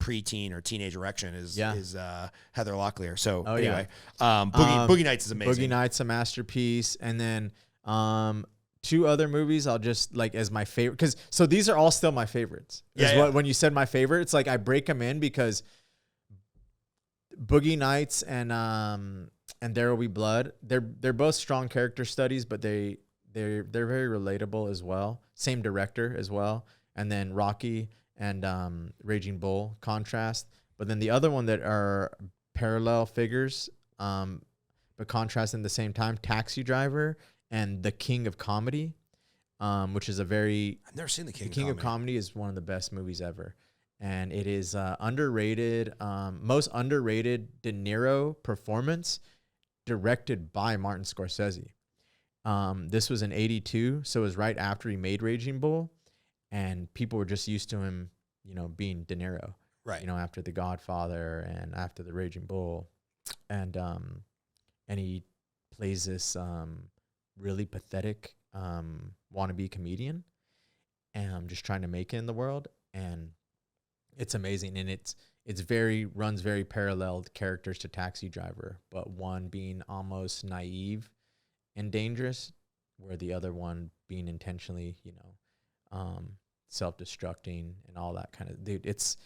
preteen or teenage erection is Heather Locklear. So anyway, Boogie Nights is amazing. Boogie Nights, a masterpiece. And then two other movies I'll just like as my favorite, because so these are all still my favorites. When you said my favorite, it's like I break them in because Boogie Nights and There Will Be Blood, they're both strong character studies, but they're very relatable as well. Same director as well. And then Rocky and Raging Bull, contrast. But then the other one that are parallel figures, but contrast in the same time, Taxi Driver and The King of Comedy, which is I've never seen The King. The King of Comedy is one of the best movies ever. And it is underrated, most underrated De Niro performance, directed by Martin Scorsese. This was in '82, so it was right after he made Raging Bull, and people were just used to him, you know, being De Niro, Right. You know, after The Godfather and after the Raging Bull, and he plays this really pathetic wannabe comedian, and just trying to make it in the world, and it's amazing, and it's runs very paralleled characters to Taxi Driver, but one being almost naive and dangerous, where the other one being intentionally, you know, self-destructing and all that kind of. Dude, it's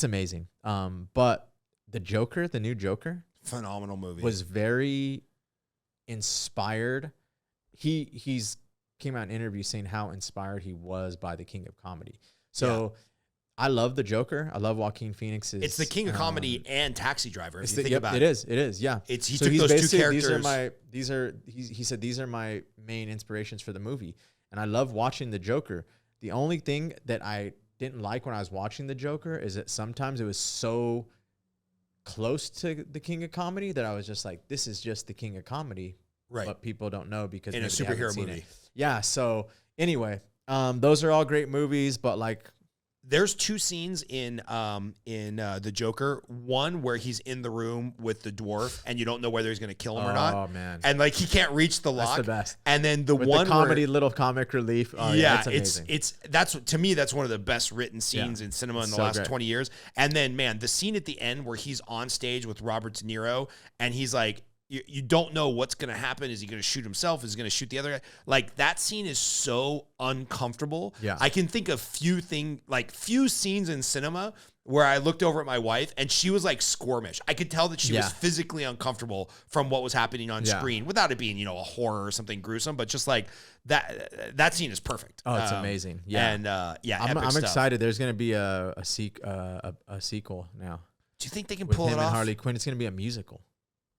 amazing. But the Joker, the new Joker, Phenomenal movie. was very inspired. He's came out in an interview saying how inspired he was by the King of Comedy. So I love the Joker. I love Joaquin Phoenix's. It's the King of Comedy and Taxi Driver. If you think about it is. It is. Yeah. He took those two characters. He said these are my main inspirations for the movie, and I love watching the Joker. The only thing that I didn't like when I was watching the Joker is that sometimes it was so close to the King of Comedy that I was just like, this is just the King of Comedy. Right. But people don't know because in a superhero movie. Yeah. So anyway, those are all great movies, but like, there's two scenes in the Joker. One where he's in the room with the dwarf, and you don't know whether he's going to kill him or not. Oh man! And like he can't reach the lock. That's the best. And then the with one the comedy, little comic relief. Oh, yeah, it's amazing. That's to me that's one of the best written scenes in cinema in the last 20 years. And then man, the scene at the end where he's on stage with Robert De Niro, and he's like, you don't know what's going to happen. Is he going to shoot himself? Is he going to shoot the other guy? Like that scene is so uncomfortable. Yeah. I can think of few scenes in cinema where I looked over at my wife and she was like squirmish. I could tell that she was physically uncomfortable from what was happening on screen without it being, a horror or something gruesome, but just like that scene is perfect. Oh, it's amazing. Yeah. And I'm excited. There's going to be a sequel now. Do you think they can with pull him it off? and Harley Quinn. It's going to be a musical.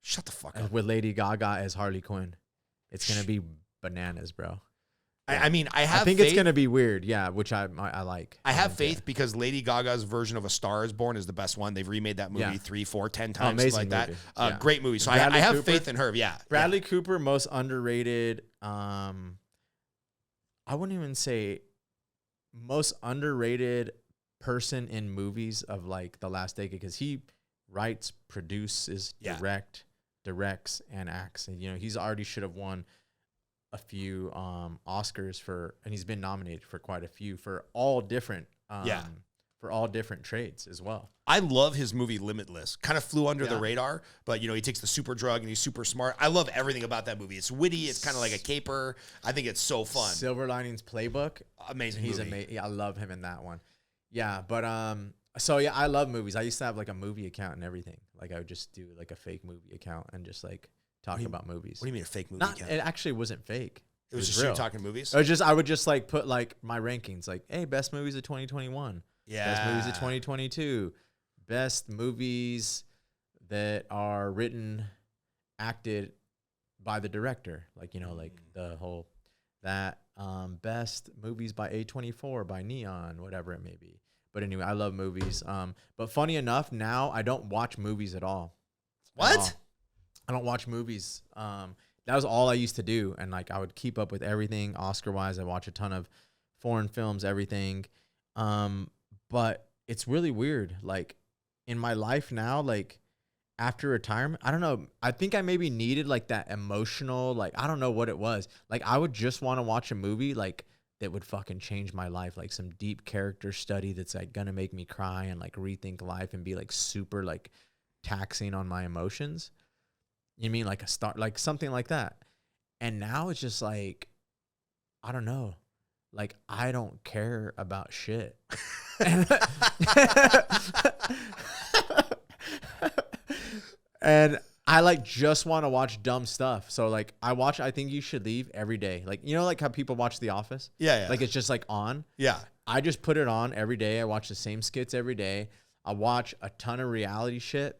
Shut the fuck up. With Lady Gaga as Harley Quinn. It's going to be bananas, bro. I mean, I think it's going to be weird, which I like. I have faith because Lady Gaga's version of A Star is Born is the best one. They've remade that movie 3, 4, 10 times, amazing like movie. that. Great movie. So I have faith in her. Yeah. Bradley Cooper, most underrated. I wouldn't even say most underrated person in movies of like the last decade because he writes, produces, directs, and acts. And he's already should have won a few Oscars and he's been nominated for quite a few for all different trades as well. I love his movie Limitless. Kind of flew under the radar, but he takes the super drug and he's super smart. I love everything about that movie. It's witty. It's kind of like a caper. I think it's so fun. Silver Linings Playbook. Amazing He's movie. amazing. I love him in that one. Yeah, but so yeah, I love movies. I used to have like a movie account and everything. Like I would just do like a fake movie account and just like talk about movies. What do you mean a fake movie account? It actually wasn't fake. It was just real. you talking movies? I would just like put like my rankings, like, hey, best movies of 2021. Yeah. Best movies of 2022. Best movies that are written, acted by the director. Like, like the whole best movies by A24, by Neon, whatever it may be. But anyway, I love movies. But funny enough, now I don't watch movies at all. What? I don't watch movies. That was all I used to do. And like I would keep up with everything Oscar-wise. I watch a ton of foreign films, everything. But it's really weird. Like in my life now, like after retirement, I don't know. I think I maybe needed like that emotional, like, I don't know what it was. Like I would just want to watch a movie like that would fucking change my life. Like some deep character study that's like gonna make me cry and like rethink life and be like super like taxing on my emotions. You mean like like something like that. And now it's just like, I don't know. Like I don't care about shit. And I like just want to watch dumb stuff. So like I watch I Think You Should Leave every day. Like like how people watch The Office? Yeah. Like it's just like on. Yeah. I just put it on every day. I watch the same skits every day. I watch a ton of reality shit.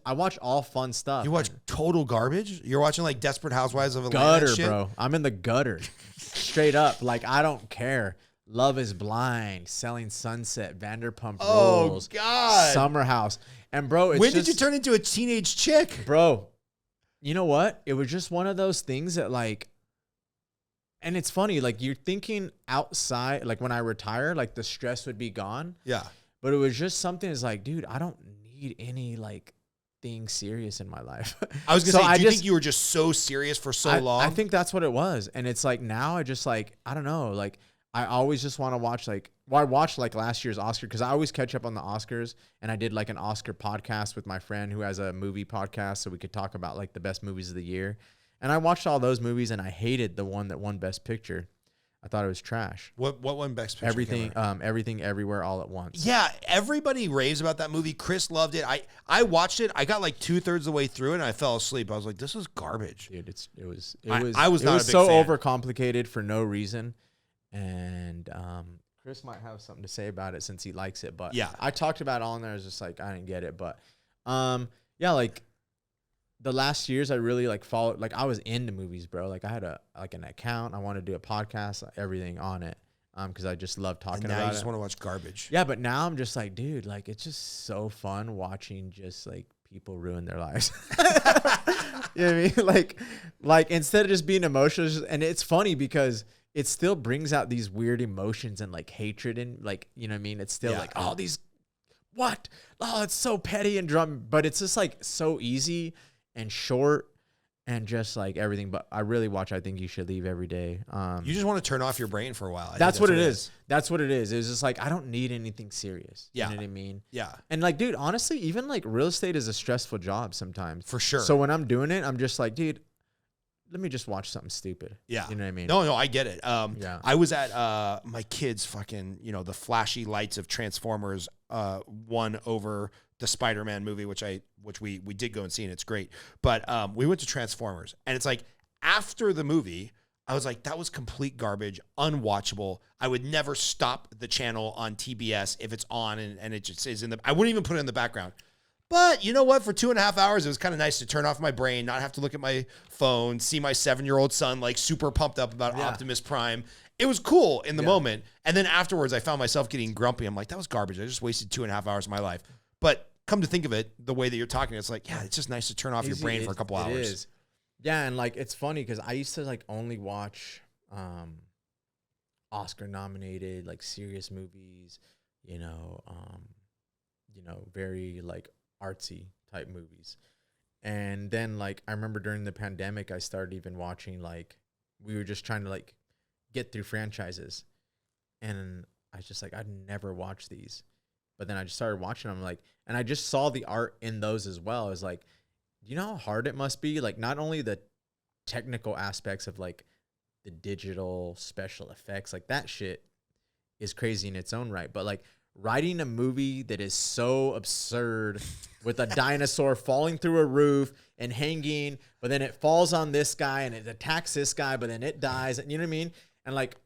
I watch all fun stuff. You watch total garbage? You're watching like Desperate Housewives of Atlanta gutter, and shit? bro. I'm in the gutter. Straight up. Like I don't care. Love is Blind, Selling Sunset, Vanderpump Rules. Oh God. Summer House. And bro, it's when did you turn into a teenage chick? Bro, you know what? It was just one of those things that like, and it's funny, like you're thinking outside, like when I retire, like the stress would be gone. Yeah. But it was just something that's like, dude, I don't need any like thing serious in my life. I was going to say, do you think you were just so serious for so long? I think that's what it was. And it's like now I just like, I don't know, like I always just want to watch like, well, I watched like last year's Oscar because I always catch up on the Oscars, and I did like an Oscar podcast with my friend who has a movie podcast so we could talk about like the best movies of the year. And I watched all those movies and I hated the one that won Best Picture. I thought it was trash. What won Best Picture? Everything, Everywhere, All at Once. Yeah, everybody raves about that movie. Chris loved it. I watched it. I got like 2/3 of the way through it, and I fell asleep. I was like, "This is garbage." Dude, it was so overcomplicated for no reason, and Chris might have something to say about it since he likes it. But yeah, I talked about it all in there. I was just like, I didn't get it, but yeah, like the last years I really like followed. Like I was into movies, bro. Like I had an account. I wanted to do a podcast, everything on it. Because I just love talking about it. Now you just want to watch garbage. Yeah, but now I'm just like, dude, like it's just so fun watching just like people ruin their lives. You know what I mean? Like instead of just being emotional, and it's funny because it still brings out these weird emotions and like hatred and like, you know what I mean? It's still like, oh, these, what? Oh, it's so petty and drum, but it's just like so easy and short and just like everything. But I really watch I Think You Should Leave every day. You just want to turn off your brain for a while. That's what it is. That's what it is. It's just like, I don't need anything serious. Yeah. You know what I mean? Yeah. And like, dude, honestly, even like real estate is a stressful job sometimes. For sure. So when I'm doing it, I'm just like, dude, let me just watch something stupid. Yeah. You know what I mean? No, I get it. Yeah. I was at my kids' fucking, the flashy lights of Transformers won over the Spider-Man movie, which we did go and see, and it's great. But we went to Transformers, and it's like after the movie, I was like, that was complete garbage, unwatchable. I would never stop the channel on TBS if it's on and it just is I wouldn't even put it in the background. But you know what? For 2.5 hours, it was kind of nice to turn off my brain, not have to look at my phone, see my 7-year-old son like super pumped up about Optimus Prime. It was cool in the moment. And then afterwards, I found myself getting grumpy. I'm like, that was garbage. I just wasted 2.5 hours of my life. But come to think of it, the way that you're talking, it's like, yeah, it's just nice to turn off your brain for a couple hours. It is. Yeah, and like it's funny because I used to like only watch Oscar-nominated like serious movies, very like artsy type movies. And then like I remember during the pandemic, I started even watching like we were just trying to like get through franchises, and I was just like, I'd never watch these. But then I just started watching them, like, and I just saw the art in those as well. I was like, do you know how hard it must be? Like, not only the technical aspects of like the digital special effects, like that shit is crazy in its own right. But like writing a movie that is so absurd with a dinosaur falling through a roof and hanging, but then it falls on this guy and it attacks this guy, but then it dies. And you know what I mean? And like,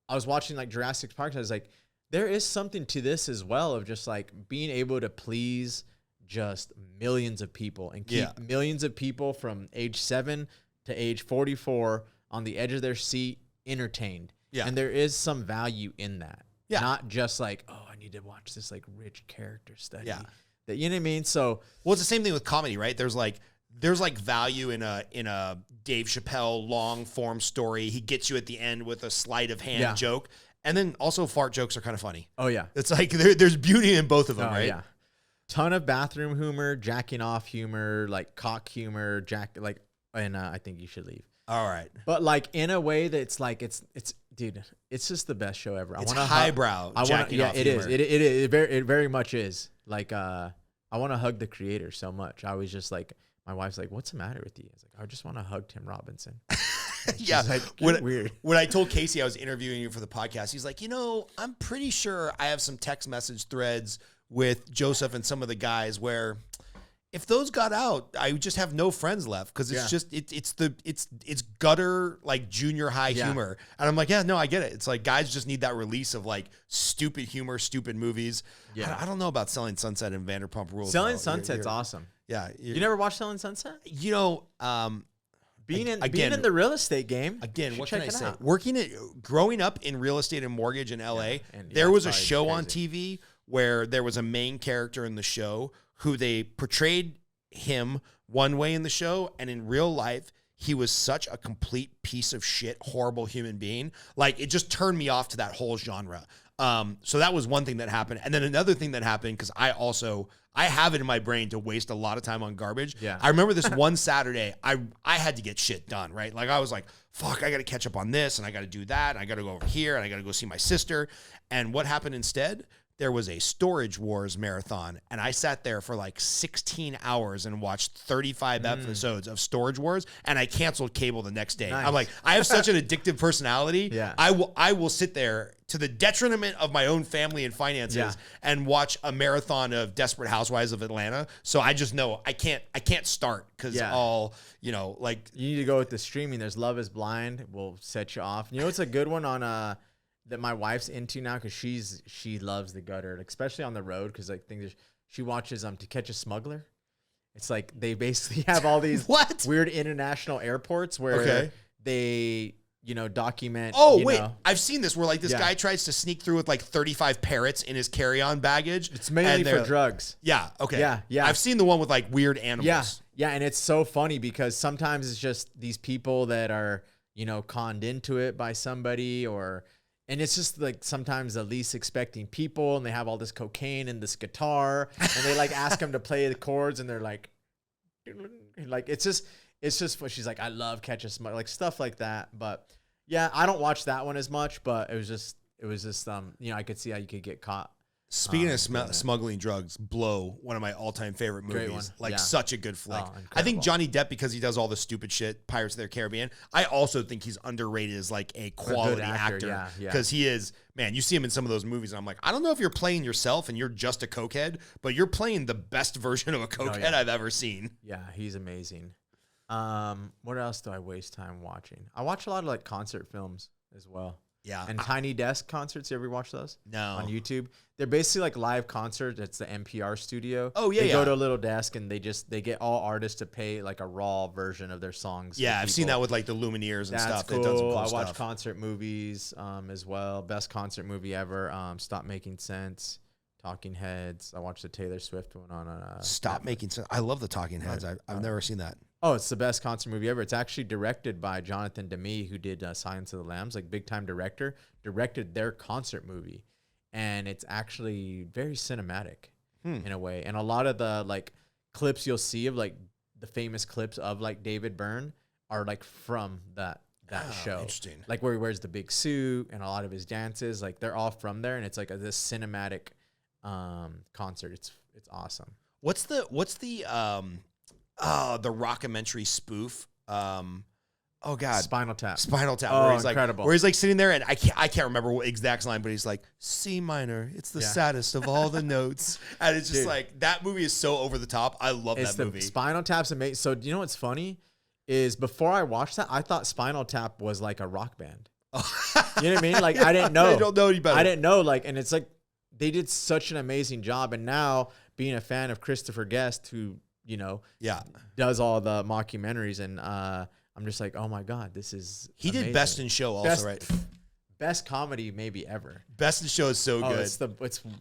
I was watching like Jurassic Park. And I was like, there is something to this as well of just like being able to please just millions of people and keep millions of people from age 7 to age 44 on the edge of their seat entertained. Yeah. And there is some value in that. Yeah. Not just like, oh, I need to watch this like rich character study. Yeah. That, you know what I mean? So, well, it's the same thing with comedy, right? There's like value in a Dave Chappelle long form story. He gets you at the end with a sleight of hand joke. And then also fart jokes are kind of funny. Oh, yeah. It's like there's beauty in both of them, right? Yeah. Ton of bathroom humor, jacking off humor, like cock humor, and I Think You Should Leave. All right. But like in a way that's like, it's dude, it's just the best show ever. It's highbrow jacking off humor. It very much is. Like, I want to hug the creator so much. I was just like, my wife's like, what's the matter with you? I was like, I just want to hug Tim Robinson. Yeah. Like, weird. When I told Casey I was interviewing you for the podcast, he's like, I'm pretty sure I have some text message threads with Joseph and some of the guys where if those got out, I would just have no friends left because it's just it's gutter like junior high humor. And I'm like, yeah, no, I get it. It's like guys just need that release of like stupid humor, stupid movies. Yeah. I don't know about Selling Sunset and Vanderpump Rules. Selling Sunset's awesome. Yeah. You never watched Selling Sunset? Being in the real estate game. Again, what can I say? Growing up in real estate and mortgage in LA, there was a show on TV where there was a main character in the show who they portrayed him one way in the show, and in real life, he was such a complete piece of shit, horrible human being. Like, it just turned me off to that whole genre. So that was one thing that happened. And then another thing that happened, because I have it in my brain to waste a lot of time on garbage. Yeah. I remember this one Saturday, I had to get shit done, right? Like I was like, fuck, I got to catch up on this and I got to do that. And I got to go over here and I got to go see my sister. And what happened instead? there was a Storage Wars marathon, and I sat there for like 16 hours and watched 35 episodes of Storage Wars, and I canceled cable the next day. Nice. I'm like, I have such an addictive personality. Yeah. I will sit there to the detriment of my own family and finances and watch a marathon of Desperate Housewives of Atlanta. So I just know I can't start because all, you know, like. You need to go with the streaming. There's Love is Blind. Will set you off. You know, it's a good one on that my wife's into now because she loves the gutter, like, especially on the road because like she watches To Catch a Smuggler. It's like they basically have all these weird international airports where they document. Oh wait, I've seen this where like this guy tries to sneak through with like 35 parrots in his carry-on baggage. It's mainly for drugs. Yeah. Okay. Yeah. I've seen the one with like weird animals. Yeah, and it's so funny because sometimes it's just these people that are conned into it by somebody and it's just like sometimes the least expecting people, and they have all this cocaine and this guitar, and they like ask them to play the chords, and they're like it's just what she's like. I love Catch a Smuggler, like stuff like that. But yeah, I don't watch that one as much. But it was just I could see how you could get caught. Speaking of smuggling drugs, Blow, one of my all-time favorite movies. Like such a good flick. I think Johnny Depp, because he does all the stupid shit, Pirates of the Caribbean, I also think he's underrated as like a quality actor. Because he is, man, you see him in some of those movies and I'm like, I don't know if you're playing yourself and you're just a cokehead, but you're playing the best version of a cokehead I've ever seen. Yeah, he's amazing. What else do I waste time watching? I watch a lot of like concert films as well. Yeah. And Tiny Desk concerts. You ever watch those? No. On YouTube. They're basically like live concerts. It's the NPR studio. Oh, yeah, They go to a little desk and they get all artists to pay like a raw version of their songs. Yeah, I've seen that with like the Lumineers and stuff. Cool. They've done some cool I stuff. watch concert movies as well. Best concert movie ever. Stop Making Sense. Talking Heads. I watched the Taylor Swift one on Stop Making Sense. I love the Talking Heads. I've never seen that. Oh, it's the best concert movie ever. It's actually directed by Jonathan Demme, who did Silence of the Lambs, like big time director, directed their concert movie. And it's actually very cinematic in a way. And a lot of the like clips you'll see of like the famous clips of like David Byrne are like from that show. Interesting. Like where he wears the big suit and a lot of his dances, like they're all from there. And it's like this cinematic concert. It's awesome. What's the rockumentary spoof? Oh God, Spinal Tap. Where he's incredible. Like, where he's like sitting there, and I can't remember what exact line, but he's like C minor. It's the saddest of all the notes, and it's just like that movie is so over the top. I love that movie. Spinal Tap's amazing. So you know what's funny is before I watched that, I thought Spinal Tap was like a rock band. You know what I mean? Like I didn't know. I don't know any better. I didn't know. Like, and it's like they did such an amazing job. And now being a fan of Christopher Guest, who does all the mockumentaries, and I'm just like, oh my God, this is amazing. Did Best in Show also, right? Best comedy maybe ever. Best in Show is so good. It's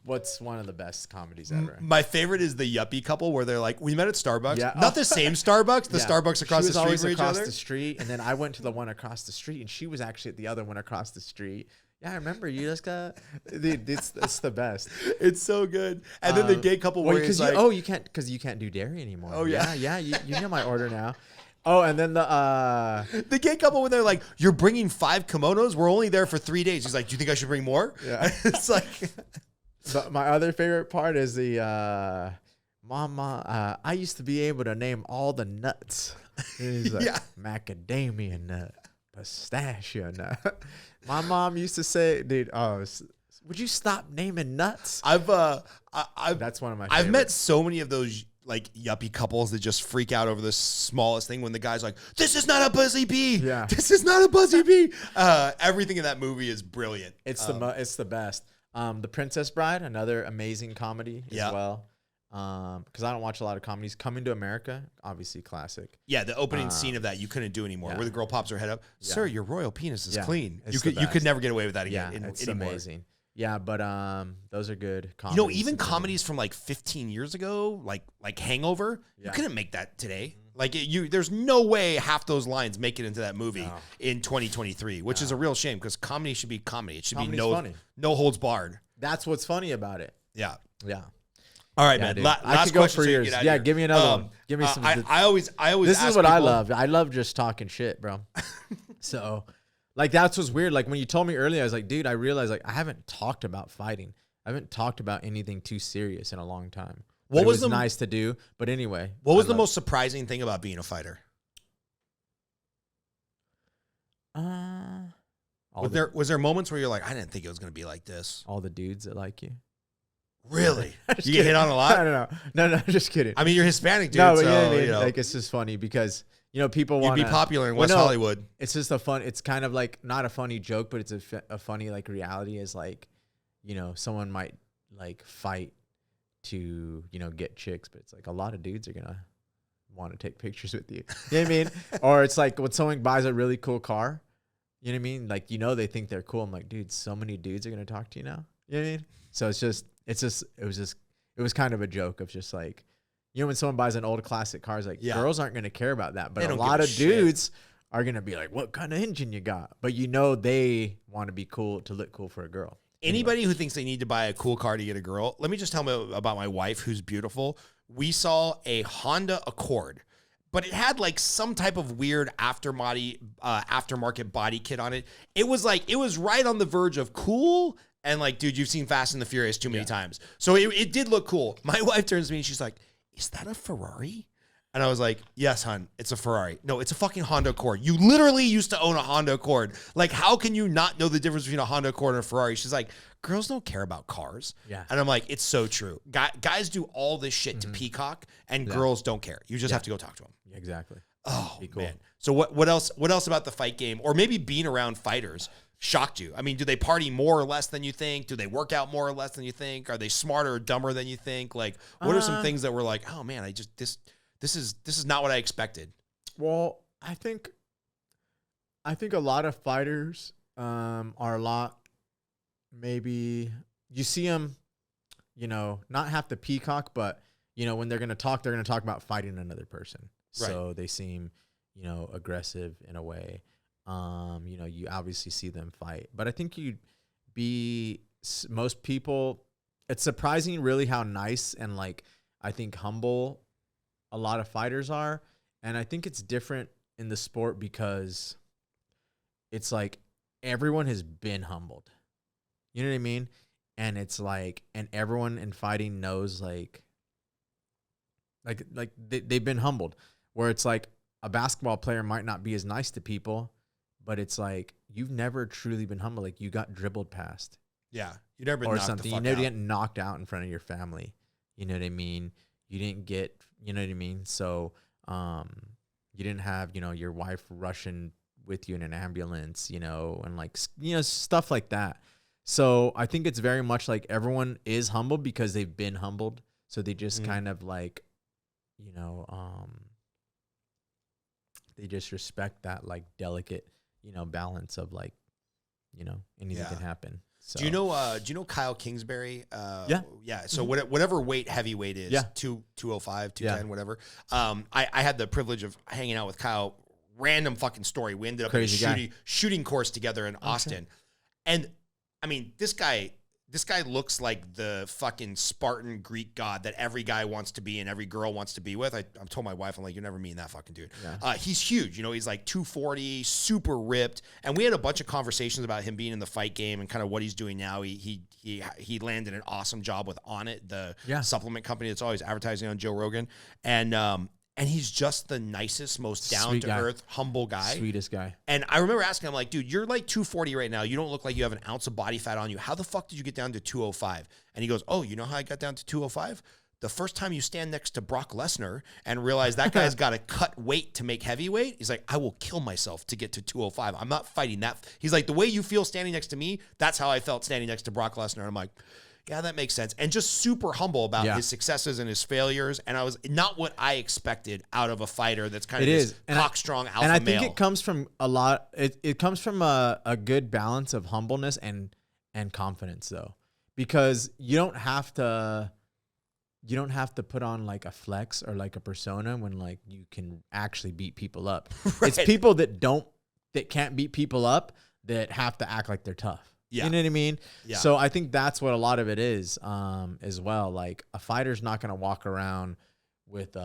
what's one of the best comedies ever. My favorite is the yuppie couple where they're like, we met at Starbucks. Yeah. Not the same Starbucks, the Starbucks across the street always from each across other. the street, and then I went to the one across the street, and she was actually at the other one across the street. Yeah, I remember you just got. Dude, it's the best. It's so good. And then the gay couple where he's like, you can't do dairy anymore. Oh yeah, you know my order now. Oh, and then the gay couple when they're like, you're bringing 5 kimonos. We're only there for 3 days. He's like, do you think I should bring more? Yeah, it's like. But my other favorite part is the Mama. I used to be able to name all the nuts. And he's like, macadamia nut, pistachio nut. My mom used to say, dude, would you stop naming nuts? I've that's one of my favorites. I've met so many of those like yuppie couples that just freak out over the smallest thing when the guy's like, this is not a buzzy bee. Yeah. This is not a buzzy bee. Everything in that movie is brilliant. It's the best. The Princess Bride, another amazing comedy as well. Because I don't watch a lot of comedies. Coming to America, obviously classic. Yeah, the opening scene of that you couldn't do anymore, where the girl pops her head up. Sir, your royal penis is clean. You could never get away with that again. It's anymore. amazing. Yeah, but those are good comedies. Even comedies from like 15 years ago, like Hangover, you couldn't make that today. Like there's no way half those lines make it into that movie in 2023, which is a real shame because comedy should be comedy. It should be no holds barred. That's what's funny about it. Yeah. Yeah. All right, man. I could go for years. Yeah, give me another one. Give me some. I always. This is what I love. I love just talking shit, bro. So, like, that's what's weird. Like when you told me earlier, I was like, dude, I realized like I haven't talked about fighting I haven't talked about anything too serious in a long time. What But was it was the- nice to do? But anyway, What was I the love- most surprising thing about being a fighter? all Was there moments where you're like, I didn't think it was going to be like this? all the dudes that like you? Really? Just You get hit kidding. on a lot? I don't know. No, just kidding. I mean, you're Hispanic, dude. no, but so, you know what I mean? you know, Like, it's just funny because, people you'd want be popular in Well, West no. Hollywood. It's just it's kind of like not a funny joke, but it's a funny like reality is like, someone might like fight to, get chicks, but it's like a lot of dudes are going to want to take pictures with you. You know what I mean? Or it's like when someone buys a really cool car, you know what I mean? Like, they think they're cool. I'm like, dude, so many dudes are going to talk to you now. You know what I mean? So it was kind of a joke of just like, when someone buys an old classic car, it's like girls aren't going to care about that. But They a don't lot give of a shit. dudes are going to be like, what kind of engine you got? But they want to be cool, to look cool for a girl. Anybody who thinks they need to buy a cool car to get a girl, let me just tell me about my wife, who's beautiful. We saw a Honda Accord, but it had like some type of weird aftermarket body kit on it. It was right on the verge of cool. And like, dude, you've seen Fast and the Furious too many times. So it did look cool. My wife turns to me and she's like, is that a Ferrari? And I was like, yes, hon, it's a Ferrari. No, it's a fucking Honda Accord. You literally used to own a Honda Accord. Like, how can you not know the difference between a Honda Accord and a Ferrari? She's like, girls don't care about cars. Yeah. And I'm like, it's so true. Guys do all this shit to peacock, and girls don't care. You just have to go talk to them. Yeah, exactly. Oh, Cool. man. So what else about the fight game, or maybe being around fighters, shocked you? I mean, do they party more or less than you think? Do they work out more or less than you think? Are they smarter or dumber than you think? Like, what are some things that were like, oh man, this is not what I expected. Well, I think a lot of fighters are a lot, maybe you see them, not have to peacock, but when they're going to talk about fighting another person. Right. So they seem, aggressive in a way. You obviously see them fight, but I think most people, it's surprising really how nice and like, I think humble a lot of fighters are. And I think it's different in the sport because it's like everyone has been humbled. You know what I mean? And it's like, and everyone in fighting knows like they've been humbled, where it's like a basketball player might not be as nice to people, but it's like, you've never truly been humbled. Like, you got dribbled past. Yeah, you never been Or knocked something. the You fuck never out. get knocked out in front of your family. You know what I mean? You didn't get, you know what I mean? So, you didn't have, your wife rushing with you in an ambulance, and like, stuff like that. So I think it's very much like everyone is humbled because they've been humbled. So they just kind of like, they just respect that like delicate, balance of like, anything can happen. So. Do you know Kyle Kingsbury? Yeah. Yeah. So whatever weight heavyweight is, Yeah. 205, 210, whatever. I had the privilege of hanging out with Kyle. Random fucking story. We ended up Crazy in a guy. shooting course together in Austin. And I mean, this guy looks like the fucking Spartan Greek god that every guy wants to be and every girl wants to be with. I told my wife, I'm like, you're never meeting that fucking dude. Yeah. He's huge. He's like 240, super ripped. And we had a bunch of conversations about him being in the fight game and kind of what he's doing now. He landed an awesome job with On It, the supplement company that's always advertising on Joe Rogan. And he's just the nicest, most down-to-earth, humble guy. Sweetest guy. And I remember asking him, like, dude, you're like 240 right now. You don't look like you have an ounce of body fat on you. How the fuck did you get down to 205? And he goes, oh, you know how I got down to 205? The first time you stand next to Brock Lesnar and realize that guy's got to cut weight to make heavyweight, he's like, I will kill myself to get to 205. I'm not fighting that. He's like, the way you feel standing next to me, that's how I felt standing next to Brock Lesnar. And I'm like, yeah, that makes sense. And just super humble about his successes and his failures. And I was not what I expected out of a fighter that's kind of this cock-strong alpha male. And I think it comes from a lot. It comes from a good balance of humbleness and confidence, though, because you don't have to put on like a flex or like a persona when like you can actually beat people up. Right. It's people that can't beat people up that have to act like they're tough. Yeah. You know what I mean? Yeah. So I think that's what a lot of it is, as well. Like, a fighter's not going to walk around with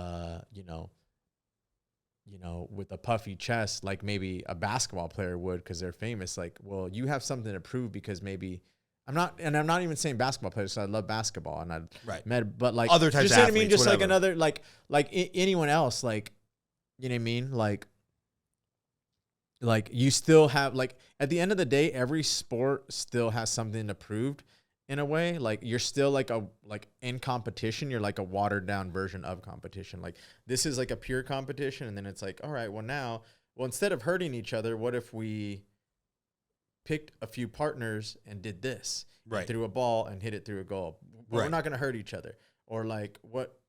with a puffy chest like maybe a basketball player would because they're famous. Like, well, you have something to prove because maybe I'm not even saying basketball players. So I love basketball, and I met, but like other types just of know what I mean, athletes, just like whatever. another anyone else, like you know what I mean, like you still have like at the end of the day, every sport still has something to prove in a way. Like you're still like in competition, you're like a watered down version of competition. Like this is like a pure competition, and then it's like, all right, well instead of hurting each other, what if we picked a few partners and did this, Right. threw a ball and hit it through a goal. But we're not going to hurt each other. Or what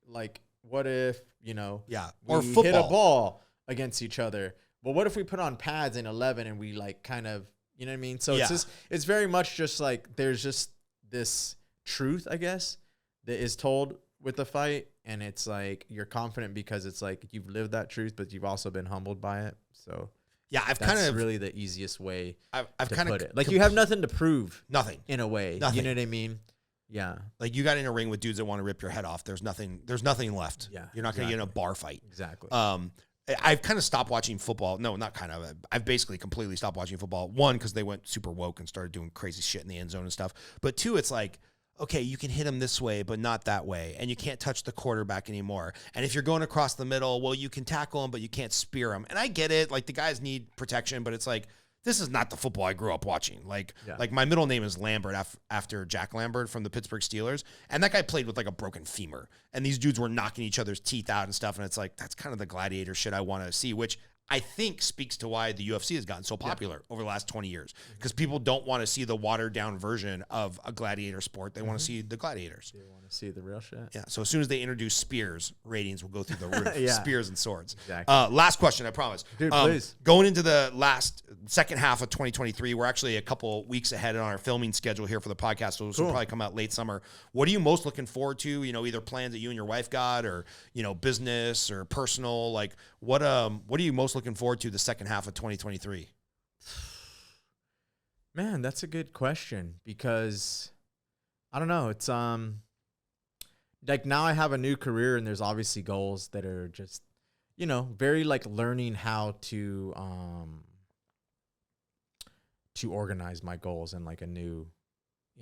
if, or we football. hit a ball against each other? Well, what if we put on pads in 11 and we like kind of, you know what I mean? So it's very much just like, there's just this truth, I guess, that is told with the fight. And it's like, you're confident because it's like, you've lived that truth, but you've also been humbled by it. So yeah, that's really the easiest way I've to kind put of it. Like you have nothing to prove. Nothing. In a way. Nothing. You know what I mean? Yeah. Like you got in a ring with dudes that want to rip your head off. There's nothing left. Yeah. You're not going to get in a bar fight. Exactly. I've kind of stopped watching football. No, not kind of. I've basically completely stopped watching football. One, because they went super woke and started doing crazy shit in the end zone and stuff. But two, it's like, okay, you can hit him this way, but not that way. And you can't touch the quarterback anymore. And if you're going across the middle, well, you can tackle him, but you can't spear him. And I get it. Like the guys need protection, but it's like, this is not the football I grew up watching. Like my middle name is Lambert after Jack Lambert from the Pittsburgh Steelers. And that guy played with like a broken femur. And these dudes were knocking each other's teeth out and stuff. And it's like, that's kind of the gladiator shit I want to see, which I think speaks to why the UFC has gotten so popular over the last 20 years. Because people don't want to see the watered down version of a gladiator sport. They want to see the gladiators. They want to see the real shit. Yeah. So as soon as they introduce spears, ratings will go through the roof. Spears and swords. Exactly. Last question, I promise. Dude, please. Going into the second half of 2023, we're actually a couple weeks ahead on our filming schedule here for the podcast. So this will probably come out late summer. What are you most looking forward to? Either plans that you and your wife got, or business or personal. Like what are you most looking forward to the second half of 2023? Man, that's a good question because I don't know. It's like now I have a new career and there's obviously goals that are just very like learning how to organize my goals in like a new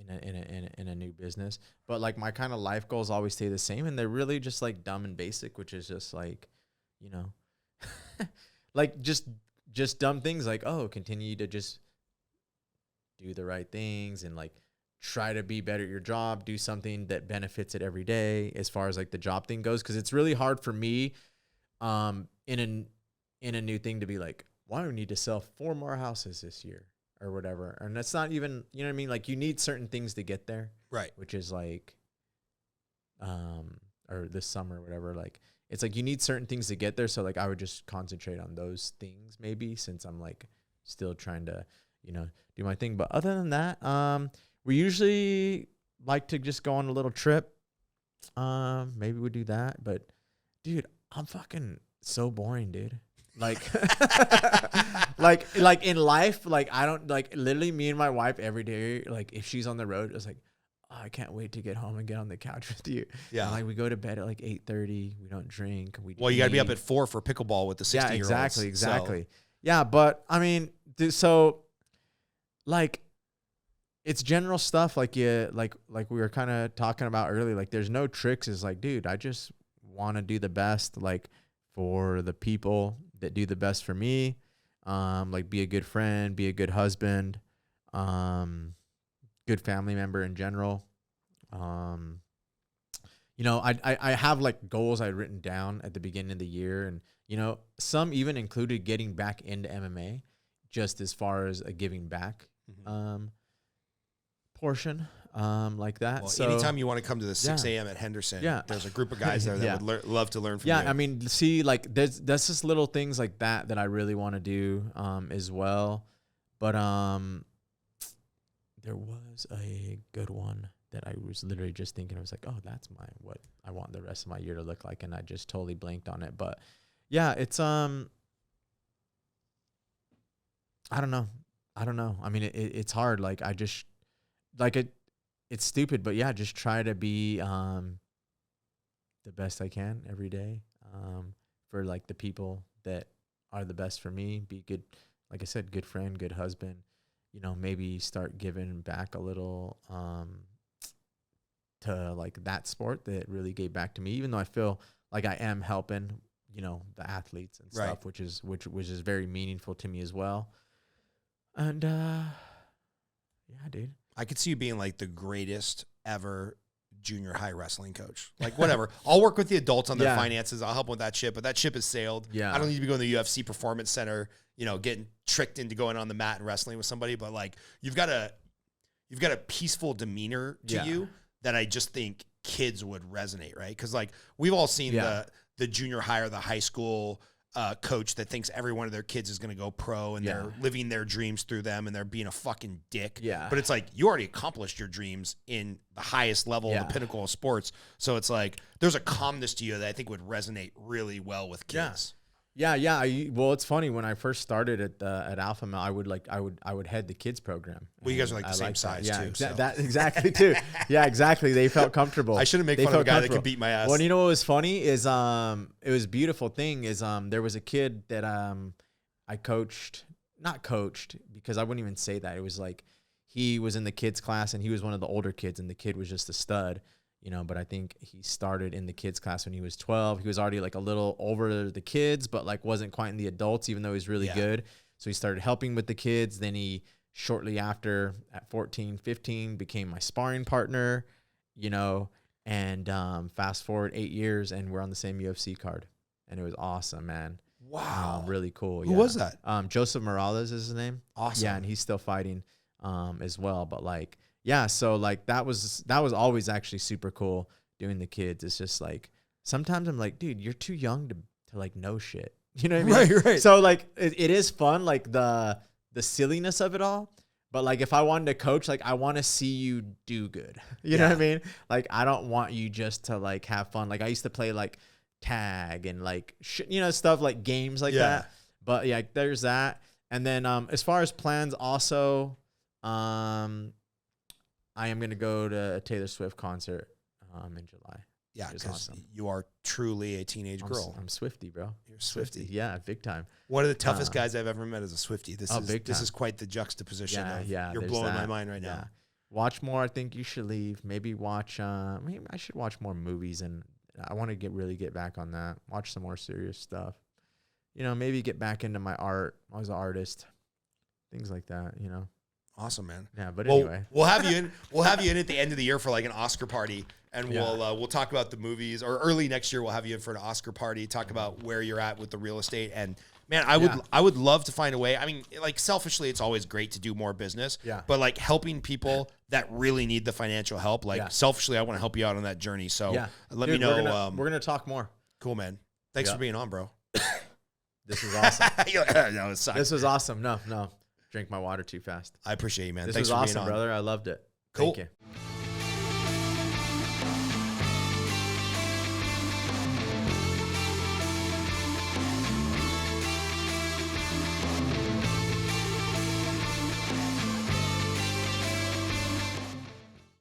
in a new business. But like my kind of life goals always stay the same, and they're really just like dumb and basic, which is just like like just dumb things like, continue to just do the right things and like try to be better at your job, do something that benefits it every day as far as like the job thing goes. Cause it's really hard for me in a new thing to be like, why do we need to sell 4 more houses this year or whatever? And that's not even, you know what I mean? Like you need certain things to get there. Right. Which is like, or this summer or whatever, like, it's like you need certain things to get there. So like I would just concentrate on those things maybe, since I'm like still trying to, do my thing. But other than that, we usually like to just go on a little trip. Maybe we do that. But dude, I'm fucking so boring, dude. Like, like in life, like I don't like literally me and my wife every day. Like if she's on the road, it's like, I can't wait to get home and get on the couch with you. Yeah. And like we go to bed at like 8:30. We don't drink. Well, you got to be up at 4 for pickleball with the 60-year-olds. Yeah, exactly. So. Yeah, but I mean, so like it's general stuff. Like like we were kind of talking about earlier. Like there's no tricks. It's like, dude, I just want to do the best, like for the people that do the best for me. Like be a good friend, be a good husband. Good family member in general. I have like goals I'd written down at the beginning of the year, and some even included getting back into MMA, just as far as a giving back portion like that. Well, so anytime you want to come to the 6 a.m. at Henderson, there's a group of guys there that would love to learn from you. Yeah, I mean, see, like that's just little things like that I really want to do as well. But there was a good one that I was literally just thinking. I was like, oh, that's what I want the rest of my year to look like. And I just totally blanked on it. But yeah, it's, I don't know. I mean, it's hard. Like I just like it's stupid, but yeah, just try to be, the best I can every day, for like the people that are the best for me. Be good. Like I said, good friend, good husband, you know, maybe start giving back a little to like that sport that really gave back to me, even though I feel like I am helping, you know, the athletes and stuff, which is very meaningful to me as well. And yeah, dude, I could see you being like the greatest ever junior high wrestling coach. Like whatever. I'll work with the adults on their finances. I'll help with that ship, but that ship has sailed. Yeah. I don't need to be going to the UFC Performance Center, you know, getting tricked into going on the mat and wrestling with somebody, but like you've got a peaceful demeanor to you that I just think kids would resonate, right? Cuz like we've all seen the junior high or the high school coach that thinks every one of their kids is going to go pro and they're living their dreams through them and they're being a fucking dick. Yeah. But it's like you already accomplished your dreams in the highest level, the pinnacle of sports. So it's like there's a calmness to you that I think would resonate really well with kids. Yeah. Well, it's funny when I first started at Alpha Male, I would head the kids program. Well, you guys are like the same size too. Yeah, that exactly too. Yeah, exactly. They felt comfortable. I shouldn't make fun of a guy that could beat my ass. Well, you know what was funny is it was a beautiful thing is there was a kid that I not coached because I wouldn't even say that. It was like he was in the kids class and he was one of the older kids and the kid was just a stud. You know, but I think he started in the kids class when he was 12. He was already like a little over the kids, but like wasn't quite in the adults, even though he's really good. So he started helping with the kids. Then he shortly after at 14, 15 became my sparring partner, you know, and fast forward 8 years and we're on the same UFC card. And it was awesome, man. Wow. Really cool. Who was that? Joseph Morales is his name. Awesome. Yeah, and he's still fighting as well. But like, yeah, so like that was always actually super cool doing the kids. It's just like sometimes I'm like, dude, you're too young to like know shit. You know what I mean? Right. So like it is fun, like the silliness of it all. But like if I wanted to coach, like I want to see you do good. You know what I mean? Like I don't want you just to like have fun. Like I used to play like tag and like you know, stuff like games like that. But yeah, there's that. And then as far as plans also, I am going to go to a Taylor Swift concert in July. Yeah, because you are truly a teenage girl. I'm Swiftie, bro. You're Swiftie. Yeah, big time. One of the toughest guys I've ever met is a Swiftie. This big is quite the juxtaposition. Yeah, you're blowing my mind right now. Watch more. I think you should leave. Maybe watch. Maybe I should watch more movies, and I want to really get back on that. Watch some more serious stuff. You know, maybe get back into my art. I was an artist. Things like that. You know. Awesome, man. Yeah, but anyway, we'll have you in. We'll have you in at the end of the year for like an Oscar party, and we'll talk about the movies. Or early next year, we'll have you in for an Oscar party. Talk about where you're at with the real estate. And man, I would love to find a way. I mean, like selfishly, it's always great to do more business. Yeah. But like helping people that really need the financial help. Like selfishly, I want to help you out on that journey. So let me know. We're gonna talk more. Cool, man. Thanks for being on, bro. This was awesome. No, it sucks. This was awesome. No. Drink my water too fast. I appreciate you, man. This Thanks was for awesome, being on. brother. I loved it. Cool. Thank you.